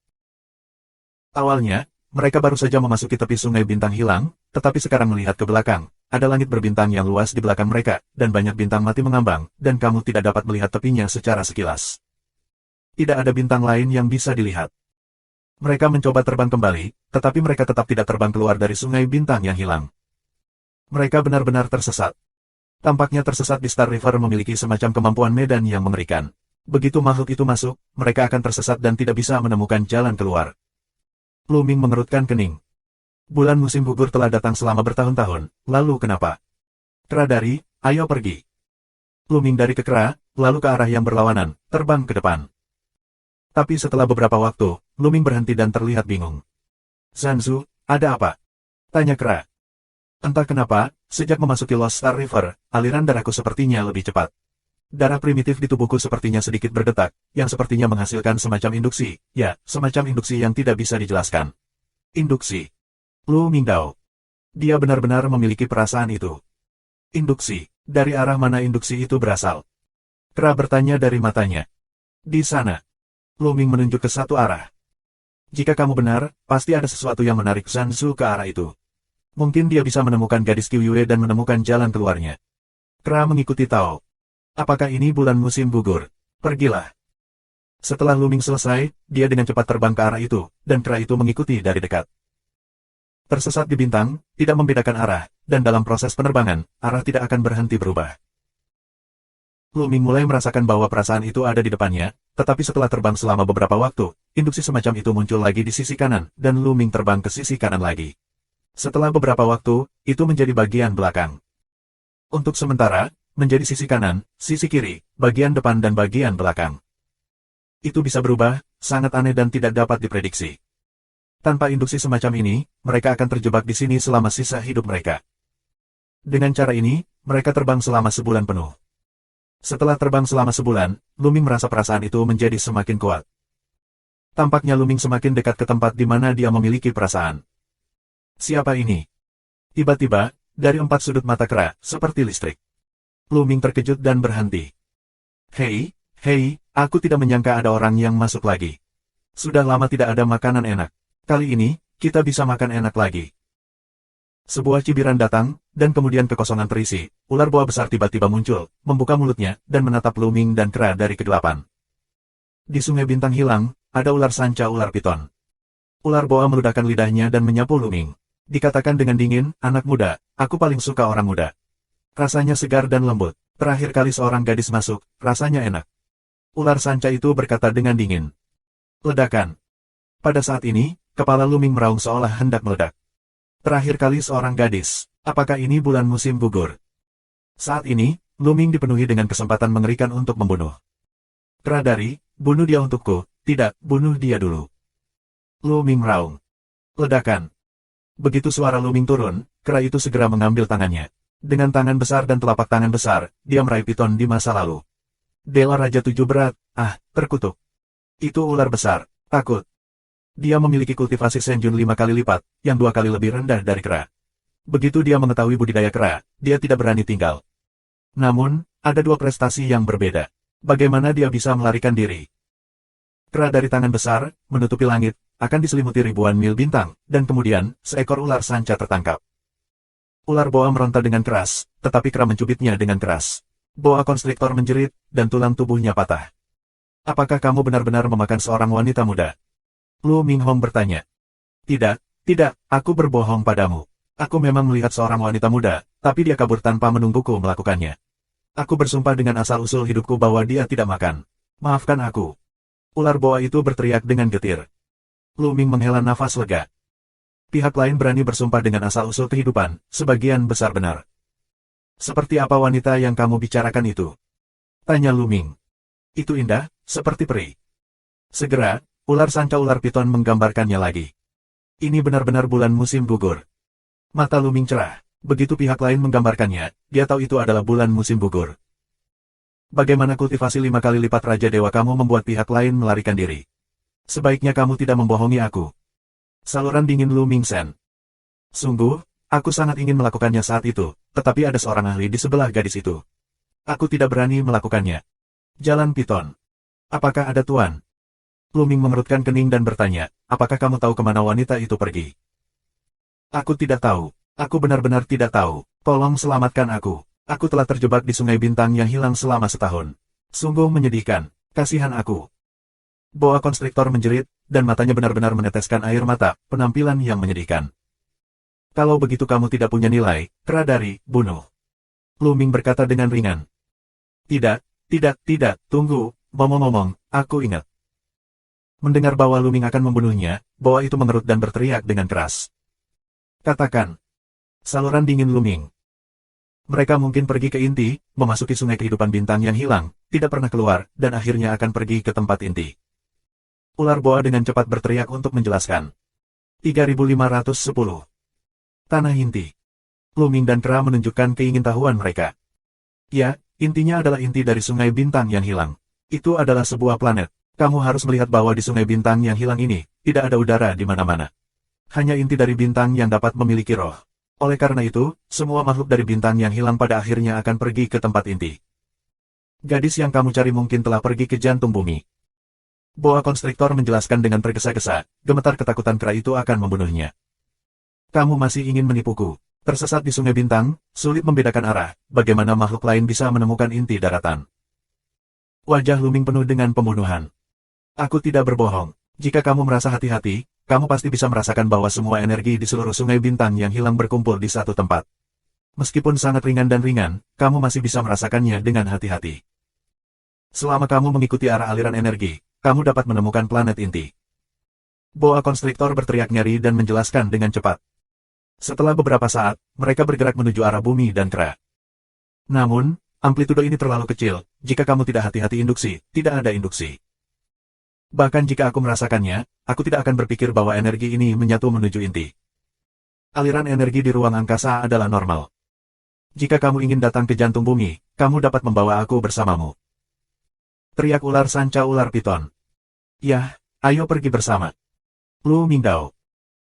[SPEAKER 1] Awalnya, mereka baru saja memasuki tepi Sungai Bintang Hilang, tetapi sekarang melihat ke belakang. Ada langit berbintang yang luas di belakang mereka, dan banyak bintang mati mengambang, dan kamu tidak dapat melihat tepinya secara sekilas. Tidak ada bintang lain yang bisa dilihat. Mereka mencoba terbang kembali, tetapi mereka tetap tidak terbang keluar dari Sungai Bintang yang hilang. Mereka benar-benar tersesat. Tampaknya tersesat di Star River memiliki semacam kemampuan medan yang mengerikan. Begitu makhluk itu masuk, mereka akan tersesat dan tidak bisa menemukan jalan keluar. Luming mengerutkan kening. Bulan musim gugur telah datang selama bertahun-tahun, lalu kenapa? Kera dari, ayo pergi. Luming dari ke Kera, lalu ke arah yang berlawanan, terbang ke depan. Tapi setelah beberapa waktu, Luming berhenti dan terlihat bingung. Sanzu, ada apa? Tanya Kera. Entah kenapa, sejak memasuki Lost Star River, aliran darahku sepertinya lebih cepat. Darah primitif di tubuhku sepertinya sedikit berdetak, yang sepertinya menghasilkan semacam induksi, ya, semacam induksi yang tidak bisa dijelaskan. Induksi. Lu Mingdao. Dia benar-benar memiliki perasaan itu. Induksi. Dari arah mana induksi itu berasal? Kera bertanya dari matanya. Di sana. Lu Ming menunjuk ke satu arah. Jika kamu benar, pasti ada sesuatu yang menarik Sanzu ke arah itu. Mungkin dia bisa menemukan gadis Qiuyue dan menemukan jalan keluarnya. Kera mengikuti Tao. Apakah ini bulan musim gugur? Pergilah. Setelah Lu Ming selesai, dia dengan cepat terbang ke arah itu, dan Kera itu mengikuti dari dekat. Tersesat di bintang, tidak membedakan arah, dan dalam proses penerbangan, arah tidak akan berhenti berubah. Luming mulai merasakan bahwa perasaan itu ada di depannya, tetapi setelah terbang selama beberapa waktu, induksi semacam itu muncul lagi di sisi kanan, dan Luming terbang ke sisi kanan lagi. Setelah beberapa waktu, itu menjadi bagian belakang. Untuk sementara, menjadi sisi kanan, sisi kiri, bagian depan dan bagian belakang. Itu bisa berubah, sangat aneh dan tidak dapat diprediksi. Tanpa induksi semacam ini, mereka akan terjebak di sini selama sisa hidup mereka. Dengan cara ini, mereka terbang selama sebulan penuh. Setelah terbang selama sebulan, Luming merasa perasaan itu menjadi semakin kuat. Tampaknya Luming semakin dekat ke tempat di mana dia memiliki perasaan. Siapa ini? Tiba-tiba, dari 4 sudut mata kera, seperti listrik. Luming terkejut dan berhenti. Hei, aku tidak menyangka ada orang yang masuk lagi. Sudah lama tidak ada makanan enak. Kali ini, kita bisa makan enak lagi. Sebuah cibiran datang, dan kemudian kekosongan terisi. Ular boa besar tiba-tiba muncul, membuka mulutnya, dan menatap Luming dan kera dari kegelapan. Di Sungai Bintang Hilang, ada ular sanca ular piton. Ular boa meludahkan lidahnya dan menyapu Luming. Dikatakan dengan dingin, anak muda, aku paling suka orang muda. Rasanya segar dan lembut. Terakhir kali seorang gadis masuk, rasanya enak. Ular sanca itu berkata dengan dingin. Ledakan. Pada saat ini, kepala Luming meraung seolah hendak meledak. Terakhir kali seorang gadis, apakah ini bulan musim gugur? Saat ini, Luming dipenuhi dengan kesempatan mengerikan untuk membunuh. Kera dari, bunuh dia untukku, tidak, bunuh dia dulu. Luming meraung. Ledakan. Begitu suara Luming turun, kera itu segera mengambil tangannya. Dengan tangan besar dan telapak tangan besar, dia meraih piton di masa lalu. Dewa Raja 7 berat, terkutuk. Itu ular besar, takut. Dia memiliki kultivasi Senjun 5 kali lipat, yang 2 kali lebih rendah dari kera. Begitu dia mengetahui budidaya kera, dia tidak berani tinggal. Namun, ada 2 prestasi yang berbeda. Bagaimana dia bisa melarikan diri? Kera dari tangan besar, menutupi langit, akan diselimuti ribuan mil bintang, dan kemudian, seekor ular sanca tertangkap. Ular boa meronta dengan keras, tetapi kera mencubitnya dengan keras. Boa konstriktor menjerit, dan tulang tubuhnya patah. Apakah kamu benar-benar memakan seorang wanita muda? Lu Minghong bertanya. Tidak, aku berbohong padamu. Aku memang melihat seorang wanita muda, tapi dia kabur tanpa menungguku melakukannya. Aku bersumpah dengan asal-usul hidupku bahwa dia tidak makan. Maafkan aku. Ular boa itu berteriak dengan getir. Lu Ming menghela nafas lega. Pihak lain berani bersumpah dengan asal-usul kehidupan, sebagian besar benar. Seperti apa wanita yang kamu bicarakan itu? Tanya Luming. Itu indah, seperti peri. Segera, ular sanca ular piton menggambarkannya lagi. Ini benar-benar bulan musim gugur. Mata Luming cerah. Begitu pihak lain menggambarkannya, dia tahu itu adalah bulan musim gugur. Bagaimana kultivasi 5 kali lipat Raja Dewa kamu membuat pihak lain melarikan diri? Sebaiknya kamu tidak membohongi aku. Saluran dingin Luming Sen. Sungguh, aku sangat ingin melakukannya saat itu, tetapi ada seorang ahli di sebelah gadis itu. Aku tidak berani melakukannya. Jalan Piton. Apakah ada tuan? Luming mengerutkan kening dan bertanya, apakah kamu tahu kemana wanita itu pergi? Aku tidak tahu. Aku benar-benar tidak tahu. Tolong selamatkan aku. Aku telah terjebak di Sungai Bintang yang hilang selama setahun. Sungguh menyedihkan. Kasihan aku. Boa konstriktor menjerit, dan matanya benar-benar meneteskan air mata, penampilan yang menyedihkan. Kalau begitu kamu tidak punya nilai, kera dari, bunuh. Luming berkata dengan ringan. Tidak, tunggu, ngomong-ngomong, aku ingat. Mendengar bahwa Luming akan membunuhnya, Boa itu mengerut dan berteriak dengan keras. Katakan. Saluran dingin Luming. Mereka mungkin pergi ke inti, memasuki sungai kehidupan bintang yang hilang, tidak pernah keluar, dan akhirnya akan pergi ke tempat inti. Ular boa dengan cepat berteriak untuk menjelaskan. 3510. Tanah inti. Luming dan kera menunjukkan keingintahuan mereka. Ya, intinya adalah inti dari Sungai Bintang yang hilang. Itu adalah sebuah planet. Kamu harus melihat bahwa di Sungai Bintang yang hilang ini, tidak ada udara di mana-mana. Hanya inti dari bintang yang dapat memiliki roh. Oleh karena itu, semua makhluk dari bintang yang hilang pada akhirnya akan pergi ke tempat inti. Gadis yang kamu cari mungkin telah pergi ke jantung bumi. Boa konstriktor menjelaskan dengan tergesa-gesa, gemetar ketakutan kera itu akan membunuhnya. Kamu masih ingin menipuku. Tersesat di Sungai Bintang, sulit membedakan arah, bagaimana makhluk lain bisa menemukan inti daratan. Wajah Luming penuh dengan pembunuhan. Aku tidak berbohong. Jika kamu merasa hati-hati, kamu pasti bisa merasakan bahwa semua energi di seluruh Sungai Bintang yang hilang berkumpul di satu tempat. Meskipun sangat ringan dan ringan, kamu masih bisa merasakannya dengan hati-hati. Selama kamu mengikuti arah aliran energi, kamu dapat menemukan planet inti. Boa konstriktor berteriak nyeri dan menjelaskan dengan cepat. Setelah beberapa saat, mereka bergerak menuju arah bumi dan kera. Namun, amplitudo ini terlalu kecil, jika kamu tidak hati-hati induksi, tidak ada induksi. Bahkan jika aku merasakannya, aku tidak akan berpikir bahwa energi ini menyatu menuju inti. Aliran energi di ruang angkasa adalah normal. Jika kamu ingin datang ke jantung bumi, kamu dapat membawa aku bersamamu. Teriak ular sanca ular piton. Yah, ayo pergi bersama. Lu Mingdao.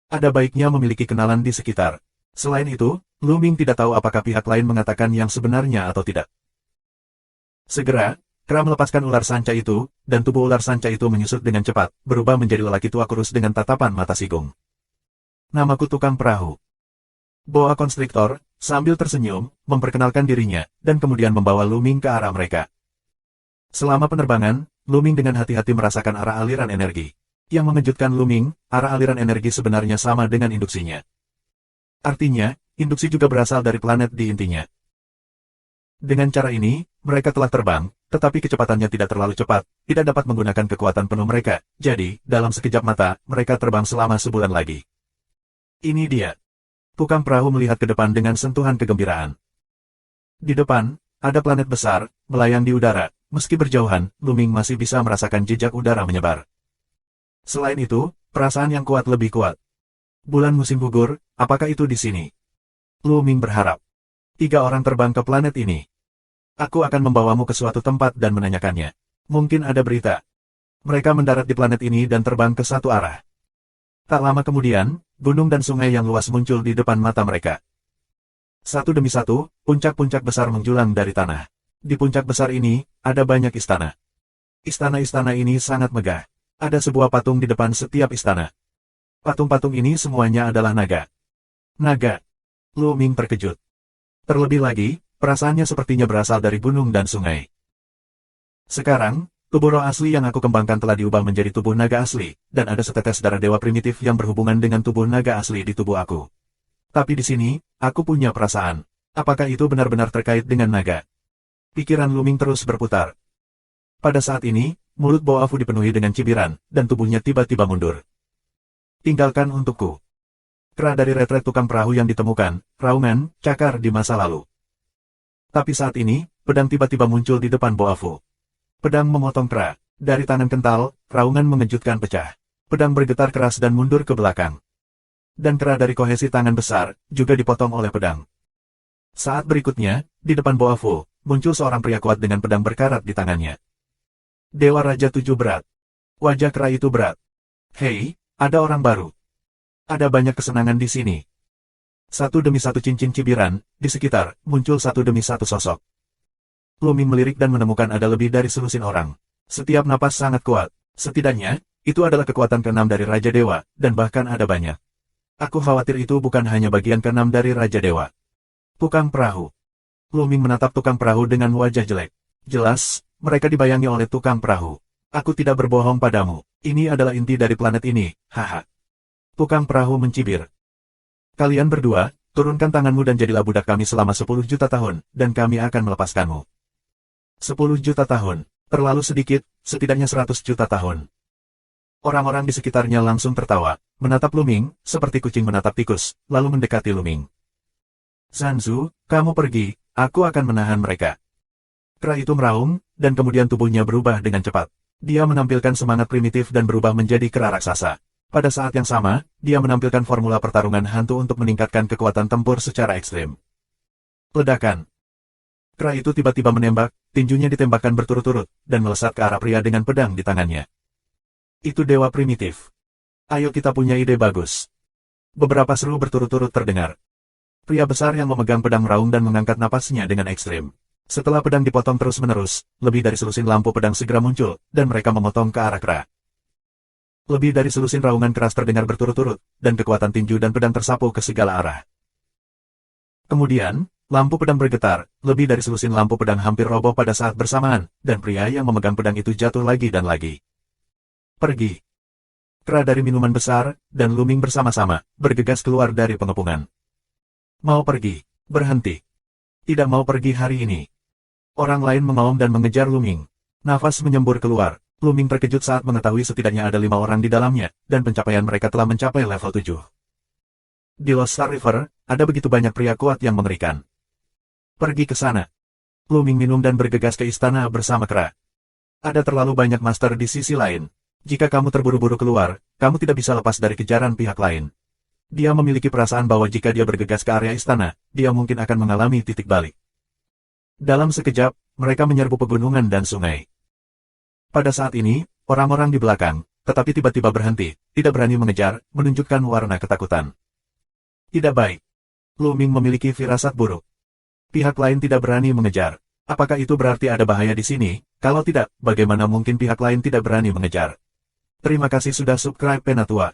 [SPEAKER 1] Ada baiknya memiliki kenalan di sekitar. Selain itu, Lu Ming tidak tahu apakah pihak lain mengatakan yang sebenarnya atau tidak. Segera, Kra melepaskan ular sanca itu, dan tubuh ular sanca itu menyusut dengan cepat, berubah menjadi lelaki tua kurus dengan tatapan mata sigung. Namaku Tukang Perahu. Boa Konstriktor, sambil tersenyum, memperkenalkan dirinya, dan kemudian membawa Lu Ming ke arah mereka. Selama penerbangan, Lu Ming dengan hati-hati merasakan arah aliran energi. Yang mengejutkan Lu Ming, arah aliran energi sebenarnya sama dengan induksinya. Artinya, induksi juga berasal dari planet di intinya. Dengan cara ini, mereka telah terbang, tetapi kecepatannya tidak terlalu cepat, tidak dapat menggunakan kekuatan penuh mereka, jadi, dalam sekejap mata, mereka terbang selama sebulan lagi. Ini dia. Tukang perahu melihat ke depan dengan sentuhan kegembiraan. Di depan, ada planet besar, melayang di udara, meski berjauhan, Lu Ming masih bisa merasakan jejak udara menyebar. Selain itu, perasaan yang kuat lebih kuat. Bulan musim gugur, apakah itu di sini? Lu Ming berharap. 3 orang terbang ke planet ini. Aku akan membawamu ke suatu tempat dan menanyakannya. Mungkin ada berita. Mereka mendarat di planet ini dan terbang ke satu arah. Tak lama kemudian, gunung dan sungai yang luas muncul di depan mata mereka. Satu demi satu, puncak-puncak besar menjulang dari tanah. Di puncak besar ini, ada banyak istana. Istana-istana ini sangat megah. Ada sebuah patung di depan setiap istana. Patung-patung ini semuanya adalah naga. Naga. Lu Ming terkejut. Terlebih lagi, perasaannya sepertinya berasal dari gunung dan sungai. Sekarang, tubuh roh asli yang aku kembangkan telah diubah menjadi tubuh naga asli, dan ada setetes darah dewa primitif yang berhubungan dengan tubuh naga asli di tubuh aku. Tapi di sini, aku punya perasaan. Apakah itu benar-benar terkait dengan naga? Pikiran Lu Ming terus berputar. Pada saat ini, mulut Boafu dipenuhi dengan cibiran, dan tubuhnya tiba-tiba mundur. Tinggalkan untukku. Kera dari retret tukang perahu yang ditemukan, raungan, cakar di masa lalu. Tapi saat ini, pedang tiba-tiba muncul di depan Boafu. Pedang memotong kera. Dari tangan kental, raungan mengejutkan pecah. Pedang bergetar keras dan mundur ke belakang. Dan kera dari kohesi tangan besar, juga dipotong oleh pedang. Saat berikutnya, di depan Boafu, muncul seorang pria kuat dengan pedang berkarat di tangannya. Dewa Raja 7 berat. Wajah kera itu berat. Hei, ada orang baru. Ada banyak kesenangan di sini. Satu demi satu cincin cibiran, di sekitar, muncul satu demi satu sosok. Lu Ming melirik dan menemukan ada lebih dari selusin orang. Setiap napas sangat kuat. Setidaknya, itu adalah kekuatan ke-6 dari Raja Dewa, dan bahkan ada banyak. Aku khawatir itu bukan hanya bagian ke-6 dari Raja Dewa. Tukang perahu. Lu Ming menatap tukang perahu dengan wajah jelek. Jelas, mereka dibayangi oleh tukang perahu. Aku tidak berbohong padamu. Ini adalah inti dari planet ini, haha. Tukang perahu mencibir. Kalian berdua, turunkan tanganmu dan jadilah budak kami selama 10 juta tahun, dan kami akan melepaskanmu. 10 juta tahun, terlalu sedikit, setidaknya 100 juta tahun. Orang-orang di sekitarnya langsung tertawa, menatap Lu Ming, seperti kucing menatap tikus, lalu mendekati Lu Ming. Zanzu, kamu pergi, aku akan menahan mereka. Kera itu meraung, dan kemudian tubuhnya berubah dengan cepat. Dia menampilkan semangat primitif dan berubah menjadi kera raksasa. Pada saat yang sama, dia menampilkan formula pertarungan hantu untuk meningkatkan kekuatan tempur secara ekstrim. Ledakan. Kera itu tiba-tiba menembak, tinjunya ditembakkan berturut-turut, dan melesat ke arah pria dengan pedang di tangannya. Itu dewa primitif. Ayo kita punya ide bagus. Beberapa seru berturut-turut terdengar. Pria besar yang memegang pedang meraung dan mengangkat napasnya dengan ekstrim. Setelah pedang dipotong terus-menerus, lebih dari selusin lampu pedang segera muncul, dan mereka memotong ke arah kera. Lebih dari selusin raungan keras terdengar berturut-turut, dan kekuatan tinju dan pedang tersapu ke segala arah. Kemudian, lampu pedang bergetar, lebih dari selusin lampu pedang hampir roboh pada saat bersamaan, dan pria yang memegang pedang itu jatuh lagi dan lagi. Pergi. Kera dari minuman besar, dan Lu Ming bersama-sama, bergegas keluar dari pengepungan. Mau pergi, berhenti. Tidak mau pergi hari ini. Orang lain mengaum dan mengejar Lu Ming. Nafas menyembur keluar. Lu Ming terkejut saat mengetahui setidaknya ada 5 orang di dalamnya, dan pencapaian mereka telah mencapai level 7. Di Lost Star River, ada begitu banyak pria kuat yang mengerikan. Pergi ke sana. Lu Ming minum dan bergegas ke istana bersama kera. Ada terlalu banyak master di sisi lain. Jika kamu terburu-buru keluar, kamu tidak bisa lepas dari kejaran pihak lain. Dia memiliki perasaan bahwa jika dia bergegas ke area istana, dia mungkin akan mengalami titik balik. Dalam sekejap, mereka menyerbu pegunungan dan sungai. Pada saat ini, orang-orang di belakang, tetapi tiba-tiba berhenti, tidak berani mengejar, menunjukkan warna ketakutan. Tidak baik. Lu Ming memiliki firasat buruk. Pihak lain tidak berani mengejar. Apakah itu berarti ada bahaya di sini? Kalau tidak, bagaimana mungkin pihak lain tidak berani mengejar? Terima kasih sudah subscribe Penatua.